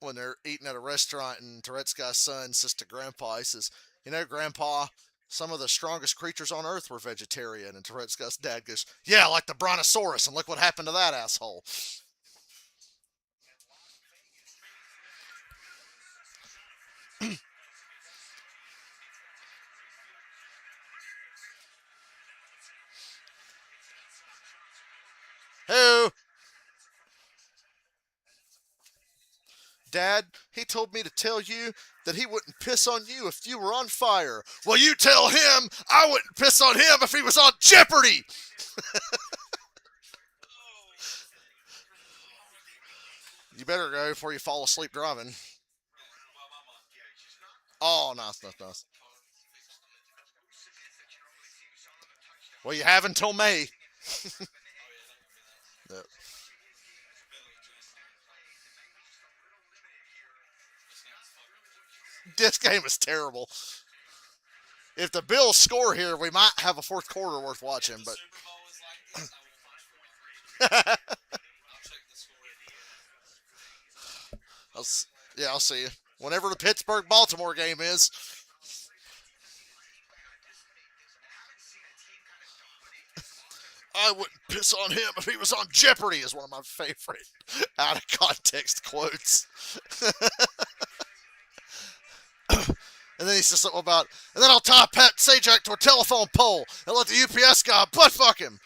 When they're eating at a restaurant and Tourette's guy's son says to Grandpa, he says, you know, Grandpa, some of the strongest creatures on Earth were vegetarian. And Tourette's guy's dad goes, yeah, like the Brontosaurus, and look what happened to that asshole. Who? Dad, he told me to tell you that he wouldn't piss on you if you were on fire. Well, you tell him I wouldn't piss on him if he was on Jeopardy! You better go before you fall asleep driving. Oh, nice, nice, nice. Well, you have until May. Yep. This game is terrible. If the Bills score here, we might have a fourth quarter worth watching, but Super Bowl is like this, I will watch for it. I'll check the score. I'll see you. Whenever the Pittsburgh-Baltimore game is. I wouldn't piss on him if he was on Jeopardy is one of my favorite out of context quotes. And then he says something about, and then I'll tie Pat Sajak to a telephone pole and let the UPS guy butt fuck him.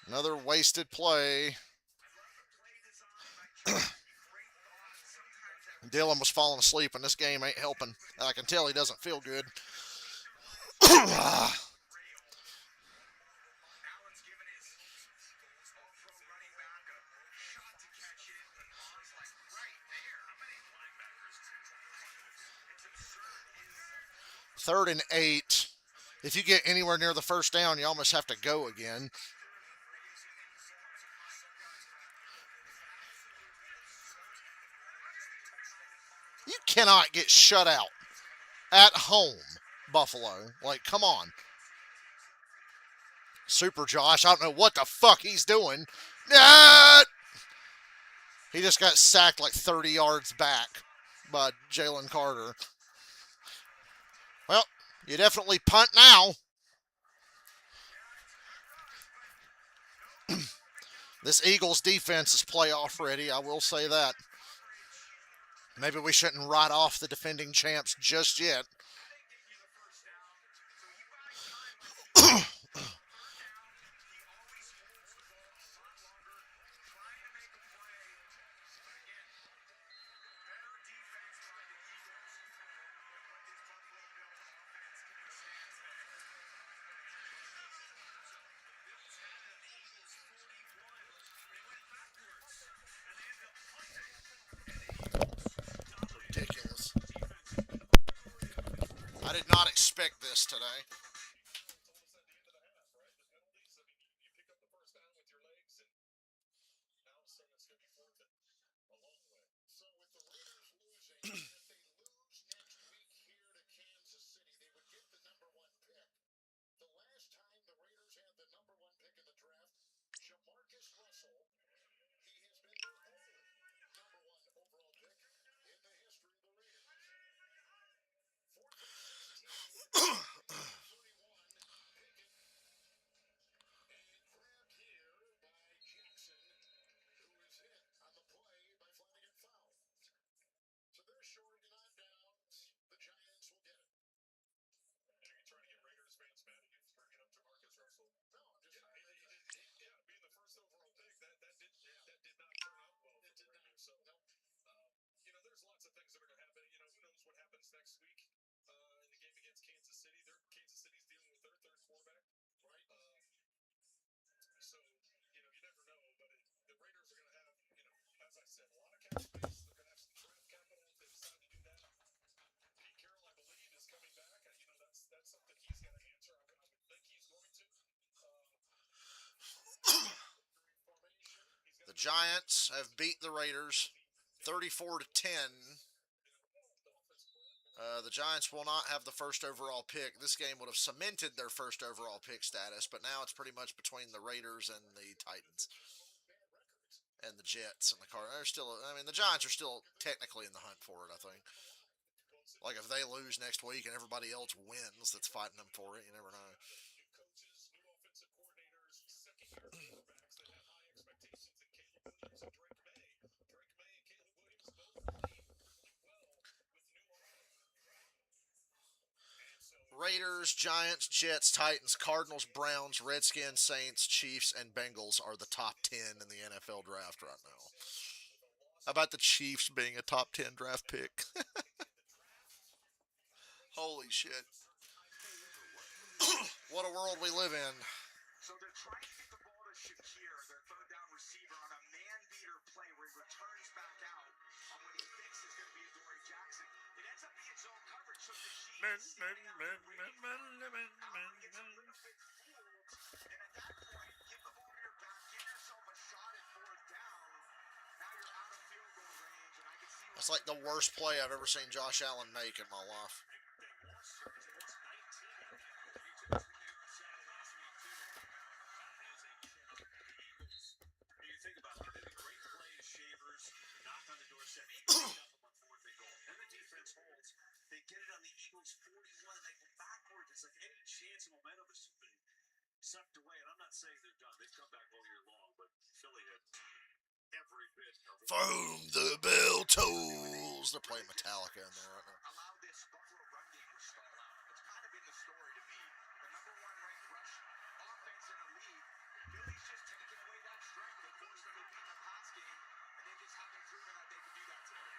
Another wasted play. Dylan was falling asleep, and this game ain't helping. And I can tell he doesn't feel good. Allen's given his all-pro running back a shot to catch it, and Vaughn's like right there. How many linebackers can it's absurd. 3rd and 8. If you get anywhere near the first down, you almost have to go again. You cannot get shut out at home, Buffalo. Like, come on. Super Josh, I don't know what the fuck he's doing. He just got sacked like 30 yards back by Jalen Carter. Well, you definitely punt now. This Eagles defense is playoff ready, I will say that. Maybe we shouldn't write off the defending champs just yet. Ridiculous. I did not expect this today. The Giants have beat the Raiders 34-10. The Giants will not have the first overall pick. This game would have cemented their first overall pick status, but now it's pretty much between the Raiders and the Titans. And the Jets and the Cardinals. They're still, I mean, the Giants are still technically in the hunt for it, I think. Like if they lose next week and everybody else wins that's fighting them for it, you never know. Raiders, Giants, Jets, Titans, Cardinals, Browns, Redskins, Saints, Chiefs, and Bengals are the top 10 in the NFL draft right now. How about the Chiefs being a top 10 draft pick? Holy shit. What a world we live in. So they're trying to get the ball to Shakir, their third down receiver, on a man-beater play where he returns back out on what he thinks is going to be Adoree Jackson. It ends up being zone coverage, so the Chiefs and at that point, give the ball to your back, give yourself a shot at fourth down. Now you're out of field goal range, and I can see That's like the worst play I've ever seen Josh Allen make in my life. They get it on the Eagles' 41 It's like any chance of momentum has been sucked away, and I'm not saying they're done. They've come back all year long, but Philly had every bit of Boom, the bell tolls. They're playing Metallica in there right now. Allow this Buffalo run game to stall out. It's kind of been the story to me. The number one ranked rush offense in the league. Philly's just taking away that strength that forced them to be in the pass game, and they just haven't proven that they can do that today.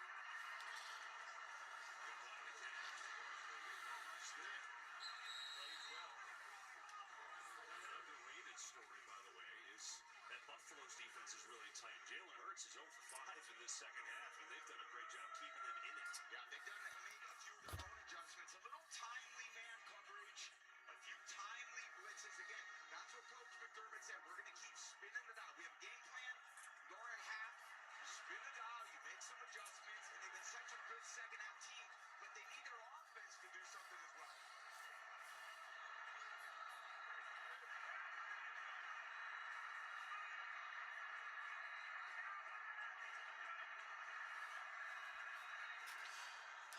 Underrated story, by the way, is that Buffalo's defense is really tight. Jalen Hurts is 0 for 5 in this second half, and they've done a great job keeping them in it. Yeah, they've made a few of their own adjustments. A little timely man coverage, a few timely blitzes. Again, that's what Coach McDermott said. We're going to keep spinning the dial. We have a game plan. You go at half, you spin the dial, you make some adjustments, and they've been such a good second half team. But they need their offense to do something as well.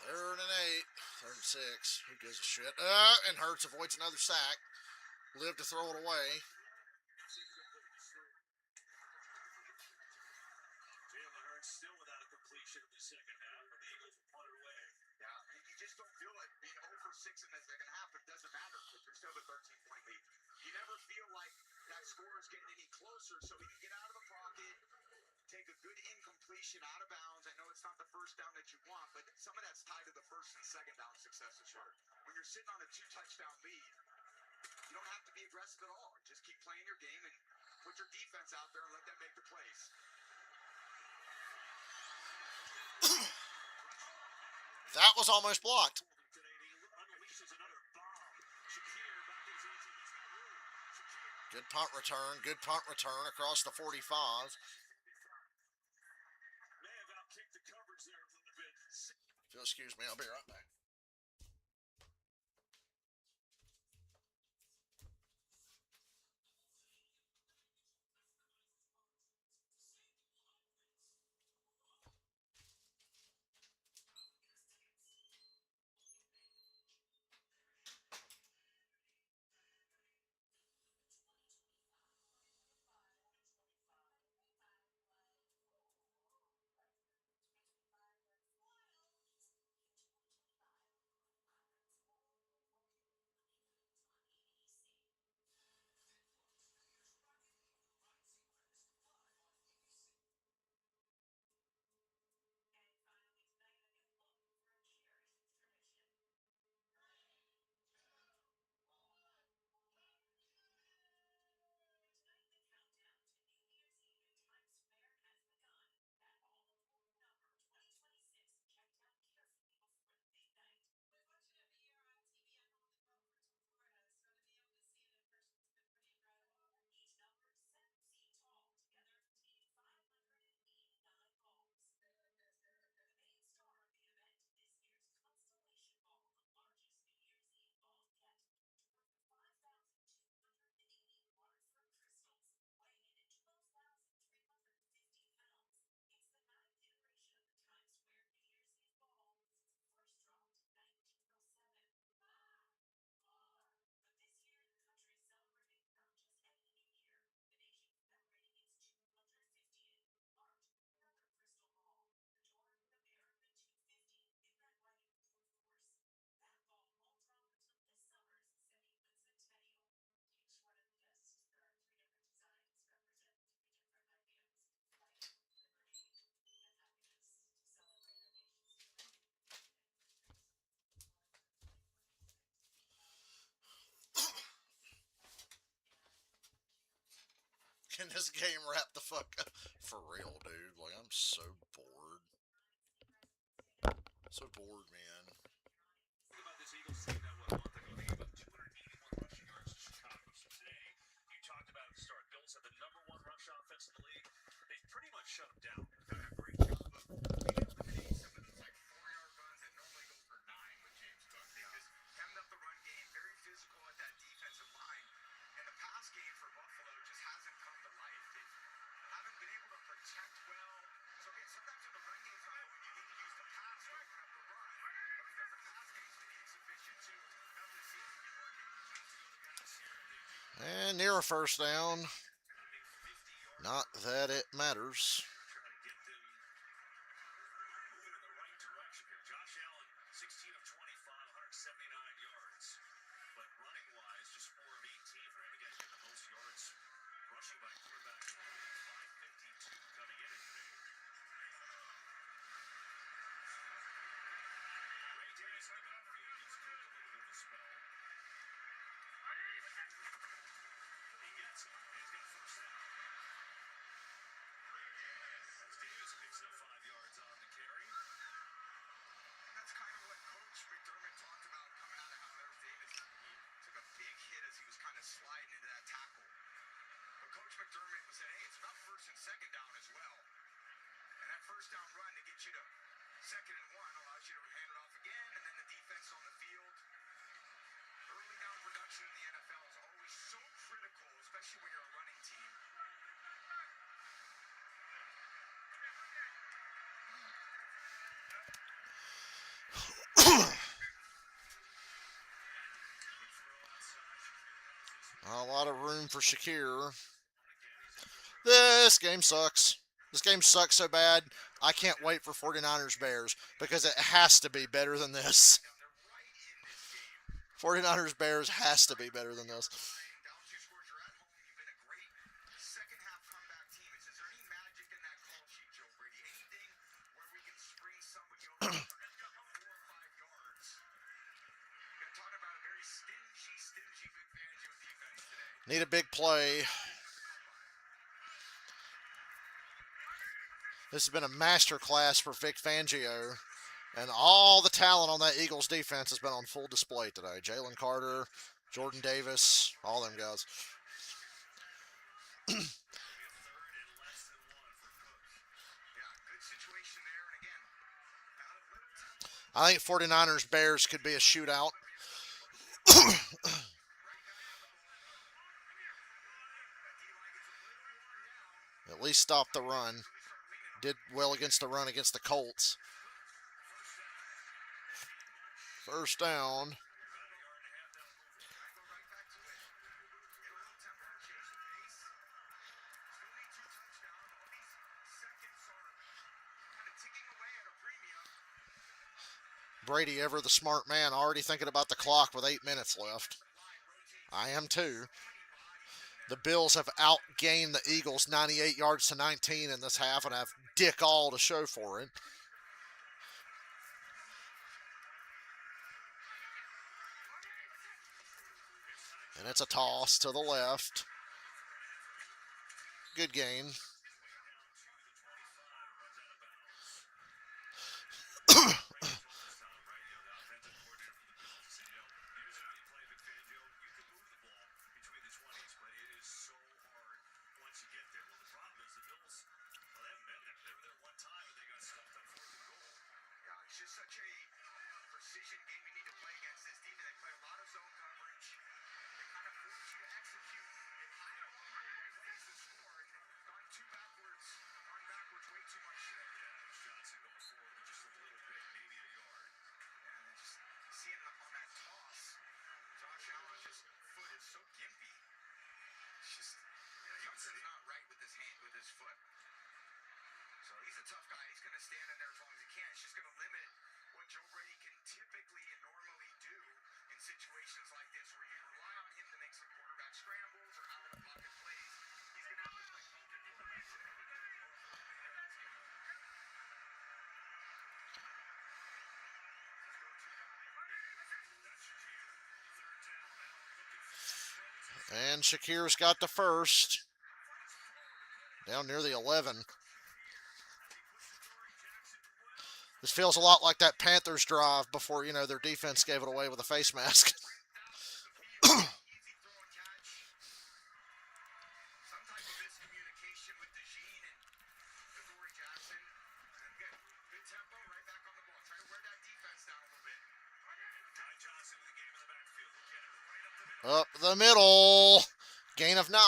Third and 8, third and 6. Who gives a shit? And Hurts avoids another sack. Live to throw it away. Jalen Hurts still without a completion in the second half, but the Eagles will punt it away. Yeah, you just don't feel like being 0 for 6 in the second half, but it doesn't matter because you're still a 13-point lead. You never feel like that score is getting any closer, so he can get out of the pocket, take a good incompletion out of bounds. I know it's not the first down that you want, but some of that's tied to the first and second down success as well. When you're sitting on a 2-touchdown lead, you don't have to be aggressive at all. Just keep playing your game and put your defense out there and let them make the plays. That was almost blocked. Today, he unleashes another bomb. Shakir back in his 18. He's got room. Shakir. Good punt return. Good punt return across the 45. May have outkicked the coverage there a little bit. If you'll excuse me, I'll be right back. Can this game wrap the fuck up? For real, dude. Like, I'm so bored. So bored, man. Think about this Eagles team that what, a month ago, they gave up 281 rushing yards to Chicago. So today, you talked about at the start, Bills have the #1 rush offense in the league. They've pretty much shut them down. Done a great job of eliminating some of those like 4-yard runs that normally go for 9 with James Cook. They just hemmed up the run game, very physical at that defensive line. And the pass game for Buffalo just hasn't come to life. They haven't been able to protect well. So again, sometimes in the run game's not when you need to use the pass to open up the run. But because the pass game's been insufficient too. And near a first down. Not that it matters. Josh Allen, 16 of 25, 179 yards. But running wise, just 4 of 18 for him. Again, getting the most yards rushing by quarterback in the league. 552 coming in today. Ray Davis in the backfield gives Cook a little bit of a spell. He gets it. He's got first down. As Davis picks up 5 yards on the carry. And that's kind of what Coach McDermott talked about coming out of how there was Davis. He took a big hit as he was kind of sliding into that tackle. But Coach McDermott said, hey, it's about first and second down as well. And that first down run to get you to second and one allows you to hand it off again, and then the defense on the field. Early down production in the NFL is always so critical, especially when you're a running team. A lot of room for Shakir. This game sucks. This game sucks so bad, I can't wait for 49ers Bears because it has to be better than this. 49ers Bears has to be better than this. Down 2 scores, you're at home. You've been a great second half comeback team. Is there any magic in that call sheet, Joe Brady? Anything where we can spring somebody over 4 or 5 yards? You're talking about a very stingy Vic Fangio defense today. Need a big play. This has been a masterclass for Vic Fangio. And all the talent on that Eagles defense has been on full display today. Jalen Carter, Jordan Davis, all them guys. Yeah, good situation there. And again, out of little I think 49ers Bears could be a shootout. At least stop the run. Did well against the run against the Colts. First down. Brady, ever the smart man, already thinking about the clock with 8 minutes left. I am too. The Bills have outgained the Eagles 98 yards to 19 in this half and have dick all to show for it. And it's a toss to the left. Good gain. It's just such a precision game you need to play against this team. They play a lot of zone coverage. They kind of force you to execute in high ways to score. And gone backwards way too much today. Johnson going forward just a little bit, maybe a yard. And just seeing on that toss, Josh Allen's foot is so gimpy. It's just, Johnson's not right with his hand, with his foot. So he's a tough guy. He's going to stand in there as long as he can. It's just going to limit what Joe Brady can typically and normally do in situations like this where you rely on him to make some quarterback scrambles or out of the pocket plays. He's going to have to play pocket quarterback today. And Shakir's got the first. Down near the 11. This feels a lot like that Panthers drive before, their defense gave it away with a face mask. Up the middle. Gain of 9.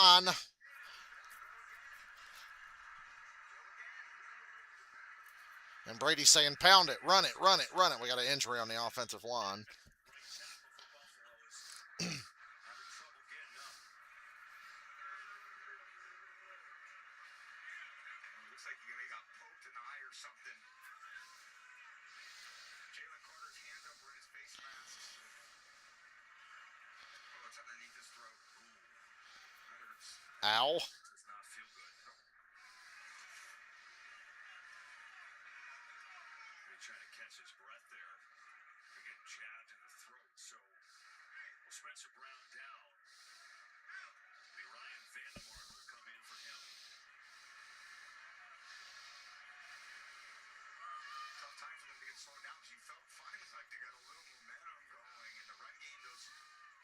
And Brady's saying, pound it, run it, run it, run it. We got an injury on the offensive line. Ow. Does not feel good. They trying to catch his breath there. They're getting jabbed in the throat. So, well, Spencer Brown down. It'll be Ryan Vandemark will come in for him. Tough times when they get slowed down. You felt finally like they got a little momentum going in the run game. Those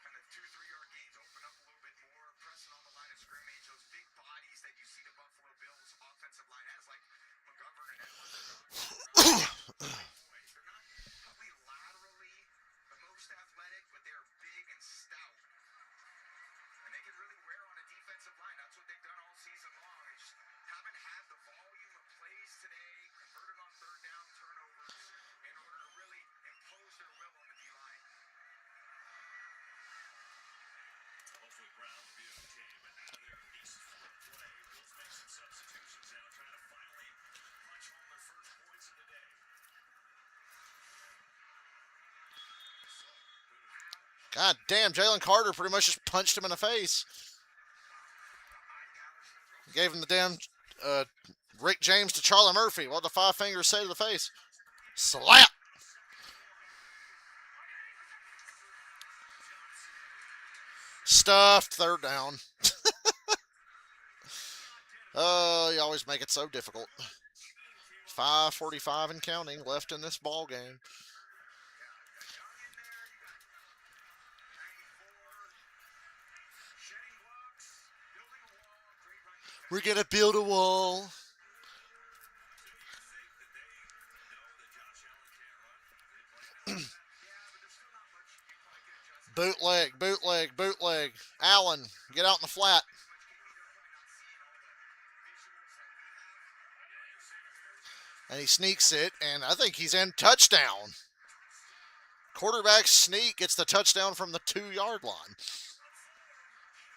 kind of 2-3 yard gains open up a little bit more, pressing on the line of scrimmage. Those big bodies that you see the Buffalo Bills offensive line has, like McGovern and Edwards. They're not probably laterally the most athletic, but they're big and stout. And they can really wear on a defensive line. That's what they've done all season long. They just haven't had the volume of plays today, converted on third down turnovers in order to really impose their will on the D-line. Hopefully Brown will be okay, but out of there at least for the play. Bills make some substitutions now, trying to finally punch home their first points of the day. God damn, Jalen Carter pretty much just punched him in the face. Gave him the damn Rick James to Charlie Murphy. What did the five fingers say to the face? Slap! Stuffed third down. Oh, you always make it so difficult. 5:45 and counting left in this ball game. We're gonna build a wall. Bootleg, bootleg, bootleg. Allen, get out in the flat. And he sneaks it, and I think he's in. Touchdown. Quarterback sneak gets the touchdown from the 2-yard line.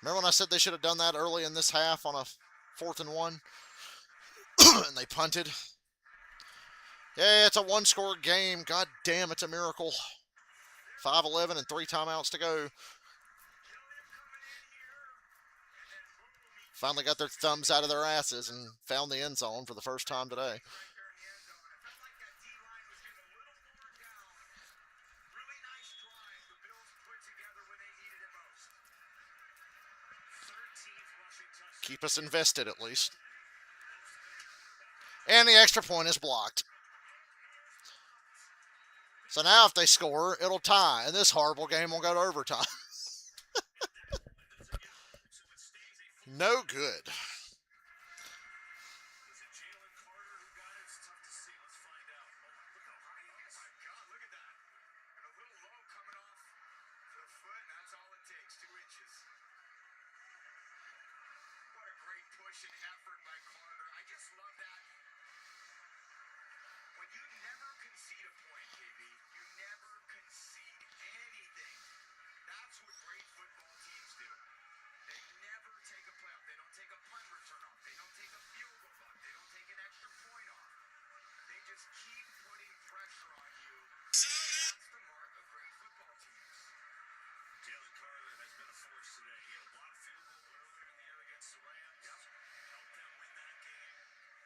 Remember when I said they should have done that early in this half on a 4th and 1? And they punted. Yeah, it's a one-score game. God damn, it's a miracle. 5:11 and 3 timeouts to go. Finally got their thumbs out of their asses and found the end zone for the first time today. Keep us invested at least. And the extra point is blocked. So now if they score, it'll tie. And this horrible game will go to overtime. No good. Pushing effort by Carter. I just love that. When you never concede a point, KB, you never concede anything. That's what great football teams do. They never take a play off. They don't take a punt return off. They don't take a field goal off. They don't take an extra point off. They just keep putting pressure on you. That's the mark of great football teams. Jalen Carter has been a force today. He had a blocked field goal earlier in the year against the Rams. Helped them win that game.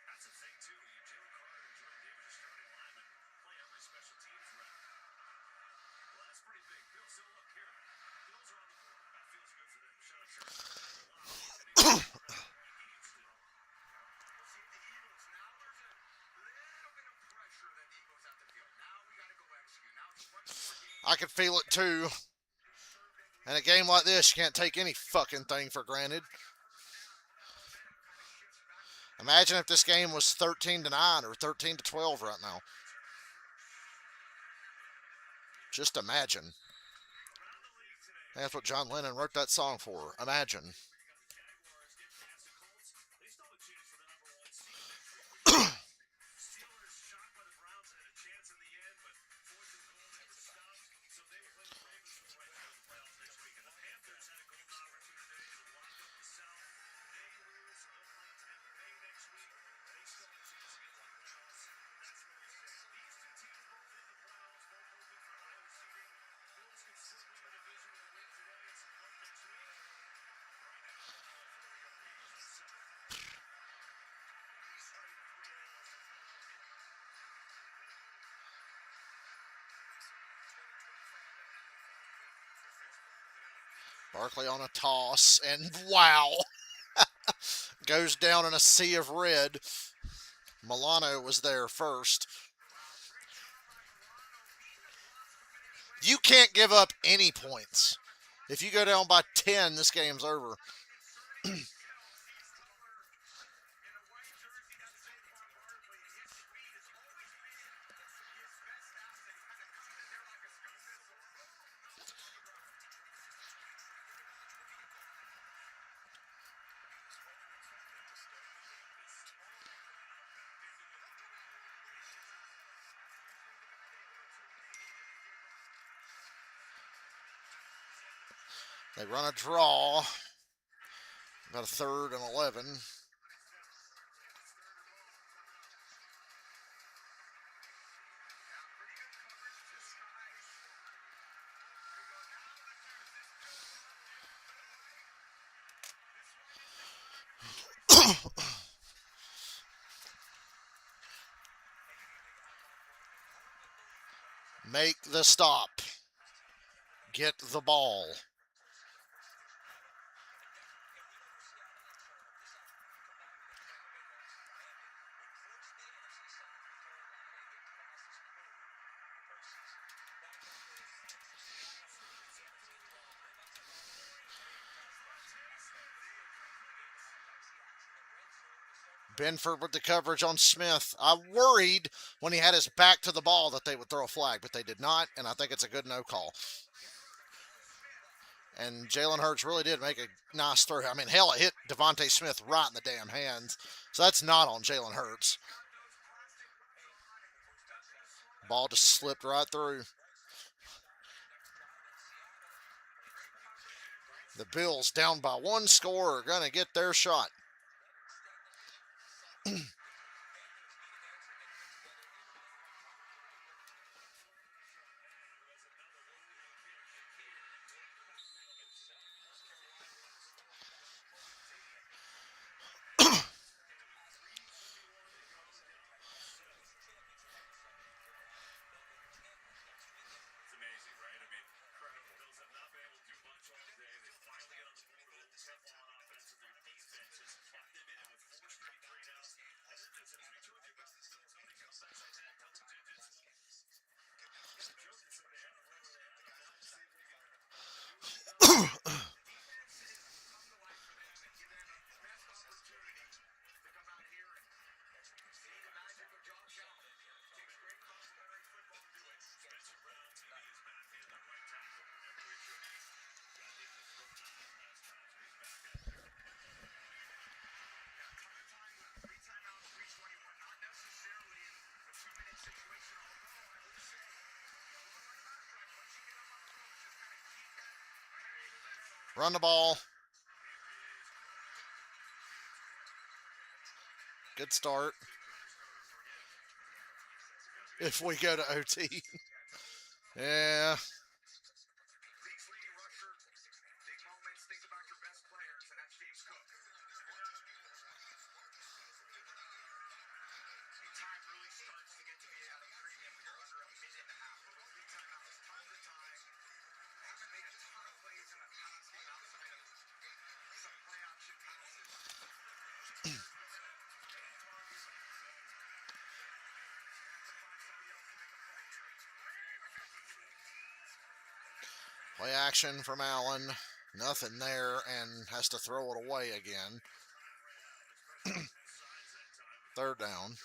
That's the thing, too. Jalen Carter and Jordan Davis are starting linemen. Play every special teams rep. Well, that's pretty big. Bills, so look here. Bills are on the board. That feels good for them. Shut up, Shut up. I can feel it too. In a game like this, you can't take any fucking thing for granted. Imagine if this game was 13-9 or 13-12 right now. Just imagine. That's what John Lennon wrote that song for. Imagine. Barkley on a toss, and wow, goes down in a sea of red. Milano was there first. You can't give up any points. If you go down by 10, this game's over. They run a draw. Got a 3rd and 11. Make the stop. Get the ball. Benford with the coverage on Smith. I worried when he had his back to the ball that they would throw a flag, but they did not, and I think it's a good no call. And Jalen Hurts really did make a nice throw. I mean, hell, it hit Devontae Smith right in the damn hands. So that's not on Jalen Hurts. Ball just slipped right through. The Bills, down by 1 score, are going to get their shot. It's amazing, right? I mean, incredible. Bills have not been able to do much all day. They finally get on the board with Temple on offense, and their defense has locked them in with 4 straight 3-downs. And then there's, as we told you about the Bills, how many comebacks they've had, double digits. The joke is that they had a run where they had to now see if they can Spencer Brown, TV is back in the right tackle. Whenever he should be. Got hit in the throat not the last time, so he's back out there. Run the ball. Good start. If we go to OT. Yeah. League's leading rusher. Big moments. Think about your best players, and that's James Cook. Time really starts to get to be at a premium when you're under a minute and a half. But with 3 timeouts, tons of time. They haven't made a ton of plays in the past game outside of some play option passes. Play action from Allen. Nothing there, and has to throw it away again. 3rd down.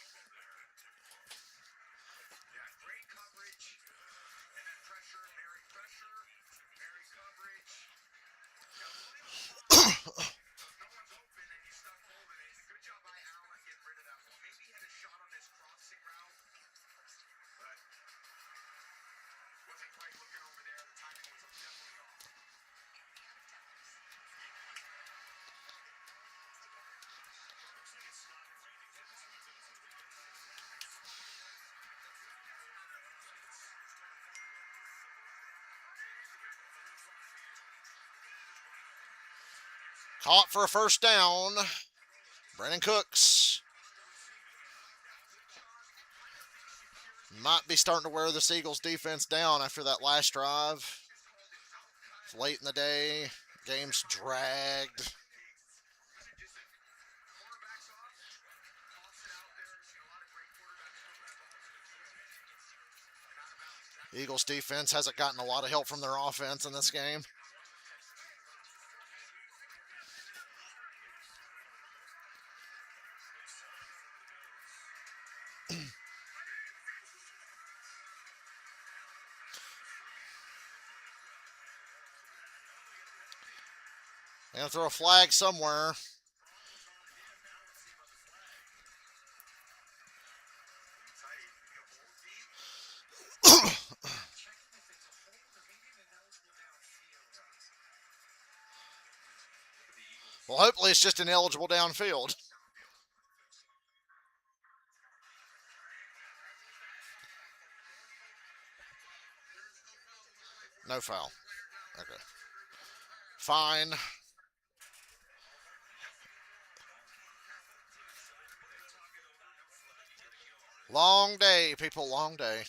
Yeah, great coverage. And then pressure, Mary coverage. No one's open, and you stuck holding it. Good job by Allen getting rid of that ball. Maybe he had a shot on this crossing route, but wasn't quite looking over there. The timing was definitely off. Caught for a 1st down. Brandon Cooks. Might be starting to wear this Eagles defense down after that last drive. It's late in the day. Game's dragged. Eagles defense hasn't gotten a lot of help from their offense in this game. And throw a flag somewhere. Well, hopefully it's just ineligible downfield. No foul. Okay. Fine. Long day, people. Long day.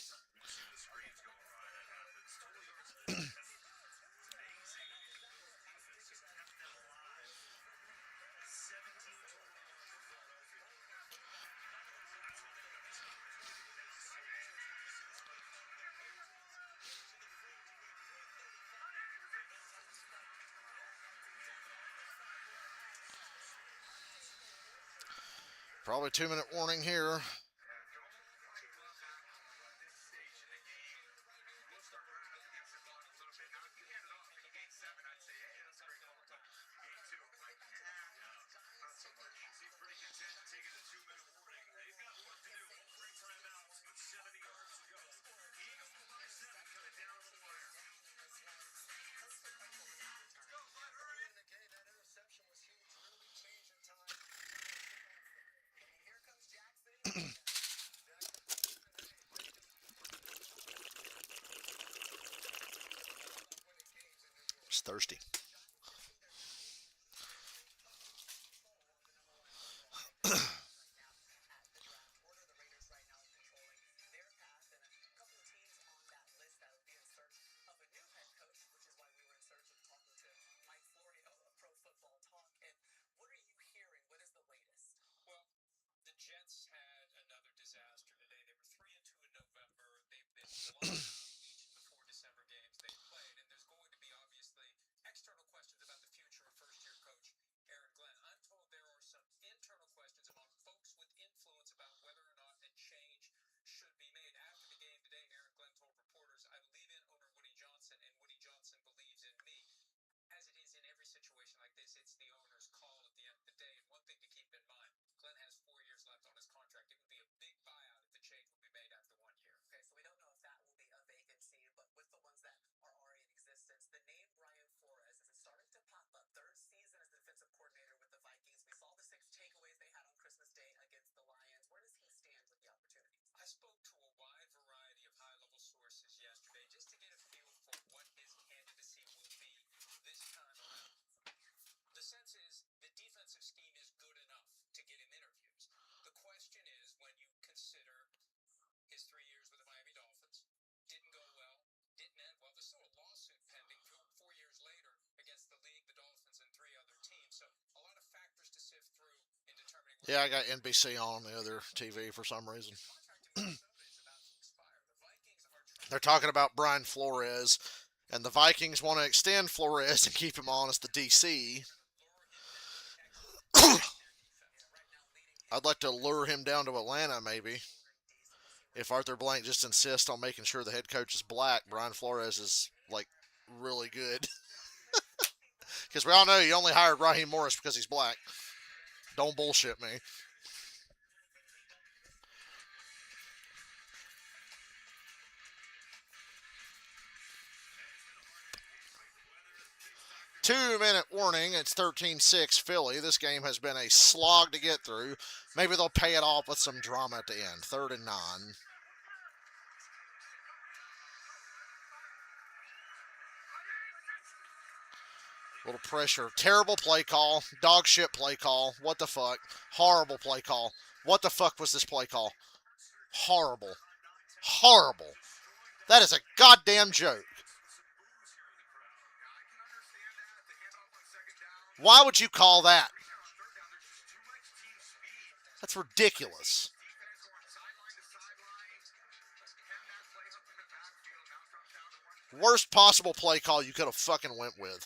Probably 2-minute warning here. It's thirsty. Well, the Jets had another disaster today. They were 3-2 in November. They've been 1-2 each of the 4 December games they played, and there's going to be obviously external questions about the future of first-year coach Aaron Glenn. I'm told there are some internal questions among folks with influence about whether or not a change should be made. After the game today, Aaron Glenn told reporters, "I believe in owner Woody Johnson, and Woody Johnson believes in me." As it is in every situation like this, it's the owner's call at the end of the day. And one thing to keep in mind, Glenn has 4 years left on his contract. It would be a big buyout if the change would be made after 1 year. Okay, so we don't know if that will be a vacancy, but with the ones that are already in existence, the name Brian Flores is starting to pop up. Third season as defensive coordinator with the Vikings. We saw the 6 takeaways they had on Christmas Day against the Lions. Where does he stand with the opportunities? I spoke to a wide variety of high-level sources yesterday just to get a feel for what his candidacy will be this time around. The sense is the defensive scheme is good enough to get him interviews. The question is, when you consider his 3 years with the Miami Dolphins, didn't go well, didn't end well. There's still a lawsuit pending 4 years later against the league, the Dolphins, and 3 other teams. So a lot of factors to sift through in determining. Yeah, I got NBC on the other TV for some reason. They're talking about Brian Flores, and the Vikings want to extend Flores and keep him on as the DC. I'd like to lure him down to Atlanta, maybe. If Arthur Blank just insists on making sure the head coach is black, Brian Flores is, like, really good. Because we all know you only hired Raheem Morris because he's black. Don't bullshit me. Two-minute warning. It's 13-6 Philly. This game has been a slog to get through. Maybe they'll pay it off with some drama at the end. 3rd and 9. Little pressure. Terrible play call. Dog shit play call. What the fuck? Horrible play call. What the fuck was this play call? Horrible. Horrible. That is a goddamn joke. Why would you call that? That's ridiculous. Worst possible play call you could have fucking went with.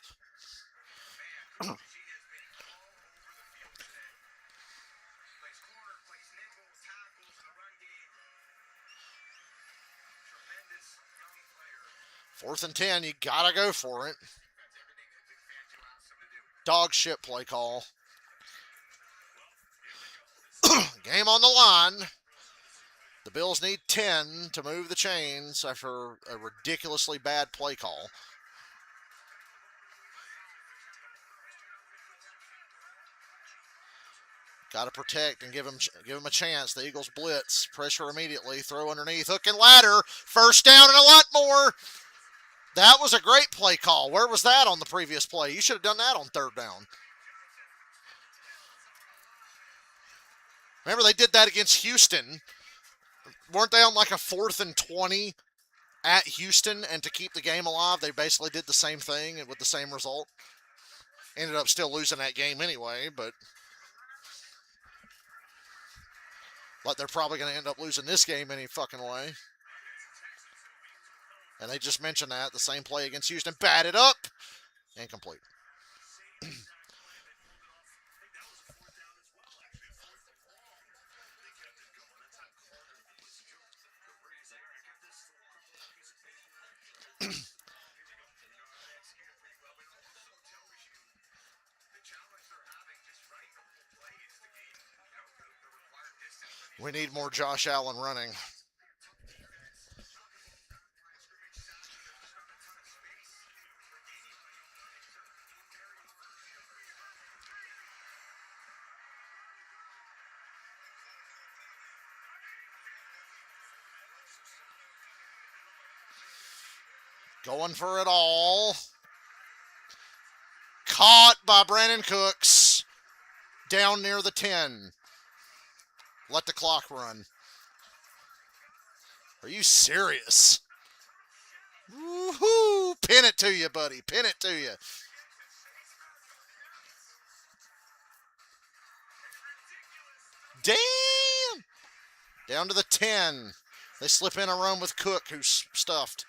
Fourth and 10, you gotta go for it. Dog shit play call. Game on the line. The Bills need 10 to move the chains after a ridiculously bad play call. Got to protect and give him a chance. The Eagles blitz, pressure immediately, throw underneath, hook and ladder, first down and a lot more. That was a great play call. Where was that on the previous play? You should have done that on third down. Remember they did that against Houston. Weren't they on like a 4th and 20 at Houston? And to keep the game alive, they basically did the same thing with the same result. Ended up still losing that game anyway, but like they're probably going to end up losing this game any fucking way. And they just mentioned that. The same play against Houston. Batted up. Incomplete. We need more Josh Allen running. Going for it all. Caught by Brandon Cooks. Down near the 10. Let the clock run. Are you serious? Woohoo! Pin it to you, buddy. Pin it to you. Damn! Down to the 10. They slip in a run with Cook, who's stuffed.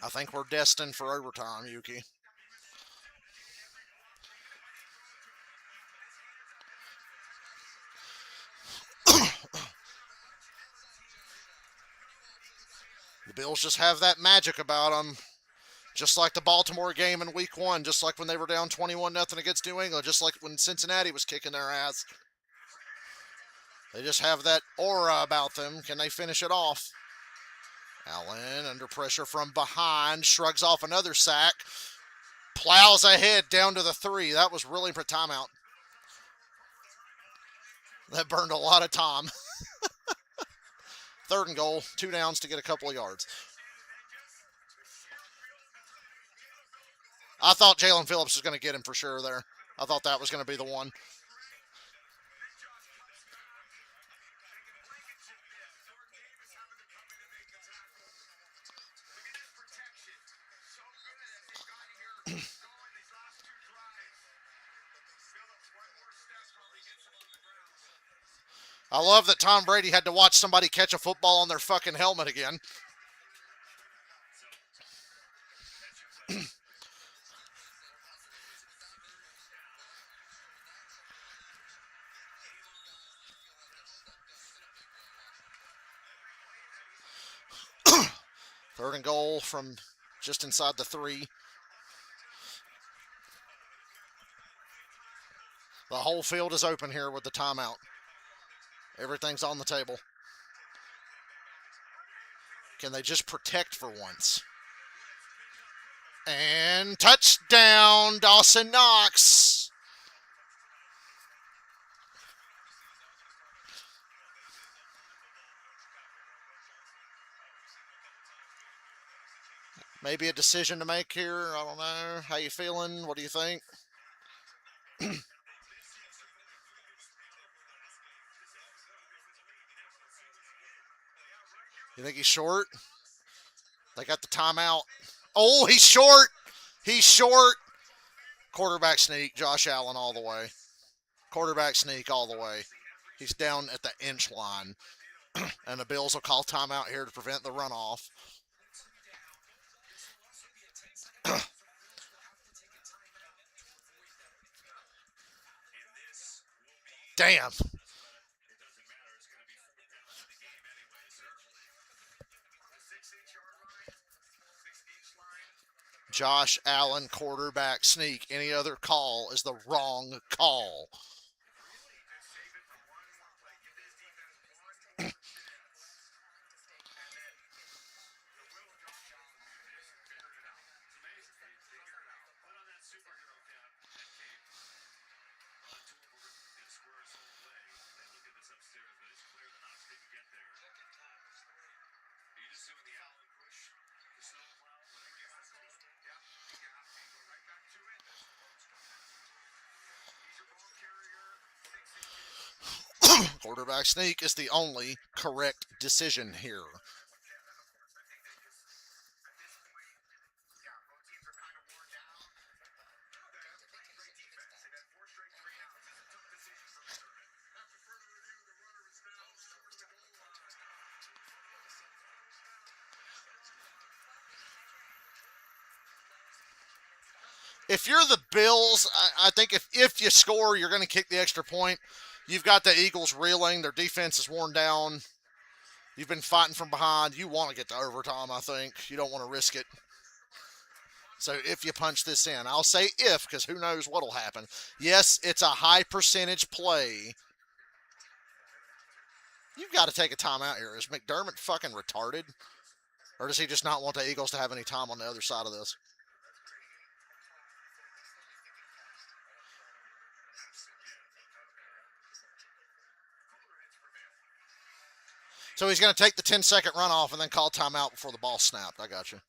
I think we're destined for overtime, Yuki. The Bills just have that magic about them. Just like the Baltimore game in week 1, just like when they were down 21-0 against New England, just like when Cincinnati was kicking their ass. They just have that aura about them. Can they finish it off? Allen under pressure from behind, shrugs off another sack, plows ahead down to the 3. That was really for timeout. That burned a lot of time. 3rd and goal, 2 downs to get a couple of yards. I thought Jalen Phillips was going to get him for sure there. I thought that was going to be the one. I love that Tom Brady had to watch somebody catch a football on their fucking helmet again. Third and goal from just inside the 3. The whole field is open here with the timeout. Everything's on the table. Can they just protect for once? And touchdown, Dawson Knox. Maybe a decision to make here. I don't know. How you feeling? What do you think? You think he's short? They got the timeout. Oh, he's short. He's short. Quarterback sneak. Josh Allen all the way. Quarterback sneak all the way. He's down at the inch line. And the Bills will call timeout here to prevent the runoff. Damn. Josh Allen quarterback sneak. Any other call is the wrong call. Quarterback sneak is the only correct decision here. If you're the Bills, I think if you score, you're going to kick the extra point. You've got the Eagles reeling. Their defense is worn down. You've been fighting from behind. You want to get to overtime, I think. You don't want to risk it. So if you punch this in, I'll say if, because who knows what'll happen. Yes, it's a high percentage play. You've got to take a timeout here. Is McDermott fucking retarded? Or does he just not want the Eagles to have any time on the other side of this? So he's going to take the 10-second runoff and then call timeout before the ball snapped. I got you.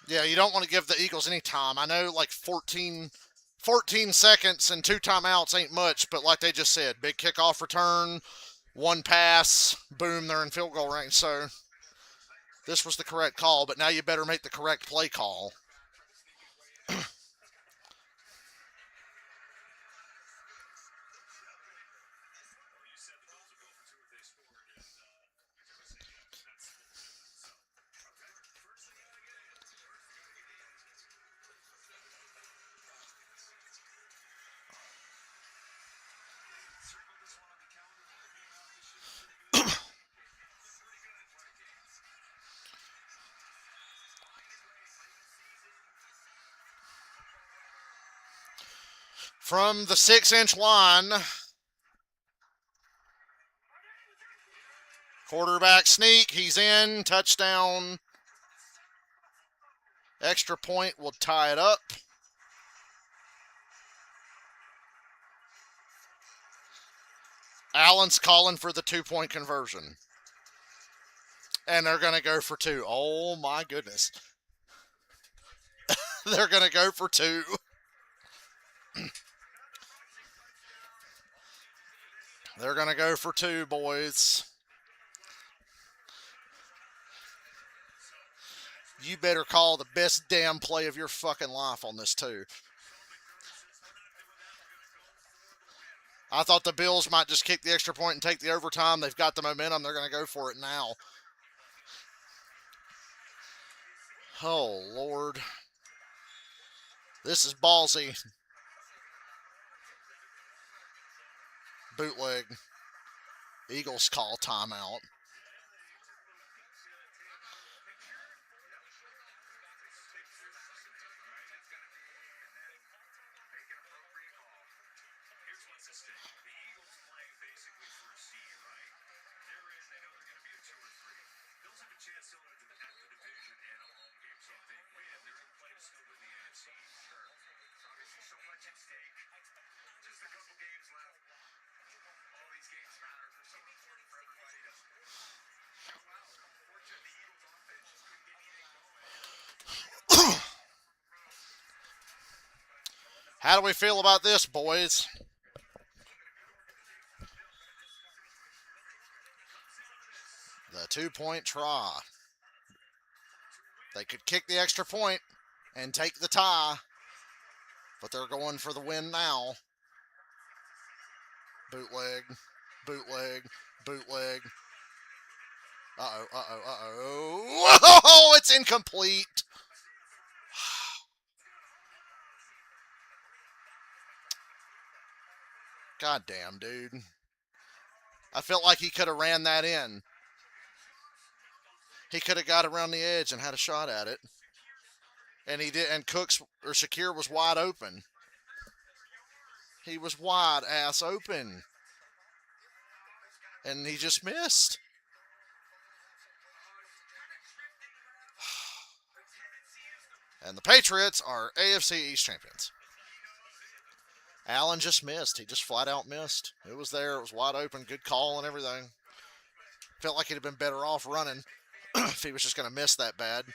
Yeah, you don't want to give the Eagles any time. I know like 14 seconds and 2 timeouts ain't much, but like they just said, big kickoff return, 1 pass, boom, they're in field goal range. So this was the correct call, but now you better make the correct play call. From the 6-inch line, quarterback sneak, he's in, touchdown. Extra point will tie it up. Allen's calling for the 2-point conversion. And they're going to go for 2. Oh, my goodness. They're going to go for 2. They're going to go for 2, boys. You better call the best damn play of your fucking life on this, too. I thought the Bills might just kick the extra point and take the overtime. They've got the momentum. They're going to go for it now. Oh, Lord. This is ballsy. Bootleg. Eagles call timeout. How do we feel about this, boys? The 2-point try. They could kick the extra point and take the tie, but they're going for the win now. Bootleg, bootleg, bootleg. Uh-oh, uh-oh, uh-oh. Whoa, it's incomplete. God damn, dude. I felt like he could have ran that in. He could have got around the edge and had a shot at it. And he did, and Shakir was wide open. He was wide ass open. And he just missed. And the Patriots are AFC East champions. Allen just missed. He just flat out missed. It was there. It was wide open. Good call and everything. Felt like he'd have been better off running if he was just going to miss that bad.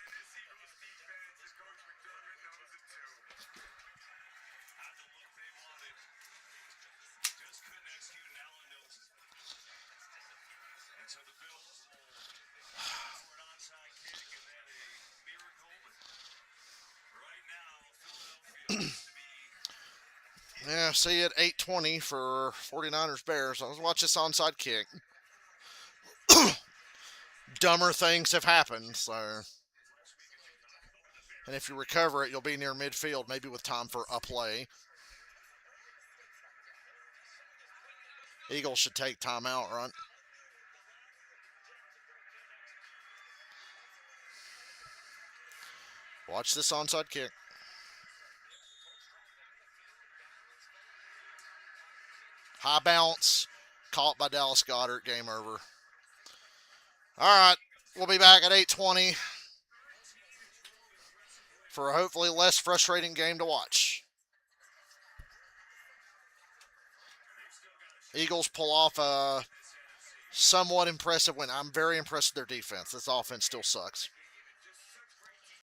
Yeah, see you at 8:20 for 49ers Bears. Let's watch this onside kick. Dumber things have happened, so. And if you recover it, you'll be near midfield, maybe with time for a play. Eagles should take timeout, right? Watch this onside kick. High bounce, caught by Dallas Goedert, game over. All right, we'll be back at 8:20 for a hopefully less frustrating game to watch. Eagles pull off a somewhat impressive win. I'm very impressed with their defense. This offense still sucks.